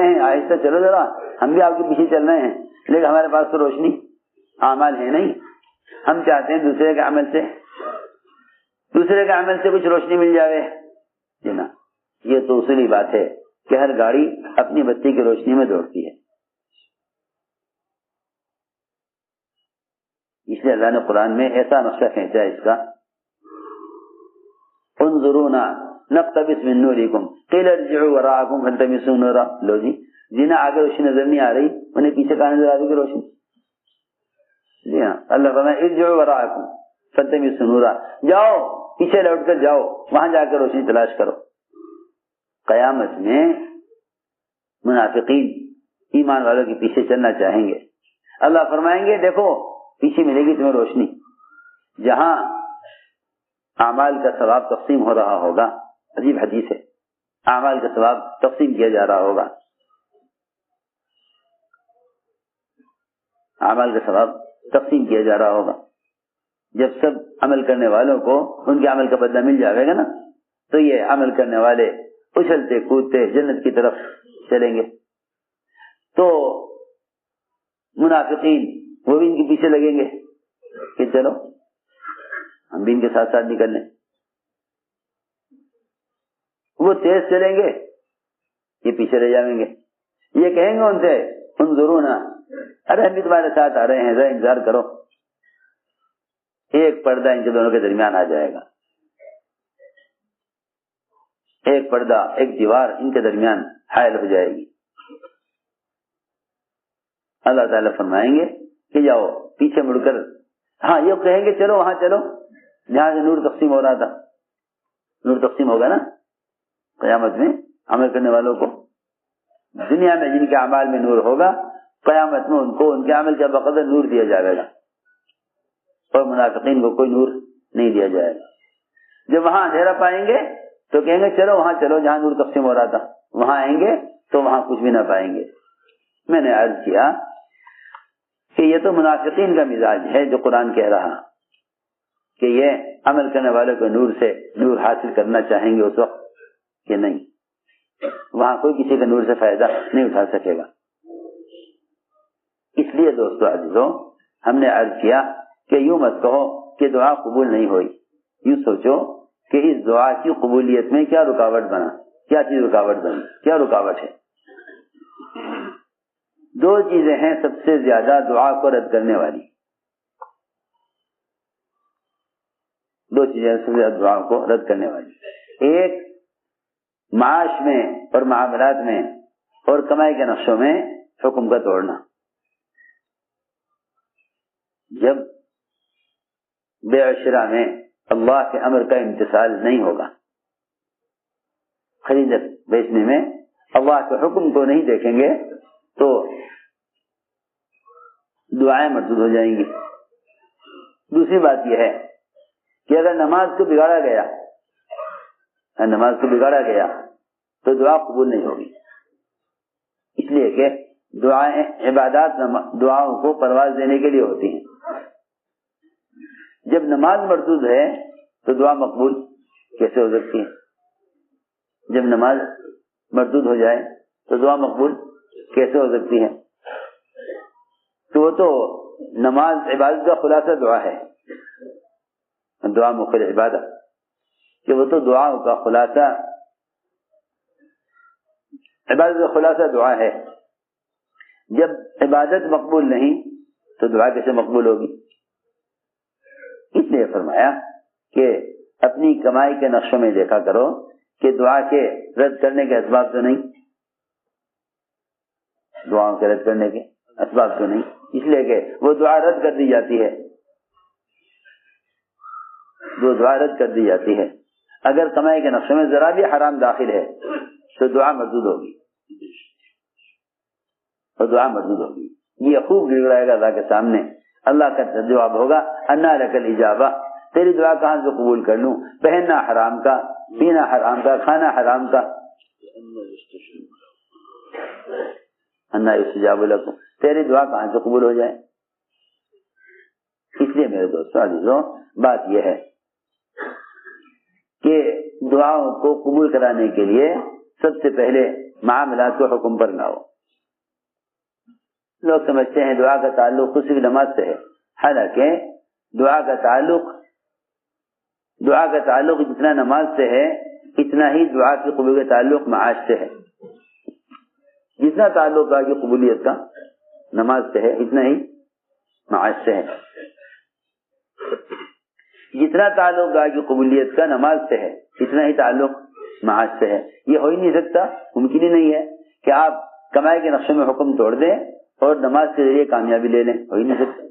Speaker 2: ہیں، آہستہ چلو ذرا، ہم بھی آپ کے پیچھے چل رہے ہیں، لیکن ہمارے پاس تو روشنی اعمال ہے نہیں. ہم چاہتے ہیں دوسرے کے عمل سے کچھ روشنی مل جائے. جی نا، یہ تو اصولی بات ہے کہ ہر گاڑی اپنی بتی کی روشنی میں دوڑتی ہے. اس لیے اللہ نے قرآن میں ایسا نقشہ کھینچا ہے اس کا، انظرونا نقتبس من نورکم قیل ارجعوا وراءکم فالتمسوا نورا. لو جی جنہیں آگے روشنی نظر نہیں آ رہی انہیں پیچھے کہاں نظر آ رہی روشنی؟ جی ہاں، اللہ فرمایا ارجعوا وراءکم فالتمسوا نورا، جاؤ پیچھے لوٹ کر جاؤ، وہاں جا کر روشنی تلاش کرو. قیامت میں منافقین ایمان والوں کے پیچھے چلنا چاہیں گے. اللہ فرمائیں گے دیکھو پیچھے ملے گی تمہیں روشنی، جہاں اعمال کا ثواب تقسیم ہو رہا ہوگا. عجیب حدیث ہے، اعمال کا ثواب تقسیم کیا جا رہا ہوگا، اعمال کا ثواب تقسیم کیا جا رہا ہوگا. جب سب عمل کرنے والوں کو ان کے عمل کا بدلہ مل جائے گا نا، تو یہ عمل کرنے والے اچھلتے کودتے جنت کی طرف چلیں گے. تو منافقین وہ بھی ان کے پیچھے لگیں گے کہ چلو ہم بھی ان کے ساتھ ساتھ نکل لیں. وہ تیز چلیں گے، یہ پیچھے رہ جائیں گے. یہ کہیں گے ان سے انظرونا، ارے ہم بھی تمہارے ساتھ آ رہے ہیں، ذرا انتظار کرو. ایک پردہ ان کے دونوں کے درمیان آ جائے گا، ایک پردہ، ایک دیوار ان کے درمیان حائل ہو جائے گی. اللہ تعالیٰ فرمائیں گے کہ جاؤ پیچھے مڑ کر، ہاں یہ کہیں گے چلو وہاں چلو جہاں سے نور تقسیم ہو رہا تھا. نور تقسیم ہوگا نا قیامت میں عمل کرنے والوں کو. دنیا میں جن کے اعمال میں نور ہوگا، قیامت میں ان کو ان کے عمل کا بقدر نور دیا جائے گا، اور منافقین کو کوئی نور نہیں دیا جائے گا. جب وہاں اندھیرا پائیں گے تو کہیں گے چلو وہاں چلو جہاں نور تقسیم ہو رہا تھا. وہاں آئیں گے تو وہاں کچھ بھی نہ پائیں گے. میں نے عرض کیا کہ یہ تو منافقین کا مزاج ہے جو قرآن کہہ رہا کہ یہ عمل کرنے والوں کو نور سے نور حاصل کرنا چاہیں گے اس وقت کہ نہیں، وہاں کوئی کسی کا نور سے فائدہ نہیں اٹھا سکے گا. اس لیے دوستو عزیزوں، ہم نے عرض کیا کہ یوں مت کہو کہ دعا قبول نہیں ہوئی. یوں سوچو کہ اس دعا کی قبولیت میں کیا رکاوٹ بنا، کیا چیز رکاوٹ بنی، کیا رکاوٹ ہے. دو چیزیں ہیں سب سے زیادہ دعا کو رد کرنے والی. دو چیزیں سب سے زیادہ دعا کو رد کرنے والی. ایک معاش میں اور معاملات میں اور کمائی کے نقشوں میں حکم کا توڑنا. جب بیع شرع میں اللہ کے امر کا امتثال نہیں ہوگا، خرید بیچنے میں اللہ کے حکم کو نہیں دیکھیں گے تو دعائیں مردود ہو جائیں گی. دوسری بات یہ ہے کہ اگر نماز کو بگاڑا گیا تو دعا قبول نہیں ہوگی. اس لیے کہ دعائیں عبادات دعاؤں کو پرواز دینے کے لیے ہوتی ہیں. جب نماز مردود ہے تو دعا مقبول کیسے ہو سکتی ہے؟ جب نماز مردود ہو جائے تو دعا مقبول کیسے ہو سکتی ہے؟ تو وہ تو نماز عبادت کا خلاصہ دعا ہے. دعا مخل عبادت کہ وہ تو دعا کا خلاصہ، عبادت کا خلاصہ دعا ہے. جب عبادت مقبول نہیں تو دعا کیسے مقبول ہوگی؟ اس لیے فرمایا کہ اپنی کمائی کے نقشوں میں دیکھا کرو کہ دعا کے رد کرنے کے اسباب تو نہیں، دعاؤں کے رد کرنے کے اسباب تو نہیں. اس لیے کہ وہ دعا رد کر دی جاتی ہے، وہ دعا رد کر دی جاتی ہے. اگر کمائی کے نقشوں میں ذرا بھی حرام داخل ہے تو دعا مردود ہوگی، اور دعا مردود ہوگی. یہ خوب گڑگڑائے گا اللہ کے سامنے. اللہ کا جواب ہوگا انا لک الاجابہ، تیری دعا کہاں سے قبول کر لوں؟ پہننا حرام کا، پینا حرام کا، کھانا حرام کا. انا یستجاب لکم، تیری دعا کہاں سے قبول ہو جائے؟ اس لیے میرے دوستوں عزیزوں، بات یہ ہے کہ دعاؤں کو قبول کرانے کے لیے سب سے پہلے معاملات کو حکم پر لاؤ. لوگ سمجھتے ہیں دعا کا تعلق تو صرف نماز سے ہے، حالانکہ دعا کا تعلق جتنا نماز سے ہے اتنا ہی دعا کی قبول کا تعلق معاش سے ہے. جتنا تعلق دعا کی قبولیت کا نماز سے ہے اتنا ہی معاش سے ہے. جتنا تعلق دعا کی قبولیت کا نماز سے ہے اتنا ہی تعلق معاش سے ہے. یہ ہو ہی نہیں سکتا، ممکن ہی نہیں ہے کہ آپ کمائی کے نقشے میں حکم توڑ دیں اور نماز کے ذریعے کامیابی لے لیں، ہو ہی نہیں سکتا.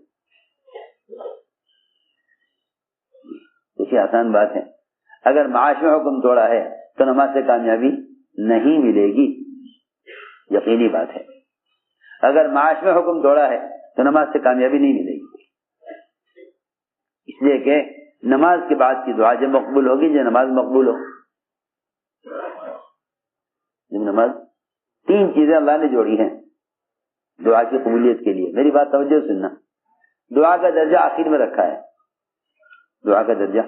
Speaker 2: دیکھیے آسان بات ہے. اگر معاش میں حکم توڑا ہے تو نماز سے کامیابی نہیں ملے گی، یقینی بات ہے. اگر معاش میں حکم توڑا ہے تو نماز سے کامیابی نہیں ملے گی. اس لیے کہ نماز کے بعد کی دعا جب مقبول ہوگی جب نماز مقبول ہو. نماز. 3 چیزیں اللہ نے جوڑی ہیں دعا کی قبولیت کے لیے. میری بات توجہ سننا. دعا کا درجہ آخر میں رکھا ہے. دعا کا درجہ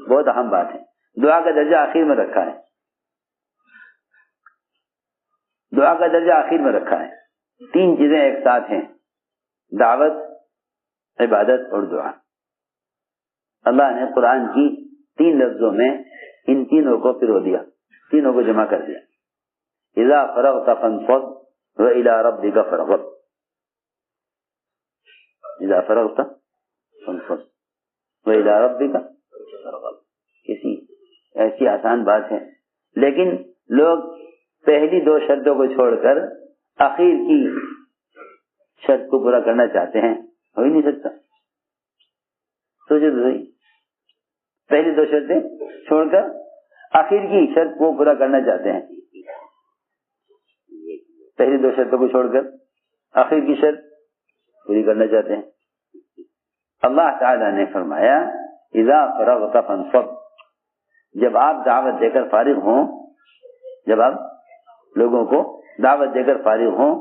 Speaker 2: بہت اہم بات ہے. دعا کا درجہ آخر میں رکھا ہے. دعا کا درجہ آخر میں رکھا ہے. 3 چیزیں ایک ساتھ ہیں: دعوت، عبادت اور دعا. اللہ نے قرآن کی 3 لفظوں میں ان تینوں کو پرو دیا، تینوں کو جمع کر دیا. اذا فرغت فانصب والى ربك فارغب. اذا فرغت فانصب والى ربك فارغب. کسی ایسی آسان بات ہے، لیکن لوگ پہلی 2 شرطوں کو چھوڑ کر اخیر کی شرط کو پورا کرنا چاہتے ہیں. ہو ہی نہیں سکتا. سوچو تو صحیح. پہلی 2 شرطیں چھوڑ کر آخر کی شرط کو پورا کرنا چاہتے ہیں. پہلی 2 شرطوں کو چھوڑ کر آخر کی شرط پوری کرنا چاہتے ہیں. اللہ تعالی نے فرمایا اذا فرغت فانصب. جب آپ دعوت دے کر فارغ ہوں، جب آپ لوگوں کو دعوت دے کر فارغ ہوں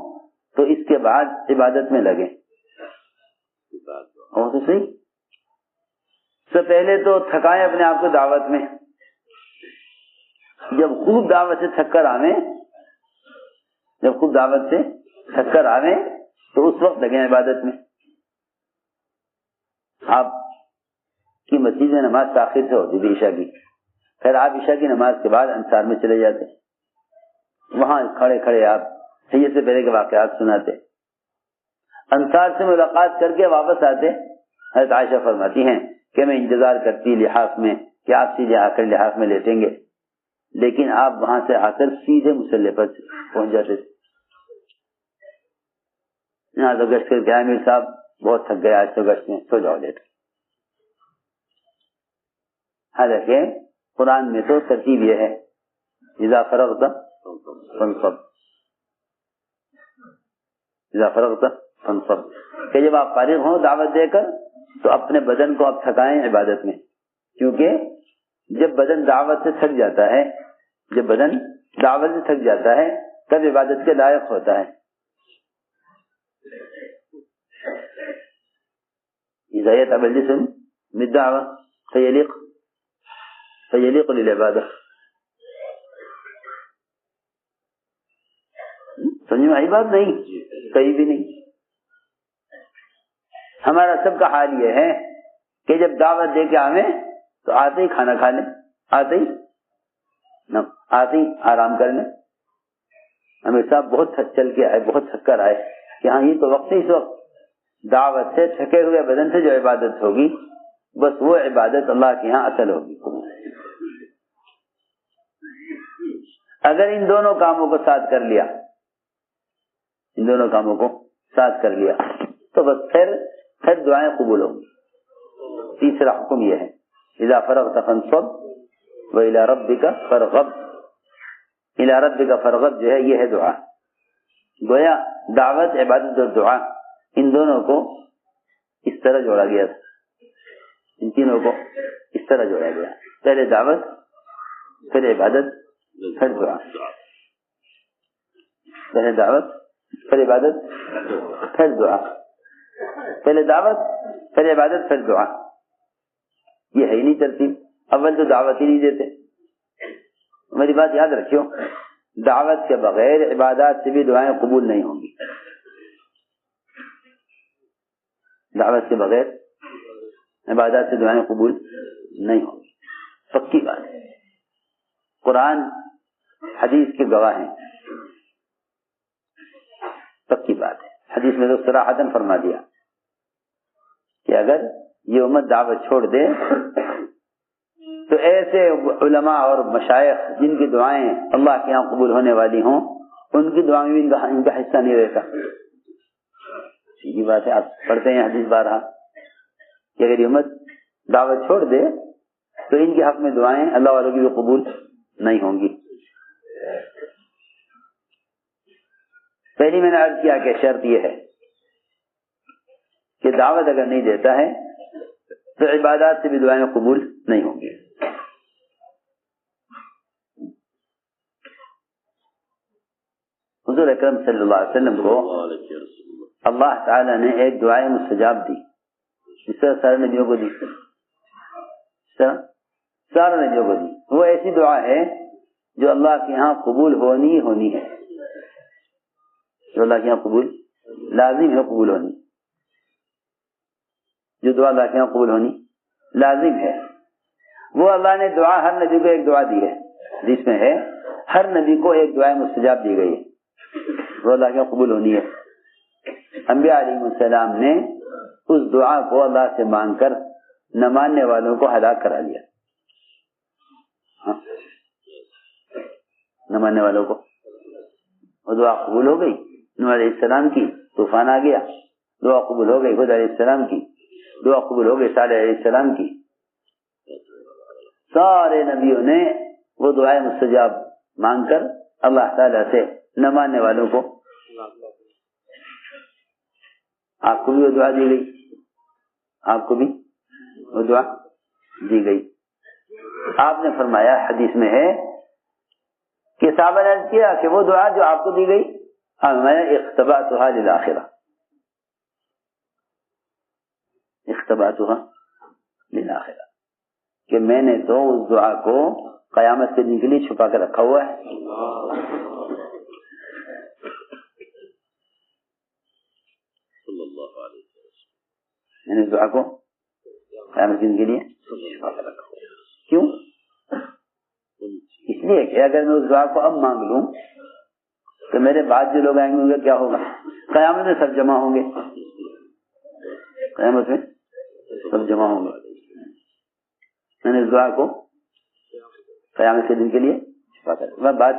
Speaker 2: تو اس کے بعد عبادت میں لگیں. اور تو صحیح. سے پہلے تو تھکائیں اپنے آپ کو دعوت میں. جب خوب دعوت سے تھک کر آویں، جب خوب دعوت سے تھک کر آویں تو اس وقت لگیں عبادت میں. آپ کی مسجد میں نماز تاخیر سے ہوتی تھی عشاء کی، پھر آپ عشاء کی نماز کے بعد انصار میں چلے جاتے. وہاں کھڑے کھڑے آپ سید سے پہلے کے واقعات سناتے. انصار سے ملاقات کر کے واپس آتے. حضرت عائشہ فرماتی ہیں کہ میں انتظار کرتی لحاف میں کہ آپ سیدھے آ کر لحاف میں لیٹیں گے، لیکن آپ وہاں سے آ کر سیدھے مصلی پر پہنچ جاتے تھے. یہاں تو گشت کر کے آئے میر صاحب بہت تھک گئے آج تو گشت میں، سو جاؤ لیٹ. حالانکہ قرآن میں تو ترتیب یہ ہے اذا فرغت فانصب، اذا فرغت فانصب، کہ جب آپ فارغ ہوں دعوت دے کر تو اپنے بدن کو آپ تھکائیں عبادت میں. کیونکہ جب بدن دعوت سے تھک جاتا ہے، جب بدن دعوت سے تھک جاتا ہے تب عبادت کے لائق ہوتا ہے. اذا يتعب الجسم بالدعوة فيليق للعبادة. سمجھ میں آئی بات؟ نہیں، کہیں بھی نہیں. ہمارا سب کا حال یہ ہے کہ جب دعوت دے کے آویں تو آتے ہی کھانا کھا لیں، آتے ہی آرام کر لیں. ہمیں صاحب بہت تھک چل کے آئے، بہت تھک کر آئے کہ ہاں یہ تو وقت ہے، اس وقت دعوت سے تھکے ہوئے بدن سے جو عبادت ہوگی بس وہ عبادت اللہ کے ہاں اصل ہوگی. اگر ان دونوں کاموں کو ساتھ کر لیا، ان دونوں کاموں کو ساتھ کر لیا تو بس پھر دعائیں قبول ہوں گی. تیسرا حکم یہ ہے اذا فرغت فانصب والى ربك فارغب. الى ربك فارغب جو ہے یہ ہے دعا. گویا دعوت، عبادت اور دعا ان دونوں کو اس طرح جوڑا گیا تھا، ان تینوں کو اس طرح جوڑا گیا. پہلے دعوت، پھر عبادت، پھر دعا. پہلے دعوت، پھر عبادت، پھر دعا. پہلے دعوت، پھر عبادت، پھر دعا. یہ ہے ہی نہیں ترتیب. اول تو دعوت ہی نہیں دیتے. میری بات یاد رکھیو، دعوت کے بغیر عبادات سے بھی دعائیں قبول نہیں ہوں گی. دعوت کے بغیر عبادات سے دعائیں قبول نہیں ہوں گی. پکی بات ہے. قرآن حدیث کے گواہ ہیں. پکی بات ہے. حدیث میں تو صراحتاً فرما دیا کہ اگر یہ امت دعوت چھوڑ دے تو ایسے علماء اور مشائخ جن کی دعائیں اللہ کے یہاں قبول ہونے والی ہوں ان کی دعائیں بھی ان کا حصہ نہیں رہتا. سیدھی بات ہے. آپ پڑھتے ہیں حدیث بارہا کہ اگر یہ امت دعوت چھوڑ دے تو ان کے حق میں دعائیں اللہ والوں کی بھی قبول نہیں ہوں گی. پہلی میں نے عرض کیا کہ شرط یہ ہے کہ دعوت اگر نہیں دیتا ہے تو عبادات سے بھی دعائیں قبول نہیں ہوں گی. حضور اکرم صلی اللہ علیہ وسلم کو اللہ تعالیٰ نے ایک دعائیں مستجاب دی، اس طرح سارے نبیوں کو دی، سارے نبیوں کو دی. وہ ایسی دعا ہے جو اللہ کے ہاں قبول ہونی ہونی ہے، جو اللہ کے یہاں قبول لازم ہے، قبول ہونی، جو دعا اللہ کے یہاں قبول ہونی لازم ہے. وہ اللہ نے دعا ہر نبی کو ایک دعا دی ہے، جس میں ہے ہر نبی کو ایک دعا مستجاب دی گئی ہے، وہ اللہ کے یہاں قبول ہونی ہے. انبیاء علیہ السلام نے اس دعا کو اللہ سے مانگ کر نہ ماننے والوں کو ہلاک کرا لیا. نہ ماننے والوں کو وہ دعا قبول ہو گئی. نوح علیہ السلام کی طوفان آ گیا، دعا قبول ہو گئی. ہود علیہ السلام کی دعا قبول ہو گئی. صالح علیہ السلام کی. سارے نبیوں نے وہ دعائیں مستجاب مانگ کر اللہ تعالیٰ سے نہ ماننے والوں کو. آپ کو بھی وہ دعا دی گئی، آپ کو بھی وہ دعا دی گئی. آپ نے فرمایا، حدیث میں ہے کہ صحابہ نے عرض کیا کہ وہ دعا جو آپ کو دی گئی، میں اختبأتها للآخرہ، اختبأتها للآخرہ، کہ میں نے تو اس دعا کو قیامت کے دن کے لیے چھپا کر رکھا ہوا ہے. میں نے اس دعا کو قیامت کے دن کے لیے چھپا کر رکھا ہوا ہے. کیوں؟ اس لیے کہ اگر میں اس دعا کو اب مانگ لوں تو میرے بعد جو لوگ آئیں گے ان کا کیا ہوگا؟ قیامت میں سب جمع ہوں گے، قیامت میں سب جمع ہوں گے. میں نے اس دعا کو قیامت کے دن کے لیے چھپا کر. بات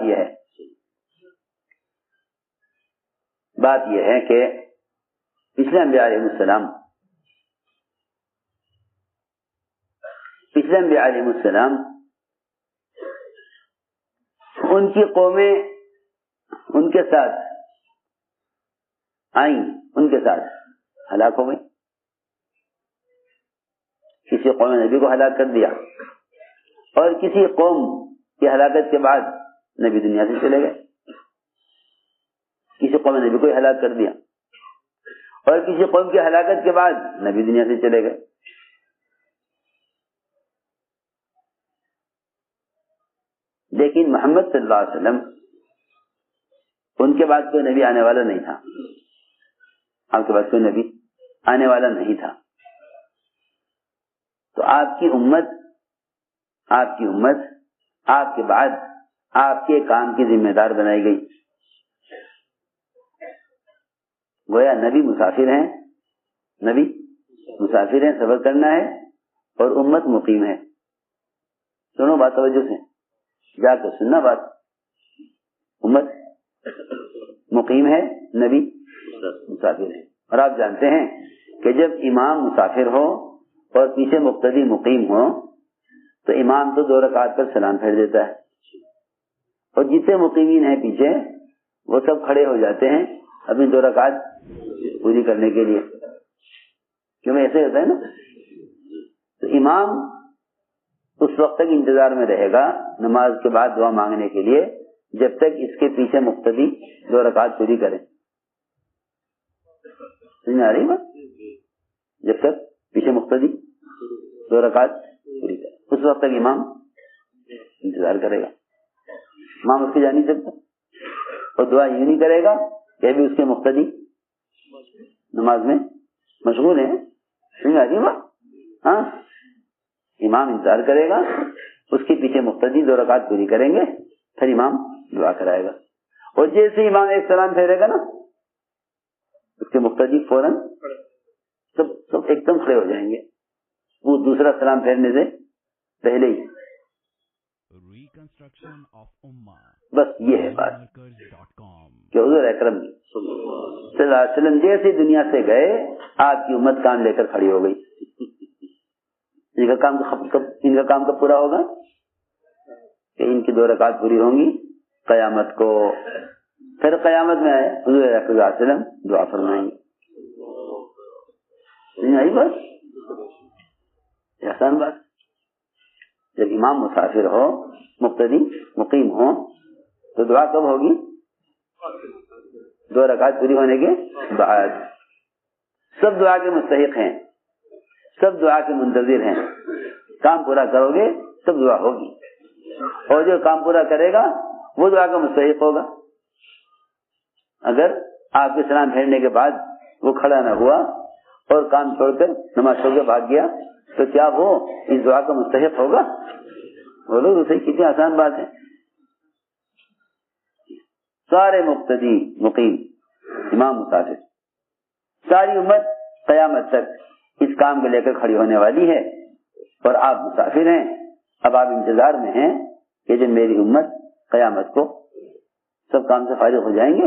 Speaker 2: یہ ہے کہ پچھلے انبیاء علیہ السلام ان کی قومیں ان کے ساتھ آئیں، ان کے ساتھ ہلاک ہو گئی. کسی قوم نے نبی کو ہلاک کر دیا، اور کسی قوم کی ہلاکت کے بعد نبی دنیا سے چلے گئے. کسی قوم نے نبی کو ہلاک کر دیا، اور کسی قوم کی ہلاکت کے بعد نبی دنیا سے چلے گئے. لیکن محمد صلی اللہ علیہ وسلم، ان کے بعد کوئی نبی آنے والا نہیں تھا، آپ کے بعد کوئی نبی آنے والا نہیں تھا. تو آپ کی امت آپ کے بعد آپ کے کام کی ذمہ دار بنائی گئی. گویا نبی مسافر ہیں، سفر کرنا ہے، اور امت مقیم ہے. سنو بات توجہ سے، جا کر سننا بات. امت مقیم ہے، نبی مسافر ہے. اور آپ جانتے ہیں کہ جب امام مسافر ہو اور پیچھے مقتدی مقیم ہو تو امام تو 2 رکعت پر سلام پھیر دیتا ہے، اور جتنے مقیمین ہیں پیچھے وہ سب کھڑے ہو جاتے ہیں اپنی 2 رکعت پوری کرنے کے لیے. کیوں ایسے ہوتا ہے نا. تو امام اس وقت تک انتظار میں رہے گا نماز کے بعد دعا مانگنے کے لیے جب تک اس کے پیچھے مقتدی 2 رکعت پوری کرے. سمجھ آ رہی بات؟ جب تک پیچھے مقتدی 2 رکعت پوری کرے اس وقت تک امام انتظار کرے گا. امام اس کی جا نہیں سکتا، اور دعا یوں نہیں کرے گا کہ ابھی اس کے مقتدی نماز میں مشغول ہیں. سمجھ آ رہی بات؟ ہاں، امام انتظار کرے گا، اس کے پیچھے مقتدی 2 رکعت پوری کریں گے، پھر امام دعا کرائے گا. اور جیسے امام ایک سلام پھیرے گا نا، اس کے مقتدی فوراً سب ایک دم کھڑے ہو جائیں گے، وہ دوسرا سلام پھیرنے سے پہلے ہی. بس یہ ہے بات کہ حضور اکرم صلی اللہ علیہ وسلم جیسے دنیا سے گئے، آپ کی امت کام لے کر کھڑی ہو گئی. ان کا کام کب پورا ہوگا؟ کہ ان کی 2 رکعت پوری ہوں گی قیامت کو. پھر قیامت میں آئے حضور صلی اللہ علیہ وسلم دعا فرمائیں گے. نہیں بس آسان بات. جب امام مسافر ہو، مقتدی مقیم ہو، تو دعا کب ہوگی؟ 2 رکعت پوری ہونے کے بعد سب دعا کے مستحق ہیں، سب دعا کے منتظر ہیں. کام پورا کرو گے تب دعا ہوگی، اور جو کام پورا کرے گا وہ دعا کا مستحق ہوگا. اگر آپ کے سلام پھیرنے کے بعد وہ کھڑا نہ ہوا اور کام چھوڑ کر نماز چھوڑ کے بھاگ گیا تو کیا وہ اس دعا کا مستحق ہوگا؟ بولو تو صحیح، کتنی آسان بات ہے. سارے مقتدی مقیم امام مسافر، ساری امت قیامت تک اس کام کو لے کر کھڑی ہونے والی ہے، اور آپ مسافر ہیں. اب آپ انتظار میں ہیں کہ جب میری امت قیامت کو سب کام سے فارغ ہو جائیں گے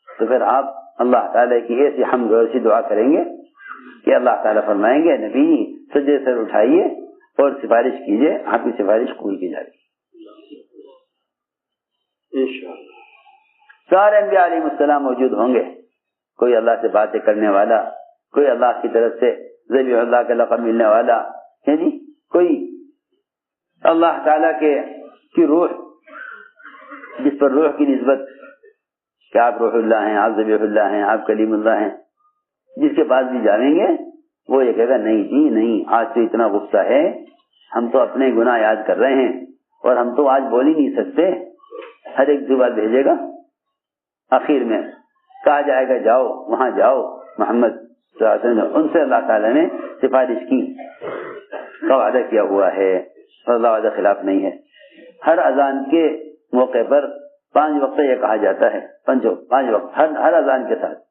Speaker 2: تو پھر آپ اللہ تعالیٰ کی ایسی حمد اور ایسی دعا کریں گے کہ اللہ تعالیٰ فرمائیں گے نبی سجدے سر اٹھائیے اور سفارش کیجیے، آپ کی سفارش قبول کی جائے گی انشاءاللہ. سارے انبیاء علیہ السلام موجود ہوں گے، کوئی اللہ سے باتیں کرنے والا، کوئی اللہ کی طرف سے ذبیح اللہ کا لقب ملنے والا ہے جی، کوئی اللہ تعالیٰ کی روح جس پر روح کی نسبت کہ آپ روح اللہ ہیں، آپ ذبیح اللہ ہیں، آپ کلیم اللہ ہیں، جس کے پاس بھی جائیں گے وہ یہ کہے گا نہیں جی نہیں، آج تو اتنا غصہ ہے، ہم تو اپنے گناہ یاد کر رہے ہیں اور ہم تو آج بول ہی نہیں سکتے. ہر ایک دعا بھیجے گا، آخر میں کہا جائے گا جاؤ وہاں جاؤ، محمد صلی اللہ علیہ وسلم ان سے اللہ تعالیٰ نے سفارش کی کا وعدہ کیا ہوا ہے اور اللہ وعدہ خلاف نہیں ہے. ہر اذان کے موقع پر 5 وقت یہ کہا جاتا ہے، 5 وقت ہر اذان کے ساتھ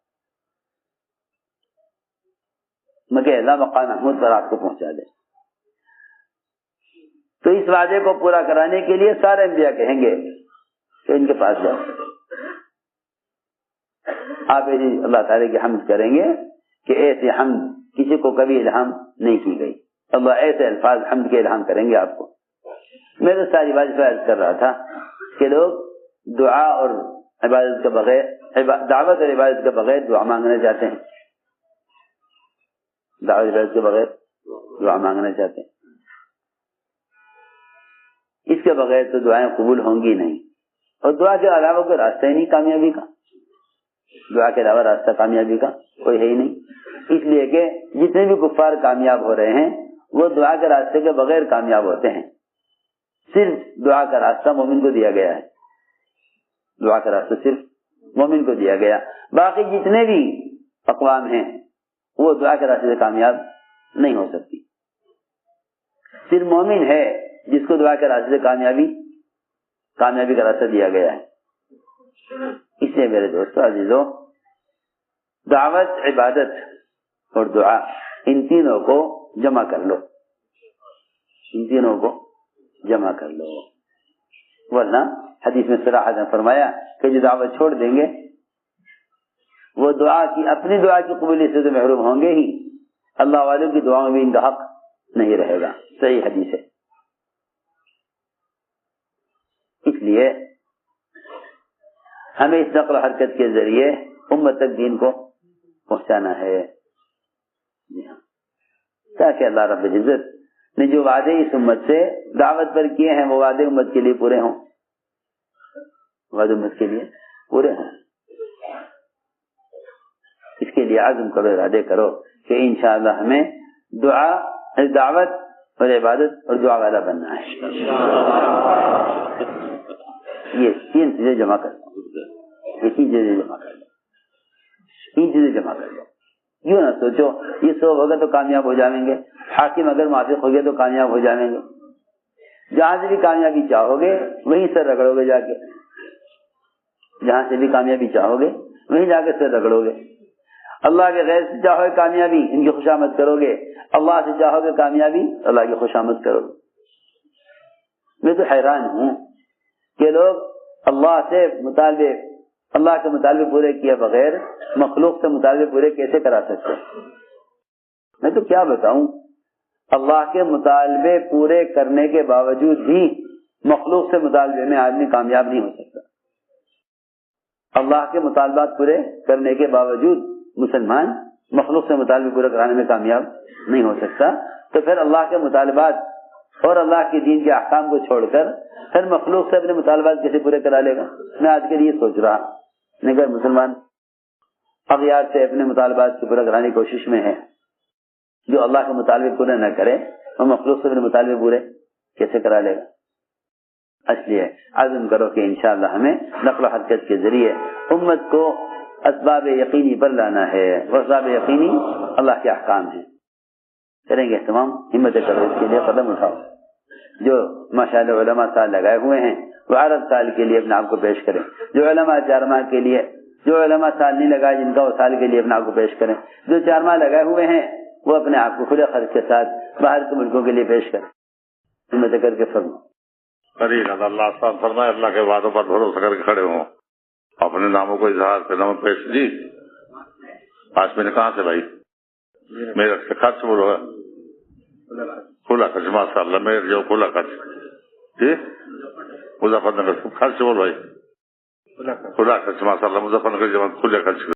Speaker 2: مگر اللہ مقام محمود پر آپ کو پہنچا دے. تو اس وعدے کو پورا کرانے کے لیے سارے انبیاء کہیں گے کہ ان کے پاس جاؤ. آپ اللہ تعالیٰ کی حمد کریں گے کہ ایسے حمد کسی کو کبھی الہام نہیں کی گئی. اللہ ایسے الفاظ حمد کے الہام کریں گے آپ کو. میں تو ساری بات عرض کر رہا تھا کہ لوگ دعا اور عبادت کے بغیر، دعوت اور عبادت کے بغیر دعا مانگنا چاہتے ہیں، دعوت عبادت کے بغیر دعا مانگنا چاہتے ہیں. اس کے بغیر تو دعائیں قبول ہوں گی نہیں، اور دعا کے علاوہ کوئی راستہ ہی نہیں کامیابی کا. دعا کے علاوہ راستہ کامیابی کا کوئی ہے ہی نہیں. اس لیے کہ جتنے بھی کفار کامیاب ہو رہے ہیں وہ دعا کے راستے کے بغیر کامیاب ہوتے ہیں. صرف دعا کا راستہ مومن کو دیا گیا ہے، دعا کا راستہ صرف مومن کو دیا گیا. باقی جتنے بھی اقوام ہیں وہ دعا کے راستے سے کامیاب نہیں ہو سکتی. صرف مومن ہے جس کو دعا کے راستے سے کامیابی کا راستہ دیا گیا ہے. اس لیے میرے دوستو عزیزوں، دعوت، عبادت اور دعا، ان تینوں کو جمع کر لو، ان تینوں کو جمع کر لو. ورنہ حدیث میں صراحت فرمایا کہ جو دعوت چھوڑ دیں گے وہ اپنی دعا کی قبولیت سے تو محروم ہوں گے ہی، اللہ والوں کی دعاؤں میں ان کا حق نہیں رہے گا. صحیح حدیث ہے. اس لیے ہمیں اس نقل و حرکت کے ذریعے امت تک دین کو پہنچانا ہے، تاکہ اللہ رب العزت نے جو وعدے اس امت سے دعوت پر کیے ہیں وہ وعدے امت کے لیے پورے ہوں، وعدے امت کے لیے پورے ہوں. اس کے لیے عزم کرو، ارادے کرو کہ انشاءاللہ ہمیں دعوت اور عبادت اور دعا والا بننا ہے. یہ 3 چیزیں جمع کر لو، یہ 3 چیزیں جمع کر لو، 3 چیزیں جمع کر لو. یوں نہ سوچو یہ سب ہوگا تو کامیاب ہو جائیں گے، حاکم اگر موافق ہو گیا تو کامیاب ہو جائیں گے. جہاں سے بھی کامیابی چاہو گے وہیں سر رگڑو گے جا کے، جہاں سے بھی کامیابی چاہو گے وہیں جا کے سر رگڑو گے. اللہ کے غیر سے چاہو گے کامیابی، ان کی خوشامد کرو گے. اللہ سے چاہو گے کامیابی، اللہ کی خوشامد کرو گے. میں تو حیران ہوں کہ لوگ اللہ کے مطالبے پورے کیے بغیر مخلوق سے مطالبے پورے کیسے کرا سکتے ہیں. میں تو کیا بتاؤں، اللہ کے مطالبے پورے کرنے کے باوجود بھی مخلوق سے مطالبے میں آدمی کامیاب نہیں ہو سکتا. اللہ کے مطالبات پورے کرنے کے باوجود مسلمان مخلوق سے مطالبے پورے کرانے میں کامیاب نہیں ہو سکتا. تو پھر اللہ کے مطالبات اور اللہ کے دین کے احکام کو چھوڑ کر پھر مخلوق سے اپنے مطالبات کیسے پورے کرا لے گا. میں آج کے لیے سوچ رہا اگر مسلمان اغیار سے اپنے مطالبات کو پورا کرانے کی کوشش میں ہے، جو اللہ کے مطالبے پورے نہ کرے اور مخلوق سے اپنے مطالبے پورے کیسے کرا لے گا؟ اس لیے عزم کرو کہ انشاءاللہ ہمیں نقل و حرکت کے ذریعے امت کو اسباب یقینی پر لانا ہے، اور اسباب یقینی اللہ کے احکام ہیں۔ کریں گے اہتمام، ہمت کرو، اس کے لیے قدم اٹھاؤ۔ جو ماشاءاللہ علماء سال لگائے ہوئے ہیں وہ عرب سال کے لیے اپنے آپ کو پیش کریں، جو علماء 4 ماہ کے لیے، جو علماء سال نہیں لگائے جن کا وہ سال کے لیے اپنے آپ کو پیش کریں، جو 4 ماہ لگائے ہوئے ہیں وہ اپنے آپ کو کھلے خرچ کے ساتھ باہر کے ملکوں کے لیے پیش کریں۔ ہمت کر کے فرماؤ۔
Speaker 3: اللہ آسان فرمائے، اللہ کے وعدوں پر بھروسہ کر کے کھڑے ہوں، اپنے ناموں کو اظہار کرنا پیش۔ جی آج میں نے کہاں سے بھائی میرے سے خرچ بولو ہے، کھلا خرچ ماشاء اللہ، میرے جو کھلا خرچ جی مظفر نگر خرچ بول بھائی، کھلا خرچ ماشاء اللہ، مظفر نگر جمع کھلے خرچ